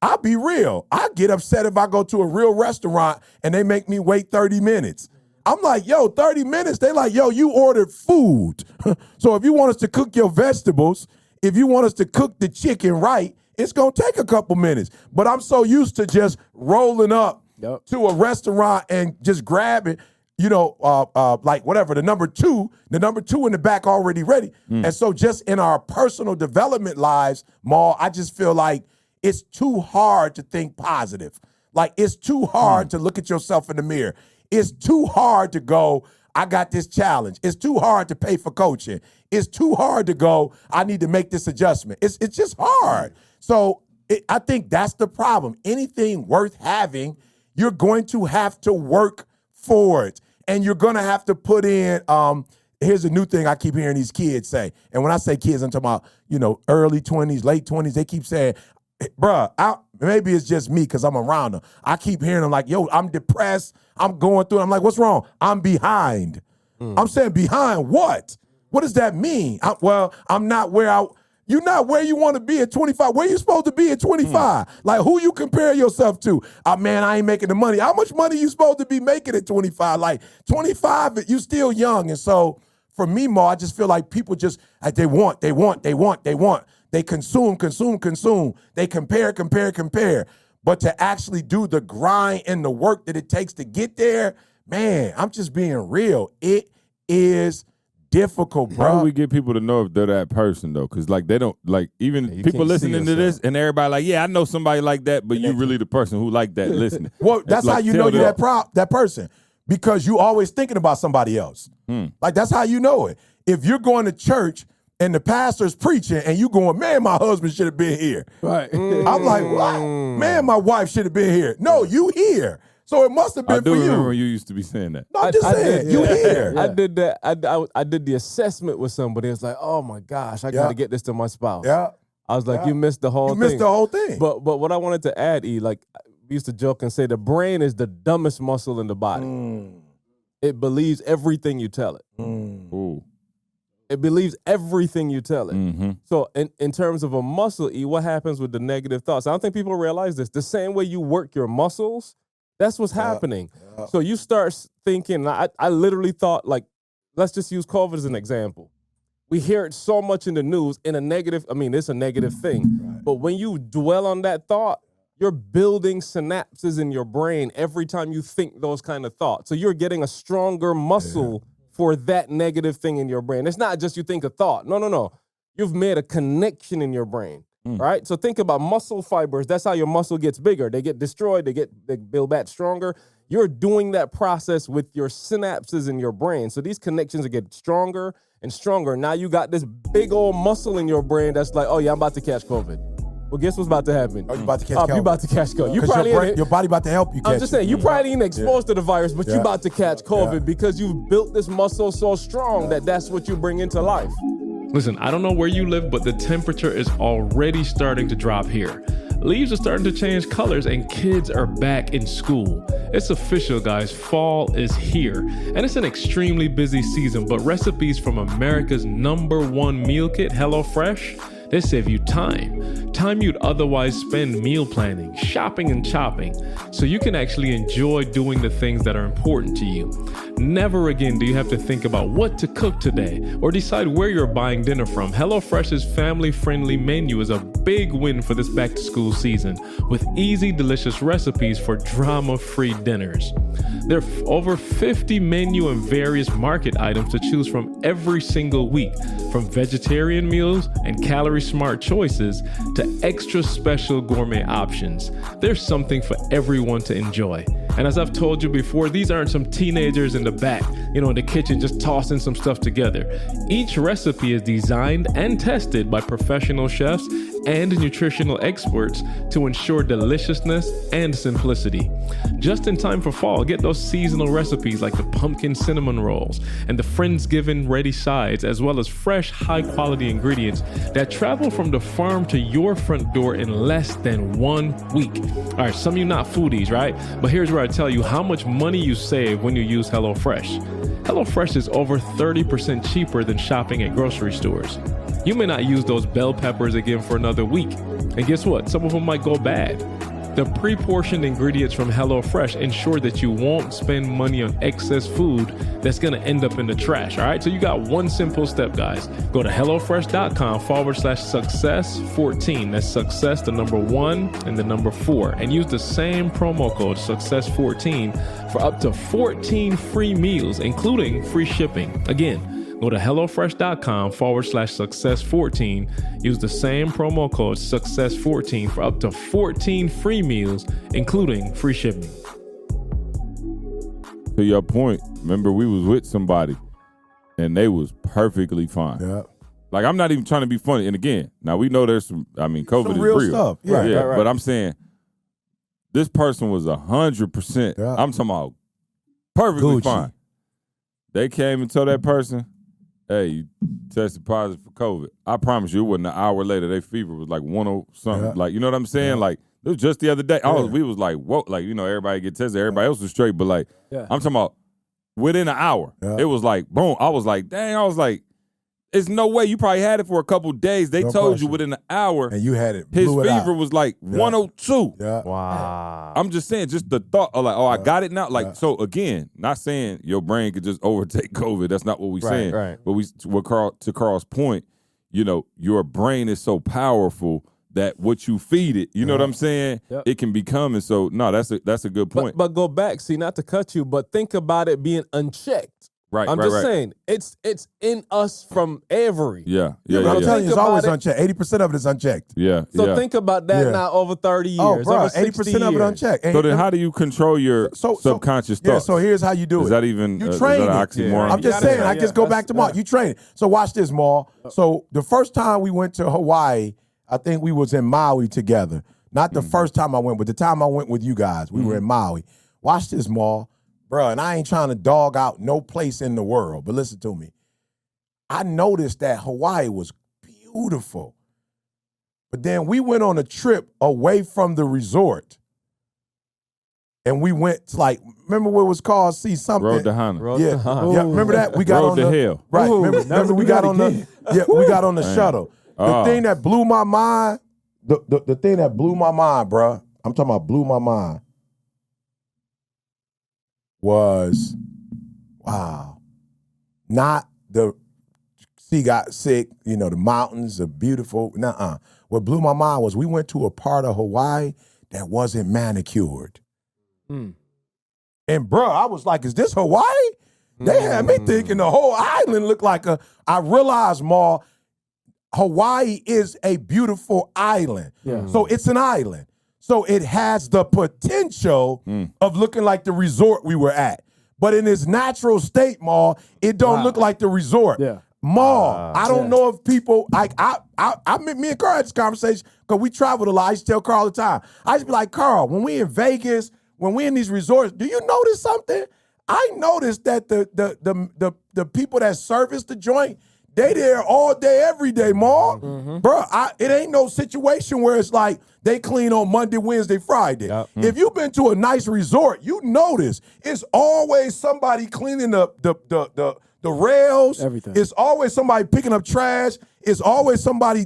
I'll be real. I get upset if I go to a real restaurant and they make me wait 30 minutes. I'm like, yo, 30 minutes? They like, yo, you ordered food. So if you want us to cook your vegetables, if you want us to cook the chicken right, it's going to take a couple minutes. But I'm so used to just rolling up to a restaurant and just grabbing, like whatever, the number two in the back already ready. And so just in our personal development lives, Ma, I just feel like it's too hard to think positive. Like, it's too hard to look at yourself in the mirror. It's too hard to go, I got this challenge. It's too hard to pay for coaching. It's too hard to go, I need to make this adjustment. It's just hard. So I think that's the problem. Anything worth having, you're going to have to work for it. And you're going to have to put in, here's a new thing I keep hearing these kids say. And when I say kids, I'm talking about, early 20s, late 20s. They keep saying, bruh, maybe it's just me because I'm around them. I keep hearing them like, yo, I'm depressed. I'm going through it. I'm like, what's wrong? I'm behind. I'm saying, behind what? What does that mean? I'm not where you're not where you want to be at 25. Where you supposed to be at 25? Like, who you compare yourself to? Man, I ain't making the money. How much money you supposed to be making at 25? Like, 25, you still young. And so for me, Ma, I just feel like people just, they want. They consume. They compare. But to actually do the grind and the work that it takes to get there, man, I'm just being real. It is difficult, bro. How do we get people to know if they're that person, though? Because, like, they don't, like, even people listening to this and everybody like, yeah, I know somebody like that, but you really the person who like that listening. Well, that's like, how you know you're that person. Because you always thinking about somebody else. Like, that's how you know it. If you're going to church and the pastor's preaching and you going, man, my husband should have been here. Right. I'm like, what? Man, my wife should have been here. No, you here. So it must have been for you. I do remember you used to be saying that. No, I'm just saying, you here. I did that. I did the assessment with somebody. It's like, oh my gosh, I got to get this to my spouse. Yeah. I was like, you missed the whole thing. You missed the whole thing. But what I wanted to add, like, we used to joke and say the brain is the dumbest muscle in the body. It believes everything you tell it. Ooh. It believes everything you tell it. So in terms of a muscle, what happens with the negative thoughts? I don't think people realize this. The same way you work your muscles, that's what's happening. So you start thinking, I literally thought, like, let's just use COVID as an example. We hear it so much in the news in a negative, it's a negative thing. But when you dwell on that thought, you're building synapses in your brain every time you think those kind of thoughts. So you're getting a stronger muscle for that negative thing in your brain. It's not just you think a thought. No. You've made a connection in your brain, right? So think about muscle fibers. That's how your muscle gets bigger. They get destroyed. They build back stronger. You're doing that process with your synapses in your brain. So these connections get stronger and stronger. Now you got this big old muscle in your brain that's like, oh yeah, I'm about to catch COVID. Well, guess what's about to happen? Oh, you about to catch COVID. You about to catch COVID. You 'Cause probably your body about to help you catch I'm just saying, you probably ain't exposed to the virus, but you Yeah. about to catch COVID Yeah. because you've built this muscle so strong that's what you bring into life. Listen, I don't know where you live, but the temperature is already starting to drop here. Leaves are starting to change colors and kids are back in school. It's official, guys. Fall is here. And it's an extremely busy season, but recipes from America's #1 meal kit, HelloFresh, they save you time. Time you'd otherwise spend meal planning, shopping, and chopping. So you can actually enjoy doing the things that are important to you. Never again do you have to think about what to cook today or decide where you're buying dinner from. HelloFresh's family-friendly menu is a big win for this back-to-school season with easy, delicious recipes for drama-free dinners. There are over 50 menu and various market items to choose from every single week, from vegetarian meals and calorie-smart choices to extra special gourmet options. There's something for everyone to enjoy. And as I've told you before, these aren't some teenagers in the back, in the kitchen just tossing some stuff together. Each recipe is designed and tested by professional chefs and nutritional experts to ensure deliciousness and simplicity. Just in time for fall, get those seasonal recipes like the pumpkin cinnamon rolls and the Friendsgiving ready sides, as well as fresh, high-quality ingredients that travel from the farm to your front door in less than 1 week. All right, some of you not foodies, right? But here's where I tell you how much money you save when you use HelloFresh. HelloFresh is over 30% cheaper than shopping at grocery stores. You may not use those bell peppers again for another week. And guess what? Some of them might go bad. The pre-portioned ingredients from HelloFresh ensure that you won't spend money on excess food that's going to end up in the trash. All right. So you got one simple step, guys. Go to HelloFresh.com/success14. That's success, the number 1 and the number 4. And use the same promo code success14 for up to 14 free meals, including free shipping. Again, go to HelloFresh.com/success14. Use the same promo code success14 for up to 14 free meals, including free shipping. To your point, remember we was with somebody and they was perfectly fine. Yeah. Like, I'm not even trying to be funny. And again, now we know there's COVID Some is real real. stuff. Yeah. Right. But I'm saying this person was 100%. Yeah. I'm talking about perfectly Gucci. fine. They came and told that person, hey, you tested positive for COVID. I promise you, it wasn't an hour later. Their fever was like 100 something. Yeah. Like, you know what I'm saying? Yeah. Like, it was just the other day. Yeah. We was like, whoa. Like, everybody get tested. Everybody else was straight. But, like, Yeah. I'm talking about within an hour. Yeah. It was like, boom. I was like, dang. I was like, there's no way. You probably had it for a couple days. They No told question. you within an hour. And you had it. His blew it fever out. was like 102. Yeah. Wow. I'm just saying, just the thought of like, I got it now. Like, so again, not saying your brain could just overtake COVID. That's not what we're saying. Right. But to Carl's point, your brain is so powerful that what you feed it, you know what I'm saying? Yep. It can become. And so, no, that's a good point. But go back, see, not to cut you, but think about it being unchecked. Right. I'm just saying, it's in us from every. Yeah. But I'm Yeah. telling you, it's Think always about unchecked. 80% of it is unchecked. Yeah. So think about that Yeah. now over 30 years. Oh, bro, over 60 80% of it years. unchecked. So then, how do you control your subconscious Yeah, thoughts? so here's how you do it. Is that even you is train that an it. oxymoron? I'm just saying, I just go back to Mark. You train it. So watch this, Maul. So the first time we went to Hawaii, I think we was in Maui together. Not the first time I went, but the time I went with you guys. We were in Maui. Watch this, Maul. Bro, and I ain't trying to dog out no place in the world, but listen to me. I noticed that Hawaii was beautiful. But then we went on a trip away from the resort. And we went to remember what it was called? See something. Road to Hana. Yeah, remember that? We got Road on to the hell. Right. Ooh, remember we got on the we got on the shuttle. The thing that blew my mind, the thing that blew my mind, bruh, I'm talking about blew my mind, was not the sea got sick, the mountains are beautiful. Nuh-uh. What blew my mind was we went to a part of Hawaii that wasn't manicured. And bro, I was like, is this Hawaii? They had me thinking the whole island looked like I realized, Ma, Hawaii is a beautiful island. Yeah. So it's an island. So it has the potential of looking like the resort we were at. But in its natural state, Ma, it don't look like the resort. Yeah. Ma, I don't know if people me and Carl had this conversation. because we traveled a lot. I used to tell Carl all the time. I used to be like, Carl, when we in Vegas, when we in these resorts, do you notice something? I noticed that the people that service the joint, they there all day, every day, Maul. Bro, it ain't no situation where it's like they clean on Monday, Wednesday, Friday. Yep. If you've been to a nice resort, you notice it's always somebody cleaning the rails. Everything. It's always somebody picking up trash. It's always somebody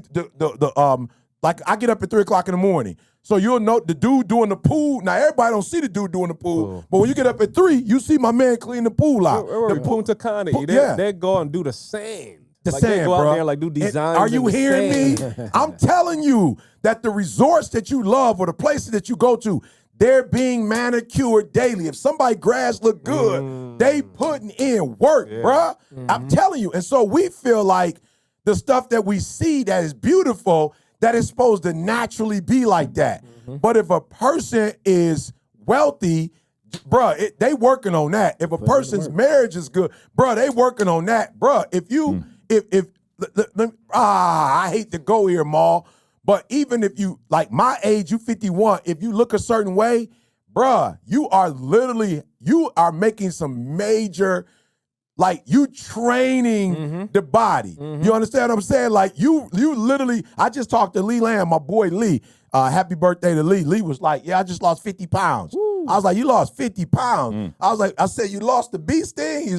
like I get up at 3 o'clock in the morning. So you'll know the dude doing the pool. Now everybody don't see the dude doing the pool, but when you get up at 3, you see my man clean the pool out. We're Punta Cana. They go and do the sand. The like sand, they go out bro. there like do designs. Are you hearing me? I'm telling you that the resorts that you love or the places that you go to, they're being manicured daily. If somebody grass look good, they putting in work, bruh. I'm telling you. And so we feel like the stuff that we see that is beautiful, that is supposed to naturally be like that. But if a person is wealthy, bruh, they working on that. If a person's marriage is good, bruh, they working on that. Bruh, if you, I hate to go here, Maul, but even if you, like my age, you 51, if you look a certain way, bruh, you are making some major, like you training the body. You understand what I'm saying? Like you literally, I just talked to Lee Lamb, my boy Lee. Happy birthday to Lee. Lee was like, yeah, I just lost 50 pounds. I was like, you lost 50 pounds? I said, you lost the bee sting? He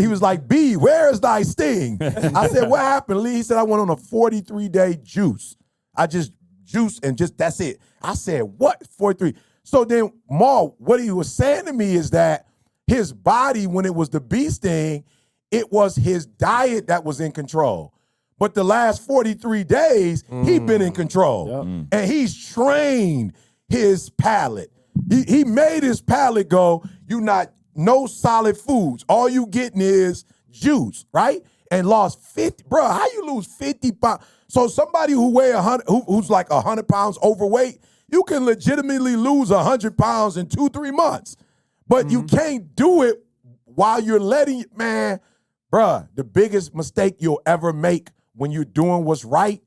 was like, bee, where is thy sting? I said, what happened, Lee? He said, I went on a 43-day juice. I just juice and just, that's it. I said, what, 43? So then, Maul, what he was saying to me is that his body, when it was the bee sting, it was his diet that was in control. But the last 43 days, he been in control. And he's trained his palate. He made his palate go, no solid foods. All you getting is juice, right? And lost 50. Bro, how you lose 50 pounds? So somebody who weigh 100, who's like 100 pounds overweight, you can legitimately lose 100 pounds in 2-3 months. But you can't do it while you're letting, man, bruh, the biggest mistake you'll ever make when you're doing what's right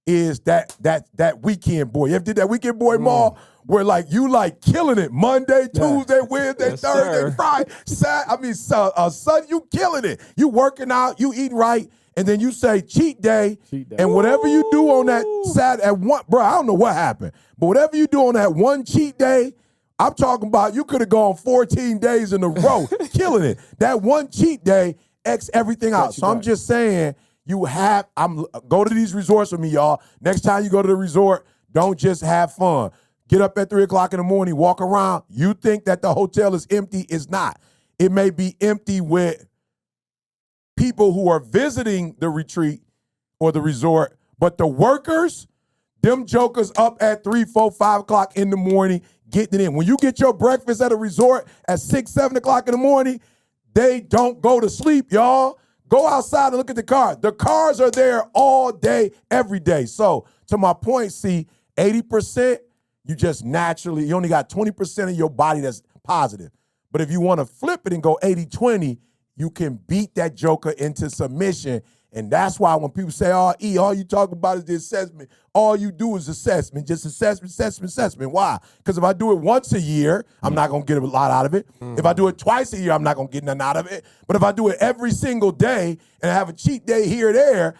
is that weekend boy. You ever did that weekend boy Maul where like you like killing it Monday, Tuesday, Wednesday, Thursday, Friday, Saturday. Sunday, you killing it. You working out, you eating right, and then you say cheat day. And whatever you do on that Saturday at one, bro, I don't know what happened, but whatever you do on that one cheat day, I'm talking about you could have gone 14 days in a row, killing it. That one cheat day X everything out. So I'm just saying, go to these resorts with me, y'all. Next time you go to the resort, don't just have fun. Get up at 3 o'clock in the morning, walk around. You think that the hotel is empty, it's not. It may be empty with people who are visiting the retreat or the resort, but the workers, them jokers up at 3, 4, 5 o'clock in the morning, getting it in. When you get your breakfast at a resort at 6, 7 o'clock in the morning, they don't go to sleep, y'all. Go outside and look at the cars. The cars are there all day, every day. So to my point, see, 80%, you only got 20% of your body that's positive. But if you want to flip it and go 80-20, you can beat that joker into submission. And that's why when people say, oh, E, all you talk about is the assessment. All you do is assessment, just assessment. Why? Because if I do it once a year, I'm not going to get a lot out of it. If I do it twice a year, I'm not going to get nothing out of it. But if I do it every single day and I have a cheat day here or there,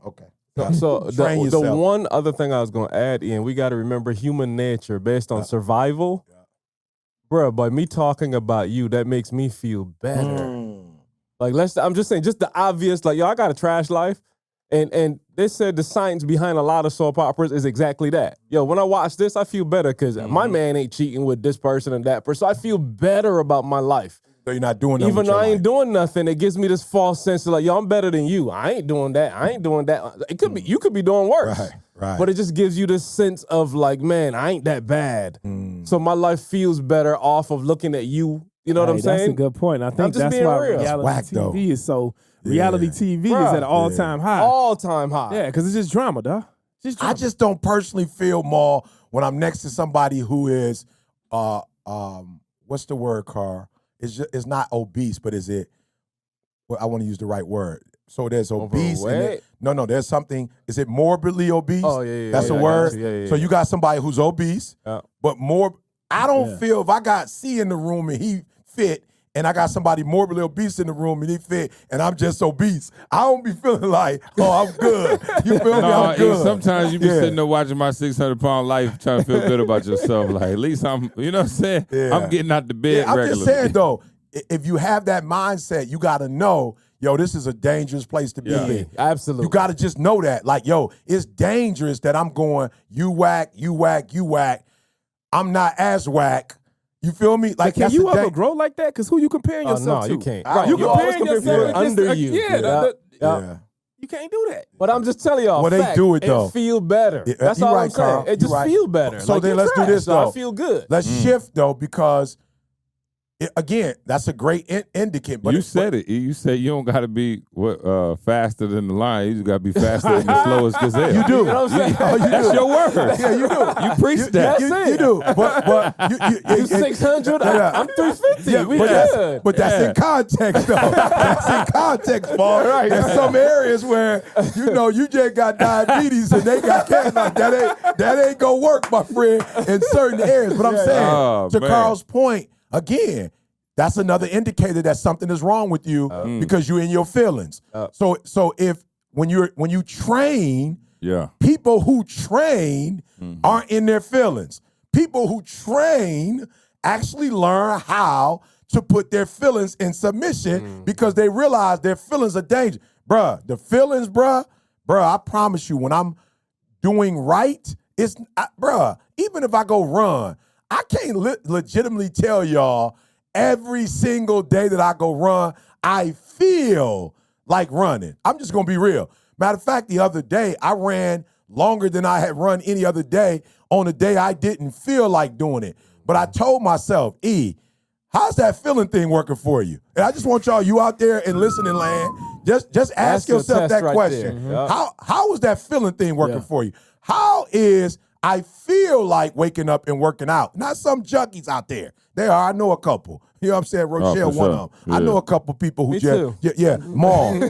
okay. So the one other thing I was going to add, Ian, we got to remember human nature based on survival. Bro, by me talking about you, that makes me feel better. Like, I'm just saying, just the obvious, like, yo, I got a trash life. And they said the science behind a lot of soap operas is exactly that. Yo, when I watch this, I feel better because my man ain't cheating with this person and that person. So I feel better about my life. So you're not doing nothing. Even though I ain't doing nothing, it gives me this false sense of like, yo, I'm better than you. I ain't doing that. It could be, you could be doing worse. Right. But it just gives you this sense of like, man, I ain't that bad. So my life feels better off of looking at you. You know what I'm saying? That's a good point. I think that's why reality TV is so. Reality TV is at an all-time high. All-time high. Yeah, because it's just drama, dog. I just don't personally feel more when I'm next to somebody who is, what's the word, Carl? It's not obese, but is it? Well, I want to use the right word. so there's obese. Overweight? No, there's something. Is it morbidly obese? Oh, yeah. That's a word. Yeah. So you got somebody who's obese, but more. I don't feel if I got C in the room and he fit, and I got somebody morbidly obese in the room and he fit, and I'm just obese, I don't be feeling like, oh, I'm good. You feel me? I'm good. Sometimes you be sitting there watching my 600-pound life trying to feel good about yourself. Like, at least I'm, you know what I'm saying? Yeah. I'm getting out the bed I'm regularly. just saying, though, if you have that mindset, you got to know, yo, this is a dangerous place to be in. Absolutely. You got to just know that. Like, yo, it's dangerous that I'm going, you whack. I'm not as whack. You feel me? Like, can you ever grow like that? Because who you comparing yourself no, to? you can't. Right. You comparing yourself under you. Yeah. You can't do that. But I'm just telling y'all, Well, they do it, though. feel better. That's all I'm saying. Carl. It just feel better. So like, then let's do this, so though. I feel good. Let's shift, though, because, again, that's a great indicator. But You said it. You said you don't got to be faster than the lion. You just got to be faster than the slowest gazelle. You do. You know what I'm saying? That's your word. Yeah, you do. You preach that. You do. But You 600, I'm 350. Yeah, we but good. that's in context, though. That's in context, Paul. Right. There's some areas where, you just got diabetes and they got cancer. That ain't gonna work, my friend, in certain areas. But I'm saying, to Carl's point, again, that's another indicator that something is wrong with you because you're in your feelings. So if when you train, people who train aren't in their feelings. People who train actually learn how to put their feelings in submission because they realize their feelings are dangerous. The feelings, I promise you, when I'm doing right, even if I go run, I can't legitimately tell y'all every single day that I go run, I feel like running. I'm just going to be real. Matter of fact, the other day, I ran longer than I had run any other day on a day I didn't feel like doing it. But I told myself, how's that feeling thing working for you? And I just want y'all, you out there in listening land, just ask yourself that question. How is that feeling thing working for you? How is I feel like waking up and working out? Not some junkies out there. They are. I know a couple. You know what I'm saying? Rochelle, one of them. Yeah. I know a couple people who Maul.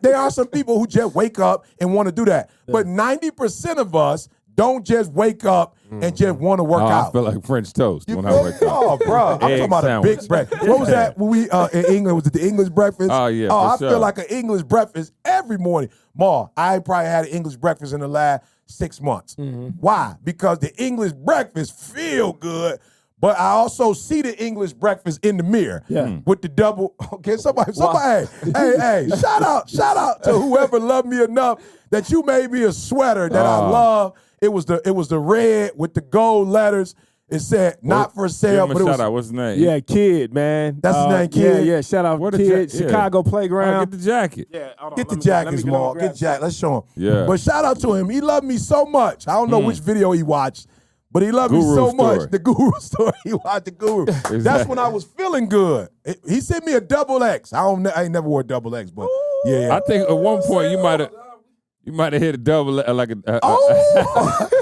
There are some people who just wake up and want to do that. Yeah. But 90% of us don't just wake up and just want to work out. I feel like French toast when I wake up. Oh, bro. I'm talking about a big breakfast. What was that when we in England? Was it the English breakfast? Oh, yeah. I feel like an English breakfast every morning. Maul, I probably had an English breakfast in the last 6 months. Why? Because the English breakfast feel good. But I also see the English breakfast in the mirror with the double. Okay, somebody, hey, shout out to whoever loved me enough that you made me a sweater that I love. It was the red with the gold letters. It said not for sale. But shout out. What's his name? Yeah, Kid, man. That's his name, Kid. Yeah. Shout out Kid. Chicago Playground. Get the jacket. Yeah, get the jacket, Small. Get the jacket. Let's show him. Yeah. But shout out to him. He loved me so much. I don't know which video he watched. But he loved me so much. The Guru story. He watched the Guru. Exactly. That's when I was feeling good. He sent me a double X. I ain't never wore a double X, but yeah. I think at one point you might have hit a double like a.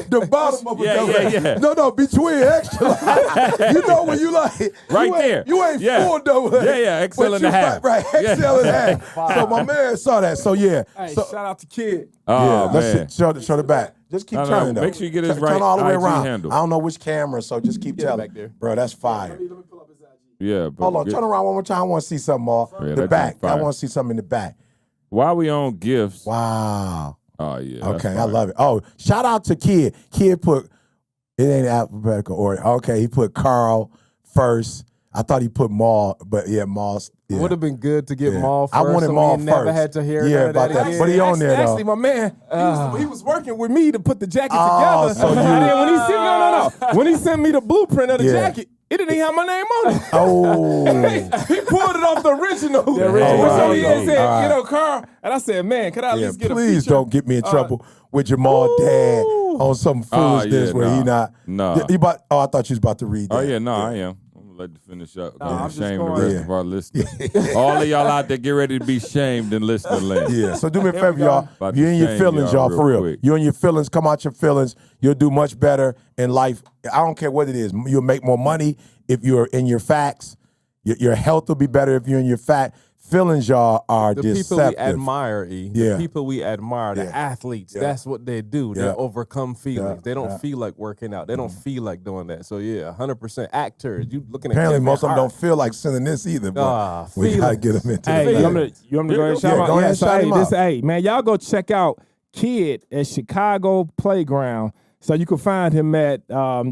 The bottom of a double X. Yeah. No, between extra. You know when you like right there. You ain't full double X. Yeah. XL and a half. Right, XL and a half. So my man saw that. So yeah. Hey, shout out to Kid. Oh man. Let's show the back. Just keep turning though. Make sure you get his right turn all the way IG around. handle. I don't know which camera, so just keep telling. Back there. Bro, that's fire. Let me pull up his IG. Yeah, but hold on, turn around one more time. I want to see something more. Yeah, the back. I want to see something in the back. While we on gifts. Wow. Oh yeah. Okay, I love it. Oh, shout out to Kid. Kid put it ain't alphabetical order. Okay, he put Carl first. I thought he put Maul, but Maul. It would have been good to get Maul first. I wanted Maul first. Never had to hear about that. But he on there though. Actually, my man, he was working with me to put the jacket together. So and then when he sent no. When he sent me the blueprint of the jacket, it didn't even have my name on it. Oh. He pulled it off the original. So he said, Carl. And I said, man, could I at least get a please feature? don't get me in trouble with Jamal Dad on some foolishness where he not. No. I thought you was about to read that. Oh, yeah, I am. Let you finish up. I'm shame the just rest of our listeners. All of y'all out there, get ready to be shamed in listening land. Yeah, so do me a favor, y'all. You in your feelings, y'all, for real. You in your feelings, come out your feelings. You'll do much better in life. I don't care what it is. You'll make more money if you're in your facts. Your health will be better if you're in your feelings y'all are the deceptive. people we admire, Yeah. The people we admire, the athletes, that's what they do. They overcome feelings. They don't feel like working out. They don't feel like doing that. So, 100% actors. You looking at Apparently, Kevin most of them Hart. don't feel like sending this either, but we got to get them into Hey, the you want me to go ahead and shout him out? go ahead and shout him out. Hey, man, y'all go check out Kid at Chicago Playground. So you can find him at,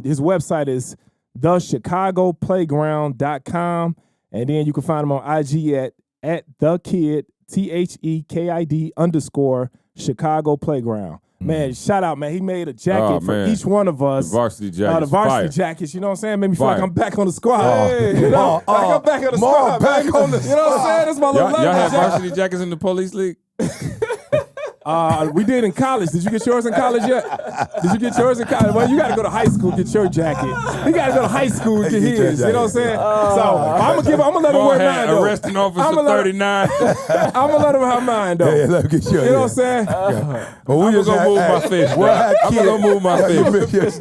his website is thechicagoplayground.com. And then you can find him on IG at the kid, THEKID _ Chicago Playground. Man, shout out, man. He made a jacket for each one of us. The varsity jackets. The varsity jackets, you know what I'm saying? Made me feel like I'm back on the squad. You know, like I'm back on the squad. Back on the You know what I'm saying? That's my little Y'all have jacket. varsity jackets in the police league? We did in college. Did you get yours in college yet? Did you get yours in college? Well, you got to go to high school to get your jacket. You got to go to high school to get his. You know what I'm saying? So I'm gonna let him wear mine though. Arresting officer 39. I'm gonna let him have mine though. Yeah, let him get yours. You know what I'm saying? Well, I'm gonna move my fish. I'm gonna move my fish.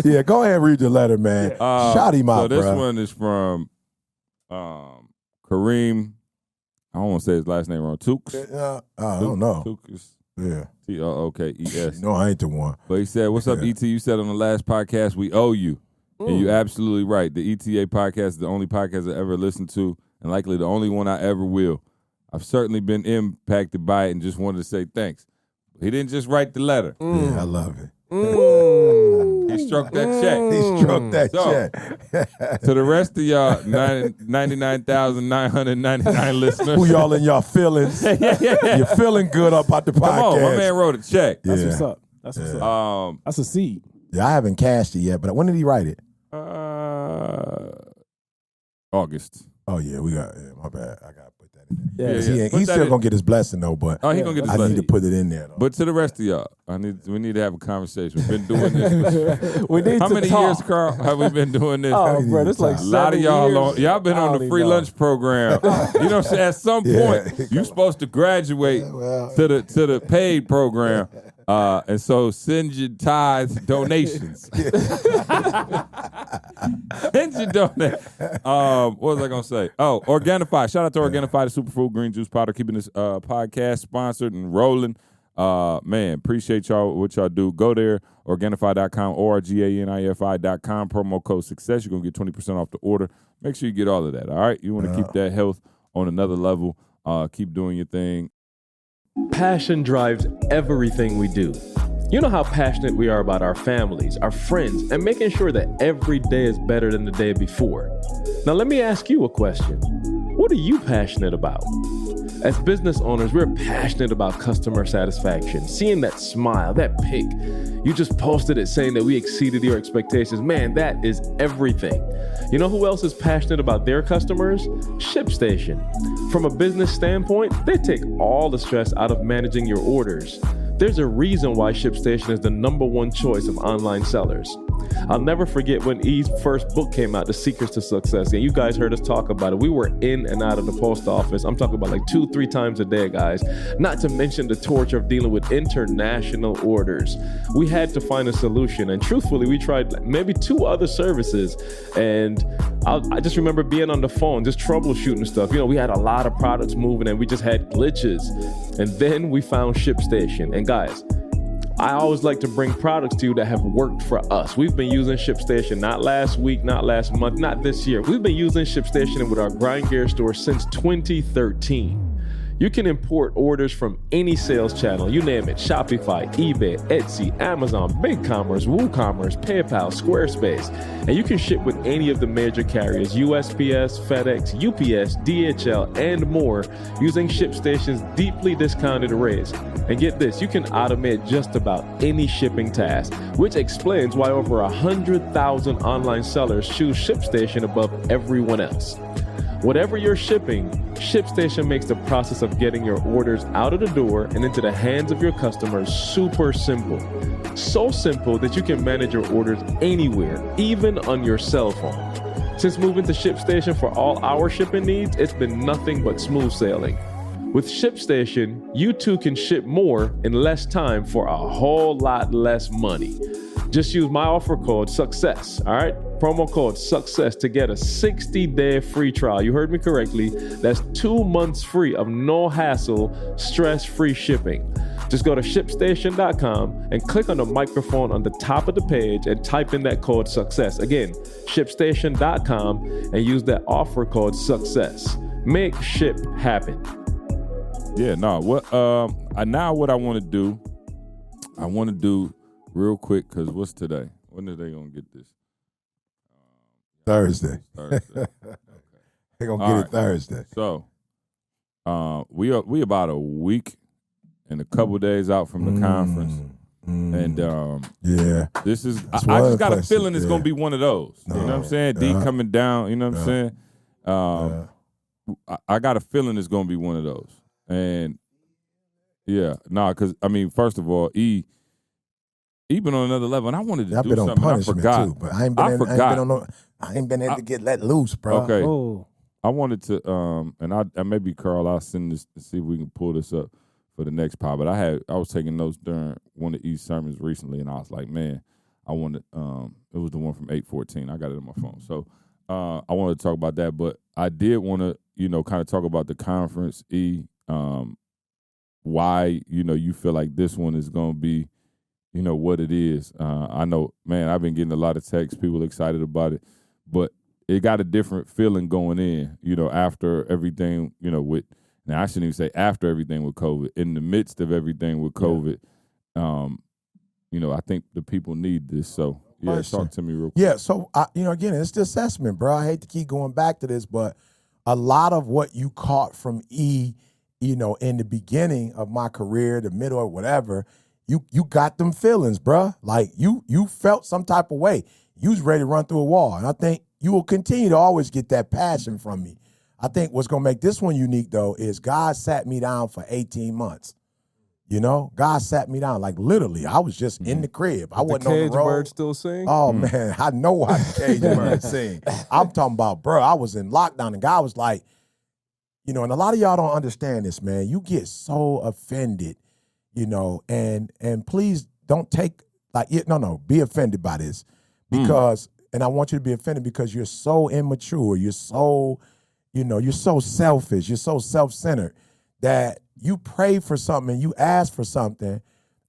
Yeah, go ahead and read the letter, man. Shout him out, So this bro. one is from Kareem. I don't want to say his last name wrong. Tukes. I don't know. Tukes. Yeah. TOOKES. No, I ain't the one. But he said, "What's up, ET? You said on the last podcast we owe you, and you're absolutely right. The ETA podcast is the only podcast I ever listened to, and likely the only one I ever will. I've certainly been impacted by it, and just wanted to say thanks." He didn't just write the letter. Yeah, I love it. He struck that check. He struck that check. To the rest of y'all 99,999 listeners. Who y'all in y'all feelings? You're feeling good up out the podcast. Come on, my man wrote a check. That's what's up. That's what's up. That's a seed. Yeah, I haven't cashed it yet, but when did he write it? August. Oh, yeah, my bad. I got to put that in there. Yeah. He's still going to get his blessing, though, but he gonna get his I blessing. need to put it in there, though. But to the rest of y'all, we need to have a conversation. We've been doing this. We need How to many talk. years, Carl, have we been doing this? Oh, bro, it's like a lot of 7 y'all years. y'all been on the free lunch program. You know what I'm saying? At some point, you're supposed to graduate to the paid program. And so send your tithes donations. Send your donate. What was I going to say? Oh, Organifi. Shout out to Organifi, the superfood green juice powder, keeping this podcast sponsored and rolling. Man, appreciate y'all, what y'all do. Go there, Organifi.com, ORGANIFI.com, promo code SUCCESS. You're going to get 20% off the order. Make sure you get all of that, all right? You want to keep that health on another level. Keep doing your thing. Passion drives everything we do. You know how passionate we are about our families, our friends, and making sure that every day is better than the day before. Now, let me ask you a question. What are you passionate about? As business owners, we're passionate about customer satisfaction, seeing that smile, that pic. You just posted it saying that we exceeded your expectations. Man, that is everything. You know who else is passionate about their customers? ShipStation. From a business standpoint, they take all the stress out of managing your orders. There's a reason why ShipStation is the #1 choice of online sellers. I'll never forget when E's first book came out, The Secrets to Success. And you guys heard us talk about it. We were in and out of the post office. I'm talking about like 2-3 times a day, guys. Not to mention the torture of dealing with international orders. We had to find a solution. And truthfully, we tried maybe 2 other services. And I just remember being on the phone, just troubleshooting stuff. You know, we had a lot of products moving and we just had glitches. And then we found ShipStation. And guys, I always like to bring products to you that have worked for us. We've been using ShipStation not last week, not last month, not this year. We've been using ShipStation with our grind gear store since 2013. You can import orders from any sales channel, you name it, Shopify, eBay, Etsy, Amazon, BigCommerce, WooCommerce, PayPal, Squarespace, and you can ship with any of the major carriers, USPS, FedEx, UPS, DHL, and more using ShipStation's deeply discounted rates. And get this, you can automate just about any shipping task, which explains why over 100,000 online sellers choose ShipStation above everyone else. Whatever you're shipping, ShipStation makes the process of getting your orders out of the door and into the hands of your customers super simple. So simple that you can manage your orders anywhere, even on your cell phone. Since moving to ShipStation for all our shipping needs, it's been nothing but smooth sailing. With ShipStation, you too can ship more in less time for a whole lot less money. Just use my offer code SUCCESS, all right? Promo code SUCCESS to get a 60-day free trial. You heard me correctly. That's 2 months free of no hassle, stress-free shipping. Just go to ShipStation.com and click on the microphone on the top of the page and type in that code SUCCESS. Again, ShipStation.com and use that offer code SUCCESS. Make ship happen. Yeah, no. Now what I want to do real quick, because what's today? When are they going to get this? Thursday. Thursday. They're going to get it Thursday. So, we about a week and a couple days out from the conference. And this is I just got a feeling it's gonna be one of those. You know what I'm saying? D coming down, you know what I'm saying? I got a feeling it's gonna be one of those. And because I mean, first of all, E been on another level, and I wanted to do something. I forgot. Too, but I ain't been able to get let loose, bro. Okay. Oh. I wanted to and maybe Carl, I'll send this to see if we can pull this up for the next pod. But I was taking notes during one of E's sermons recently, and I was like, man, I wanted it was the one from 8:14. I got it on my phone. So I wanted to talk about that, but I did want to, kind of talk about the conference, E, why, you feel like this one is going to be, what it is. I know, man, I've been getting a lot of texts, people excited about it, but it got a different feeling going in, after everything, with, now I shouldn't even say after everything with COVID, in the midst of everything with COVID, I think the people need this. So, talk to me real quick. Yeah, so, again, it's the assessment, bro. I hate to keep going back to this, but a lot of what you caught from E, in the beginning of my career, the middle or whatever, you got them feelings, bro. Like, you felt some type of way. You was ready to run through a wall. And I think you will continue to always get that passion from me. I think what's going to make this one unique, though, is God sat me down for 18 months. God sat me down. Like, literally, I was just in the crib. I wasn't on the road. The cage bird still sing? Oh, man, I know how the cage bird sing. I'm talking about, bro, I was in lockdown, and God was like, and a lot of y'all don't understand this, man. You get so offended, and please don't take, be offended by this. Because, and I want you to be offended because you're so immature. You're so... you're so selfish, you're so self-centered that you pray for something and you ask for something,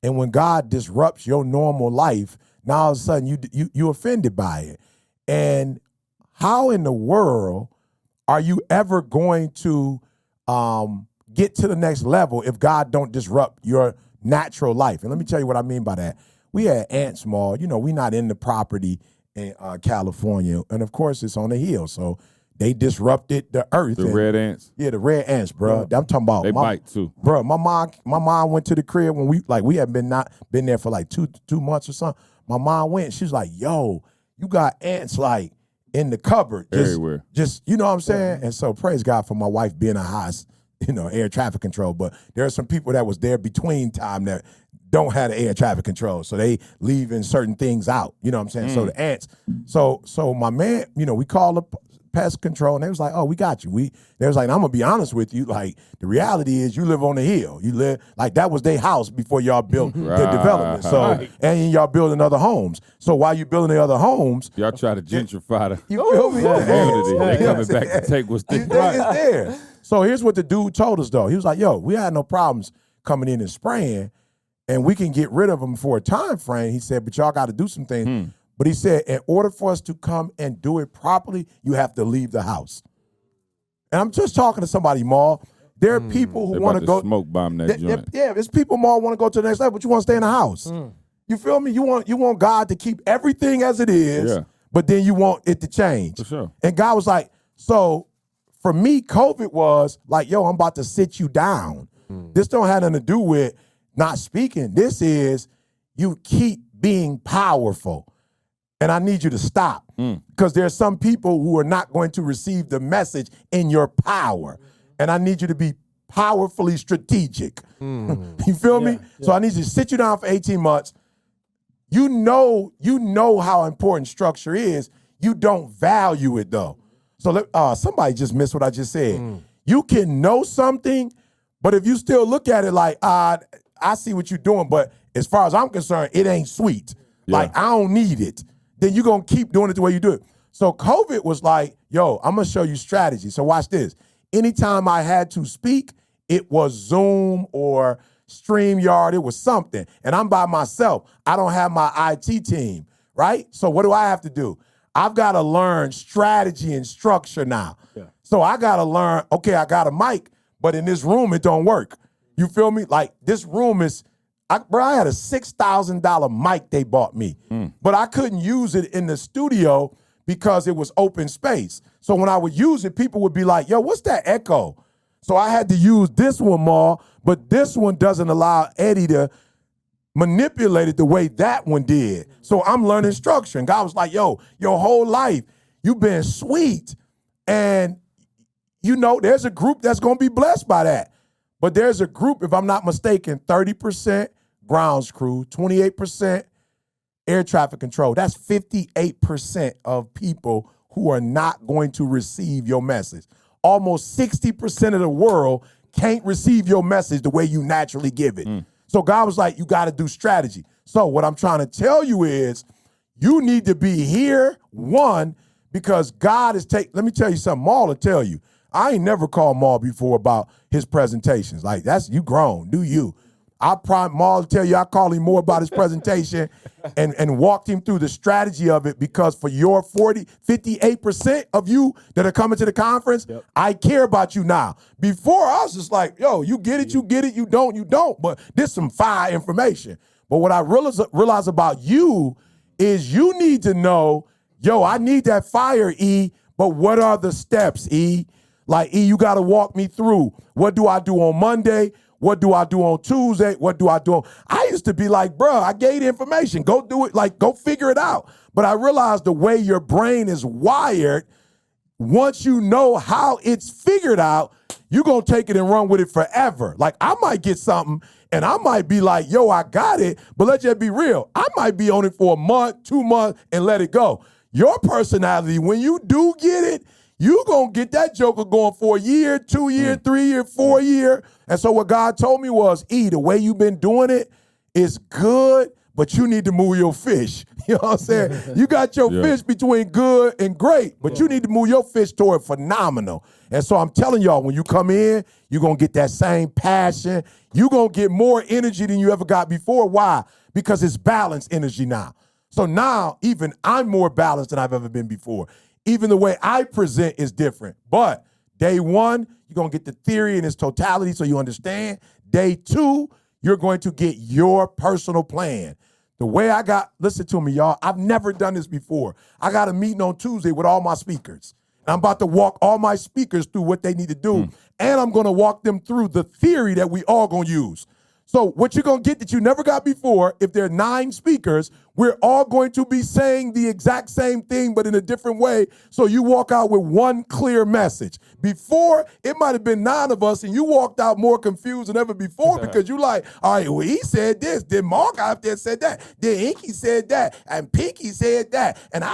and when God disrupts your normal life, now all of a sudden you're offended by it. And how in the world are you ever going to get to the next level if God don't disrupt your natural life? And let me tell you what I mean by that. We had Ants Mall, we not in the property in California, and of course it's on the hill, so they disrupted the earth. The red ants? Yeah, the red ants, bro. I'm talking about. They bite too. Bro, my mom went to the crib when we hadn't been there for like two months or something. My mom went, she was like, yo, you got ants like in the cupboard. Everywhere. Just, you know what I'm saying? And so praise God for my wife being a high, air traffic control. But there are some people that was there between time that don't have the air traffic control. So they leaving certain things out. You know what I'm saying? So the ants. So my man, we called up pest control, and they was like, oh, we got you. They was like, I'm gonna be honest with you, like, the reality is you live on the hill. You live, like, that was their house before y'all built the development. So, and y'all building other homes. So while you building the other homes, y'all try to gentrify the you feel me? community. They coming back to take what's there. It's there. So here's what the dude told us, though. He was like, yo, we had no problems coming in and spraying, and we can get rid of them for a time frame. He said, but y'all got to do some things. But he said, in order for us to come and do it properly, you have to leave the house. And I'm just talking to somebody, Maul. There are people who want to go smoke bomb that joint. Yeah, there's people, Maul, want to go to the next level, but you want to stay in the house. You feel me? You want God to keep everything as it is, but then you want it to change. For sure. And God was like, so for me, COVID was like, yo, I'm about to sit you down. This don't have nothing to do with not speaking. This is you keep being powerful. And I need you to stop because there's some people who are not going to receive the message in your power. And I need you to be powerfully strategic. You feel me? So I need you to sit you down for 18 months. You know how important structure is. You don't value it, though. So somebody just missed what I just said. You can know something, but if you still look at it like, I see what you're doing, but as far as I'm concerned, it ain't sweet. Like, I don't need it. Then you're going to keep doing it the way you do it. So COVID was like, yo, I'm going to show you strategy. So watch this. Anytime I had to speak, it was Zoom or StreamYard. It was something. And I'm by myself. I don't have my IT team, right? So what do I have to do? I've got to learn strategy and structure now. Yeah. So I got to learn, okay, I got a mic, but in this room, it don't work. You feel me? Like, this room is, I had a $6,000 mic they bought me, but I couldn't use it in the studio because it was open space. So when I would use it, people would be like, yo, what's that echo? So I had to use this one more, but this one doesn't allow Eddie to manipulate it the way that one did. So I'm learning structure. And God was like, yo, your whole life, you've been sweet. And, you know, there's a group that's going to be blessed by that. But there's a group, if I'm not mistaken, 30% grounds crew, 28% air traffic control. That's 58% of people who are not going to receive your message. Almost 60% of the world can't receive your message the way you naturally give it. So God was like, you got to do strategy. So what I'm trying to tell you is you need to be here, one, because God is let me tell you something, Maul will tell you. I ain't never called Maul before about his presentations. Like, that's, you grown, do you. Maul will tell you I called him more about his presentation and walked him through the strategy of it, because for your 58% of you that are coming to the conference, I care about you now. Before, I was just like, yo, you get it, you don't. But this some fire information. But what I realize about you is you need to know, yo, I need that fire, E, but what are the steps, E? Like, E, you got to walk me through. What do I do on Monday? What do I do on Tuesday? What do I do I used to be like, bro, I gave the information. Go do it. Like, go figure it out. But I realized the way your brain is wired, once you know how it's figured out, you're going to take it and run with it forever. Like, I might get something and I might be like, yo, I got it. But let's just be real. I might be on it for a month, 2 months, and let it go. Your personality, when you do get it, you going to get that joker going for a year, 2 year, 3 year, 4 year. And so what God told me was, E, the way you've been doing it is good, but you need to move your fish. You know what I'm saying? You got your fish between good and great, but you need to move your fish toward phenomenal. And so I'm telling y'all, when you come in, you're going to get that same passion. You're going to get more energy than you ever got before. Why? Because it's balanced energy now. So now, even I'm more balanced than I've ever been before. Even the way I present is different. But day one, you're going to get the theory in its totality so you understand. Day two, you're going to get your personal plan. The way listen to me, y'all, I've never done this before. I got a meeting on Tuesday with all my speakers. And I'm about to walk all my speakers through what they need to do. And I'm going to walk them through the theory that we all going to use. So what you're going to get that you never got before, if there are 9 speakers, we're all going to be saying the exact same thing, but in a different way. So you walk out with one clear message. Before, it might have been 9 of us, and you walked out more confused than ever before because you like, all right, well, he said this. Then Mark out there said that. Then Inky said that. And Pinky said that. And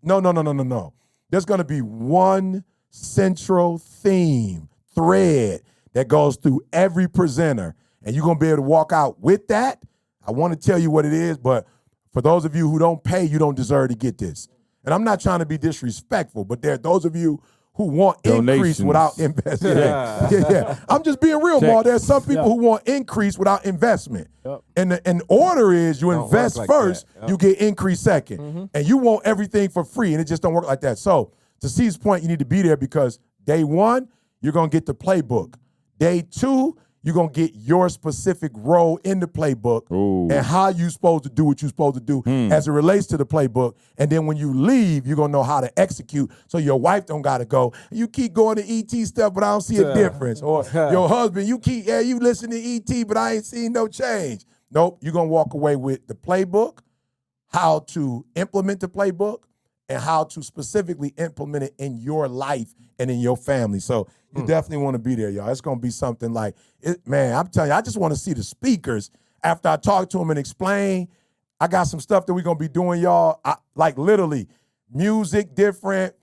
No. There's going to be one central thread that goes through every presenter. And you're going to be able to walk out with that. I want to tell you what it is, but for those of you who don't pay, you don't deserve to get this. And I'm not trying to be disrespectful, but there are those of you who want increase without investment. Yeah. I'm just being real, Maul. There's some people who want increase without investment. And the order is you invest first, you get increase second. And you want everything for free, and it just don't work like that. So to C's point, you need to be there because day one, you're going to get the playbook. Day two, you're going to get your specific role in the playbook and how you're supposed to do what you're supposed to do as it relates to the playbook. And then when you leave, you're going to know how to execute so your wife don't got to go, you keep going to ET stuff, but I don't see a difference. Or your husband, you listen to ET, but I ain't seen no change. Nope, you're going to walk away with the playbook, how to implement the playbook, and how to specifically implement it in your life and in your family. So you definitely want to be there, y'all. It's going to be something like, I'm telling you, I just want to see the speakers after I talk to them and explain. I got some stuff that we're going to be doing, y'all. Like literally, music different,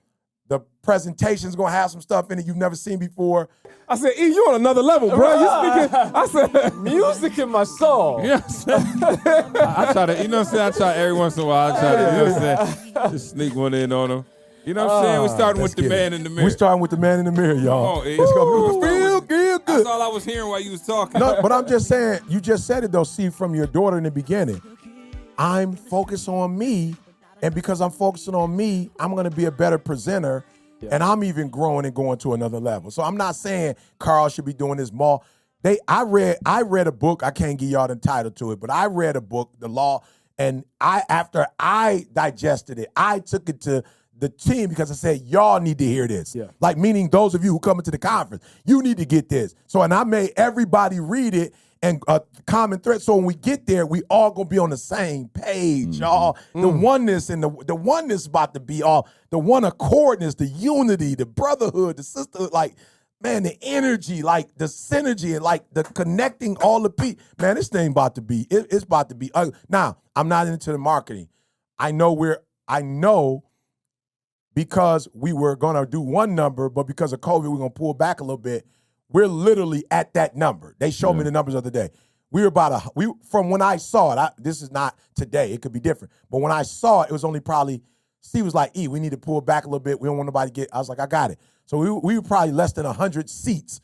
The presentation's gonna have some stuff in it you've never seen before. I said, E, you on another level, bro. You speaking? I said, music in my soul. You know what I'm saying? I try to, you know what I'm saying? I try every once in a while. I try to, you know what I'm saying? Just sneak one in on them. You know what I'm saying? We're starting with the man in the mirror. We're starting with the man in the mirror, y'all. Come on, It's gonna be real good. That's all I was hearing while you was talking. No, but I'm just saying, you just said it though, see, from your daughter in the beginning. I'm focused on me, and because I'm focusing on me, I'm gonna be a better presenter. And I'm even growing and going to another level. So I'm not saying Carl should be doing this more. I read a book. I can't give y'all the title to it, but I read a book, The Law, and after I digested it, I took it to the team because I said, y'all need to hear this. Yeah. Like, meaning those of you who come into the conference, you need to get this. So, and I made everybody read it and a common thread. So when we get there, we all gonna be on the same page, y'all. The oneness and the oneness about to be all, the one accordness, the unity, the brotherhood, the sisterhood, like, man, the energy, like the synergy, and like the connecting all the people. Man, this thing about to be, it's about to be. Now, I'm not into the marketing. I know because we were gonna do one number, but because of COVID, we're gonna pull back a little bit. We're literally at that number. They showed me the numbers of the day. We were from when I saw it, this is not today, it could be different. But when I saw it, it was only probably, Steve was like, E, we need to pull back a little bit. We don't want nobody to I was like, I got it. So we were probably less than 100 seats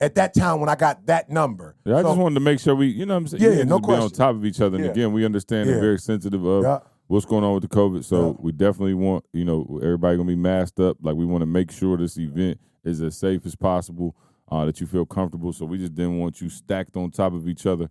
at that time when I got that number. Yeah, I just wanted to make sure we, you know what I'm saying? Yeah, no question. Be on top of each other. And again, we understand and very sensitive of what's going on with the COVID. So we definitely want, everybody going to be masked up. Like, we want to make sure this event is as safe as possible. That you feel comfortable. So we just didn't want you stacked on top of each other.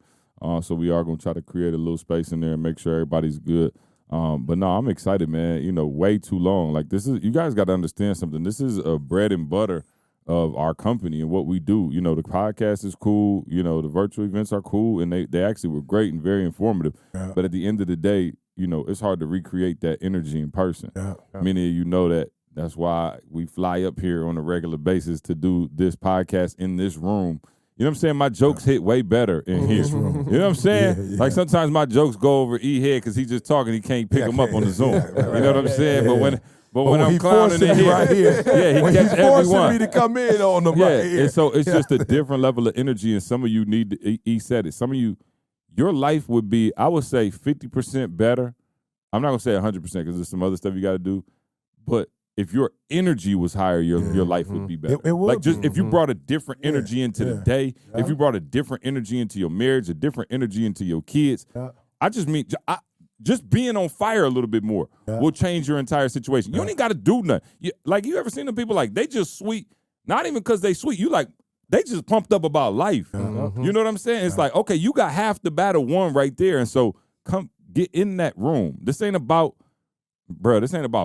So we are going to try to create a little space in there and make sure everybody's good. But no, I'm excited, man. Way too long. Like, you guys got to understand something. This is a bread and butter of our company and what we do. The podcast is cool. The virtual events are cool, and they actually were great and very informative. Yeah. But at the end of the day, it's hard to recreate that energy in person. Yeah. Many of you know that. That's why we fly up here on a regular basis to do this podcast in this room. You know what I'm saying? My jokes hit way better in here. You know what I'm saying? Yeah. Like, sometimes my jokes go over E-head because he's just talking. He can't pick them up on the Zoom. You know what I'm saying? But when I'm clowning in here, right here, he gets everyone. He's forcing me to come in on them right here. And so it's just a different level of energy, and some of you need to, E said it, some of you, your life would be, I would say, 50% better. I'm not going to say 100% because there's some other stuff you got to do, but if your energy was higher, your life would be better. It would like, just if you brought a different energy into the day, if you brought a different energy into your marriage, a different energy into your kids, I just mean just being on fire a little bit more will change your entire situation. You ain't got to do nothing. You ever seen the people like they just sweet, not even because they sweet. You like they just pumped up about life. You know what I'm saying? It's like, okay, you got half the battle won right there, and so come get in that room. This ain't about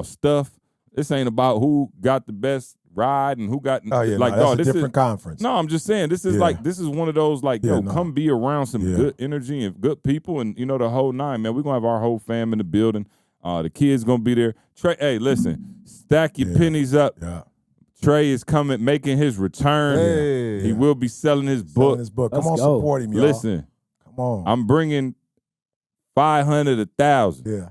stuff. This ain't about who got the best ride and who got that's a different conference. No, I'm just saying this is this is one of those come be around some good energy and good people and the whole nine, man. We're gonna have our whole fam in the building. The kids gonna be there. Trey, hey, listen, stack your pennies up. Yeah. Trey is making his return. Hey. He will be selling his book. Come on, support him, y'all. Listen, come on. I'm bringing 500, 1,000. Yeah.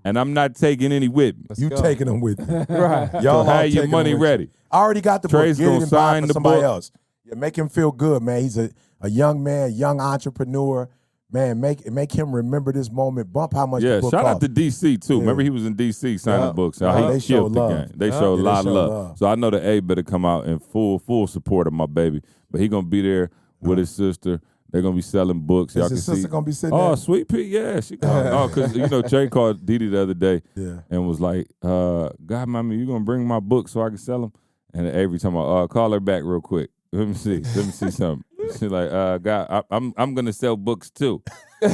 And I'm not taking any with me. You taking them with me. Right. Y'all so have your money ready. I already got the Trey's book. Trey's going to sign the somebody book. Else. Yeah, make him feel good, man. He's a young man, young entrepreneur. Man, make him remember this moment. Bump how much the book shout cost. out to DC, too. Yeah. Remember, he was in DC signing books. He killed the game. They showed a lot of love. So I know the A better come out in full support of my baby. But he going to be there with his sister. They're going to be selling books. Is his sister going to be sitting there? Oh, Sweet Pea, yeah. She called. Because, Trey called Didi the other day and was like, God, mommy, you going to bring my books so I can sell them? And every time call her back real quick. Let me see something. She's like, God, I'm going to sell books too. So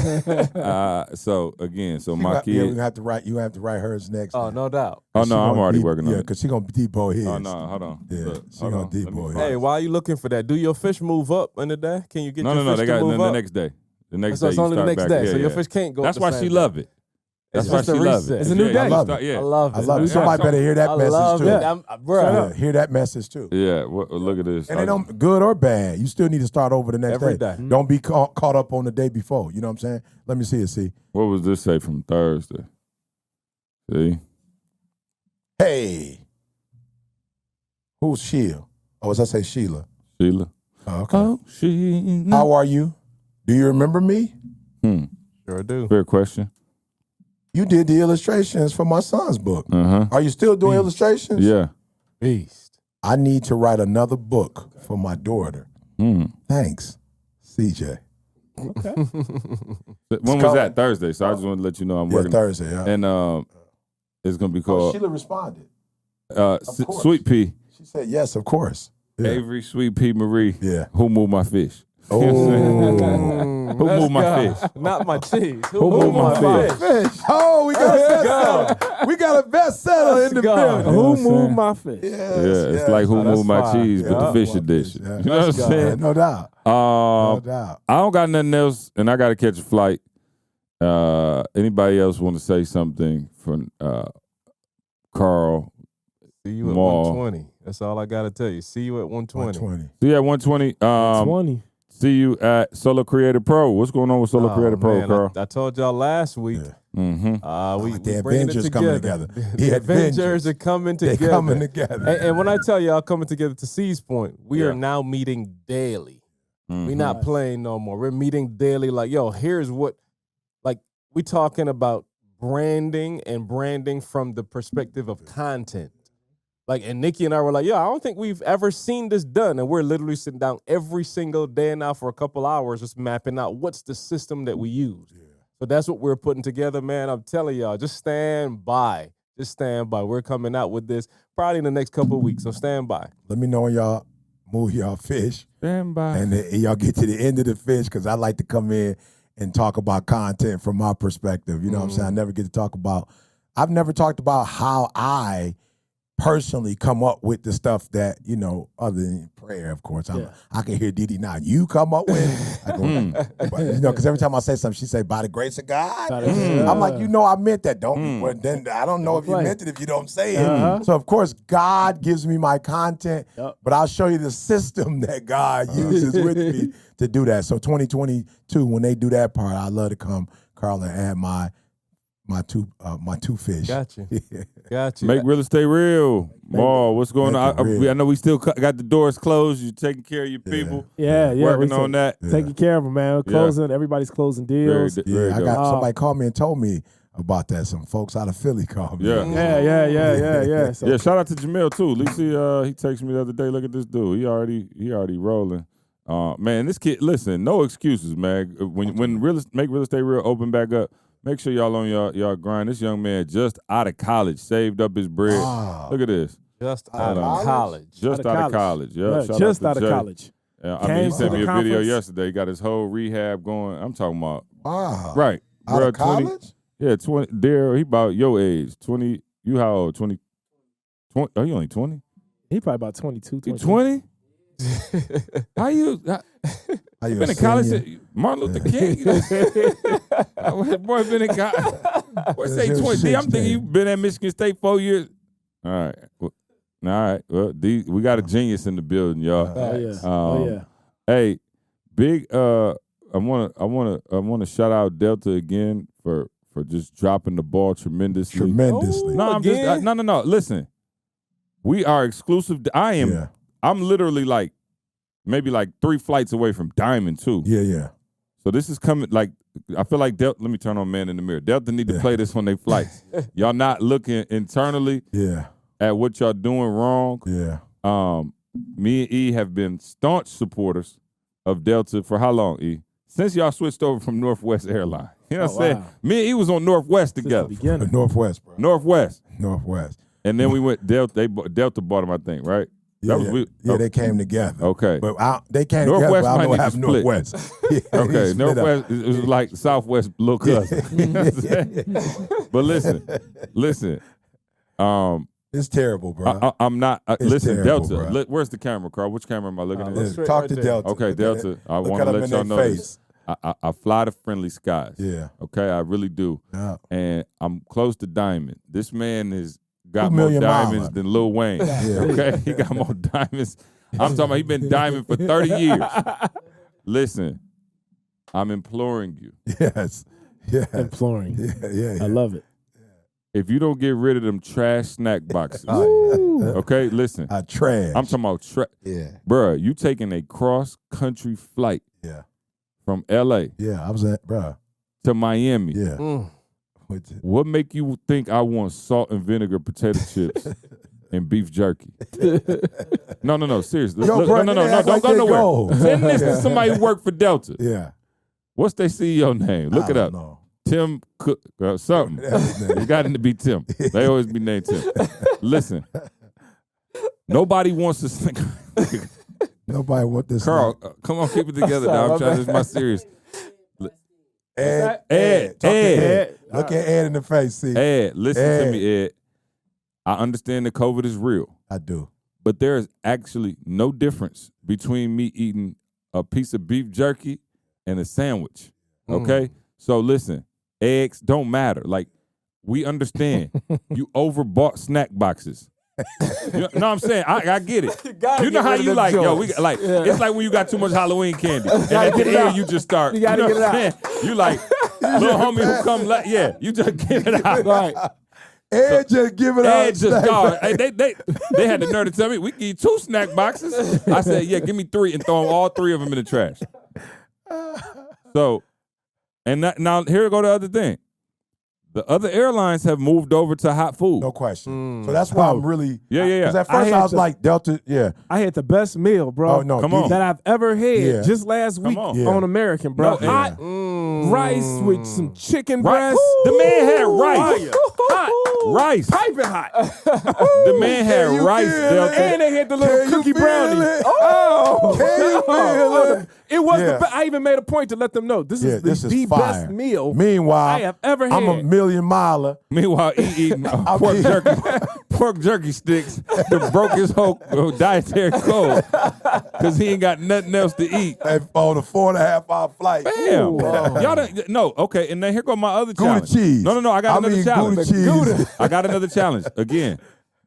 my kid. Yeah, you have to write hers next. Oh, no doubt. Oh, no, I'm already working on it. Yeah, because she's going to depot his. Oh, no, hold on. Yeah, she's going to depot his. Hey, why are you looking for that? Do your fish move up in the day? Can you get your fish to move up? No, they got the next day. The next day. So it's only the next day. So your fish can't go That's why she love it. That's why she loves it. It's a new day. I love it. I love it. Somebody better hear that message too. Bro. Hear that message too. Yeah, look at this. And it don't good or bad. You still need to start over the next Every day. day. Don't be caught up on the day before. You know what I'm saying? Let me see it. See. What was this say from Thursday? See. Hey. Who's Sheila? Oh, as I say Sheila. Sheila. Oh, okay. Oh, Sheila. How are you? Do you remember me? Sure do. Fair question. You did the illustrations for my son's book. Uh-huh. Are you still doing illustrations? Yeah. Beast. I need to write another book for my daughter. Thanks, CJ. Okay. When was that? Thursday. So I just want to let you know I'm working. Thursday, yeah. And it's going to be Oh, called Sheila responded. course. Sweet Pea. She said, yes, of course. Yeah. Avery, Sweet Pea, Marie. Yeah. Who moved my fish? Oh. Who moved my fish? Not my cheese. Who moved my fish? Oh, we got a bestseller. We got a bestseller in the building. Who moved my fish? Yes, It's like who moved my fine. cheese, but the fish edition. You know what I'm saying? No doubt. No doubt. I don't got nothing else, and I got to catch a flight. Anybody else want to say something from Carl? See you at Maul. 120. That's all I got to tell you. See you at 120. 120. See you at 120. 20. See you at Solo Creator Pro. What's going on with Solo Creator Pro, man, Carl? I told y'all last week. Mm-hmm. We the bringing Avengers it coming together. together. The Avengers are coming together. They're coming together. And when I tell y'all coming together, to C's point, we are now meeting daily. We're not playing no more. We're meeting daily. Like, yo, here's what, like, we talking about branding and branding from the perspective of content. Like, and Nikki and I were like, yo, I don't think we've ever seen this done. And we're literally sitting down every single day now for a couple hours just mapping out what's the system that we use. Yeah. So that's what we're putting together, man. I'm telling y'all, just stand by. Just stand by. We're coming out with this probably in the next couple of weeks. So stand by. Let me know when y'all move y'all fish. Stand by. And then y'all get to the end of the fish because I like to come in and talk about content from my perspective. You know what I'm saying? I never get to talk about, I've never talked about how I personally come up with the stuff that, you know, other than prayer, of course. I can hear Didi now. You come up with, I go, but, you know, because every time I say something, she say, by the grace of God. I'm like, you know, I meant that. Don't, well, then I don't know if you meant it if you don't say it. So, of course, God gives me my content, but I'll show you the system that God uses with me to do that. So 2022, when they do that part, I love to come, Carl, and add my two fish. Got you. Got you. Make real estate real. Maul, what's going on? I know we still got the doors closed. You're taking care of your people. Yeah. Working on that. Taking care of them, man. Closing. Everybody's closing deals. I got somebody called me and told me about that. Some folks out of Philly called me. Yeah. So, yeah, shout out to Jamil too. At least he texted me the other day. Look at this dude. He already rolling. Man, this kid. Listen, no excuses, man. When Make Real Estate Real open back up, make sure y'all on y'all grind. This young man just out of college, saved up his bread. Look at this. Just out of college. Just out of college. Yeah, just out of college. Yeah, I mean, he sent me a video yesterday. He got his whole rehab going. I'm talking about. Wow. Right. Out Bro, of college? 20. Daryl, he about your age. 20. You how old? 20? Are you only 20? He probably about 22. You 20? How you been in college? Martin Luther King. Boy, been in college. Boy, say 20. I'm thinking you been at Michigan State 4 years. All right. Well, we got a genius in the building, y'all. Oh yeah. Hey, big. I wanna shout out Delta again for just dropping the ball tremendously. No. Listen, we are exclusive. I am. Yeah. I'm literally maybe 3 flights away from Diamond too. Yeah. So this is coming. I feel like Delta. Let me turn on Man in the Mirror. Delta need to play this on their flights. Y'all not looking internally. At what y'all doing wrong. Me and E have been staunch supporters of Delta for how long, E? Since y'all switched over from Northwest Airline. You know what I'm saying? Wow. Me and E was on Northwest together. Northwest, bro. Northwest. And then we went Delta. Delta bought them, I think, right? They came together. Okay. But they came Northwest together, but I don't know what might happened need to split. Northwest. Okay, Northwest, it was like Southwest little cousin. You know what I'm saying? But listen. It's terrible, bro. I'm not. Listen, terrible, Delta. Where's the camera, Carl? Which camera am I looking at? Talk to Delta. Okay, Delta. I want to let y'all know this. I fly to friendly skies. Yeah. Okay, I really do. Yeah. And I'm close to Diamond. This man has got 2 more million diamonds miles. than Lil Wayne. Okay, he got more diamonds. I'm talking about he been diamond for 30 years. Listen, I'm imploring you. Yes. Imploring. Yeah. I love it. if you don't get rid of them trash snack boxes, okay, listen. Trash. I'm talking about trash. Yeah. Bruh, you taking a cross-country flight from L.A. Yeah, I was at, bruh. to Miami. Yeah. What make you think I want salt and vinegar potato chips and beef jerky? No, seriously. Yo, Look, bro, no, act don't like go they nowhere. go. Send this to somebody who worked for Delta. Yeah. What's their CEO name? Look it up. Know. Tim Cook, something. It got to be Tim. They always be named Tim. Listen, nobody wants to think. Nobody want this. Carl, come on, keep it together, dog. I'm trying. This is my serious. Ed. Look at Ed in the face. See, Ed, listen to me, Ed. I understand that COVID is real. I do. But there is actually no difference between me eating a piece of beef jerky and a sandwich. Okay? So listen, eggs don't matter. Like, we understand. You overbought snack boxes. You know what I'm saying? I get it. You know how you like, yo, it's like when you got too much Halloween candy. And at the end, you just start. You gotta get it out. You like, little homie who come, you just give it out. Right. Ed just give it out. Ed just, dog, they had the nerve to tell me, we can eat 2 snack boxes. I said, yeah, give me 3 and throw all 3 of them in the trash. So, now here go the other thing. The other airlines have moved over to hot food. No question. So that's why I'm really. Yeah. Because at first I was like, Delta, I had the best meal, bro. Oh, no. Come on. That I've ever had Yeah. just last week on American, bro. No, Hot rice with some chicken breast. The man had rice. Hot. Rice. Piping hot. The man had rice, Delta. And they had the little Can you cookie feel brownie. it? Oh. Can you feel it? It was Yeah. the best. I even made a point to let them know this is this the is fire. best meal Meanwhile, I have ever had. I'm a million miler. Meanwhile, he eating pork jerky sticks that broke his whole dietary code because he ain't got nothing else to eat. On a 4.5-hour flight. Damn. Y'all don't, no, okay, and then here go my other challenge. Gouda cheese. No, I got another challenge. Gouda cheese. I got another challenge. Again,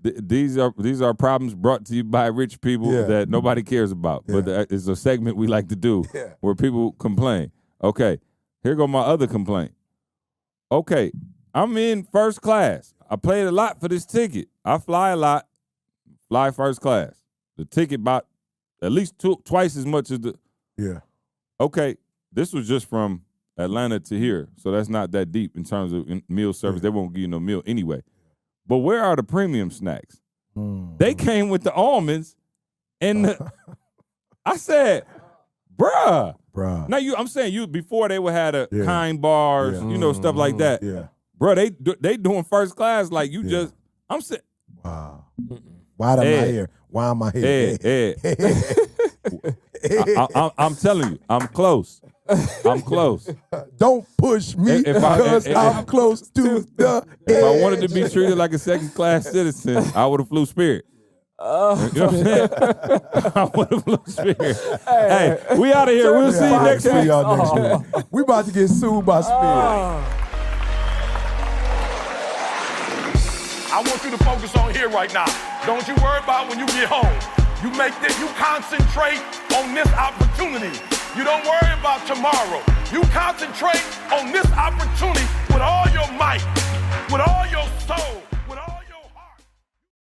these are problems brought to you by rich people that nobody cares about. But it's a segment we like to do where people complain. Okay, here go my other complaint. Okay, I'm in first class. I paid a lot for this ticket. I fly a lot, fly first class. The ticket about at least twice as much as the. Yeah. Okay, this was just from Atlanta to here, so that's not that deep in terms of meal service. They won't give you no meal anyway. But where are the premium snacks? They came with the almonds, and I said, bruh. Now I'm saying you before they would have the Kind bars, stuff like that. Yeah. Bro, they doing first class like you just. I'm saying. Wow. Why am I here? Why am I here? I'm telling you, I'm close. I'm close. Don't push me because I'm close to the If I wanted to be treated like a second-class citizen, I would have flew Spirit. You know what I'm saying? I would have flew Spirit. Hey, we out of here. We'll see you next week. See y'all next week. We about to get sued by Spirit. I want you to focus on here right now. Don't you worry about when you get home. You concentrate on this opportunity. You don't worry about tomorrow. You concentrate on this opportunity with all your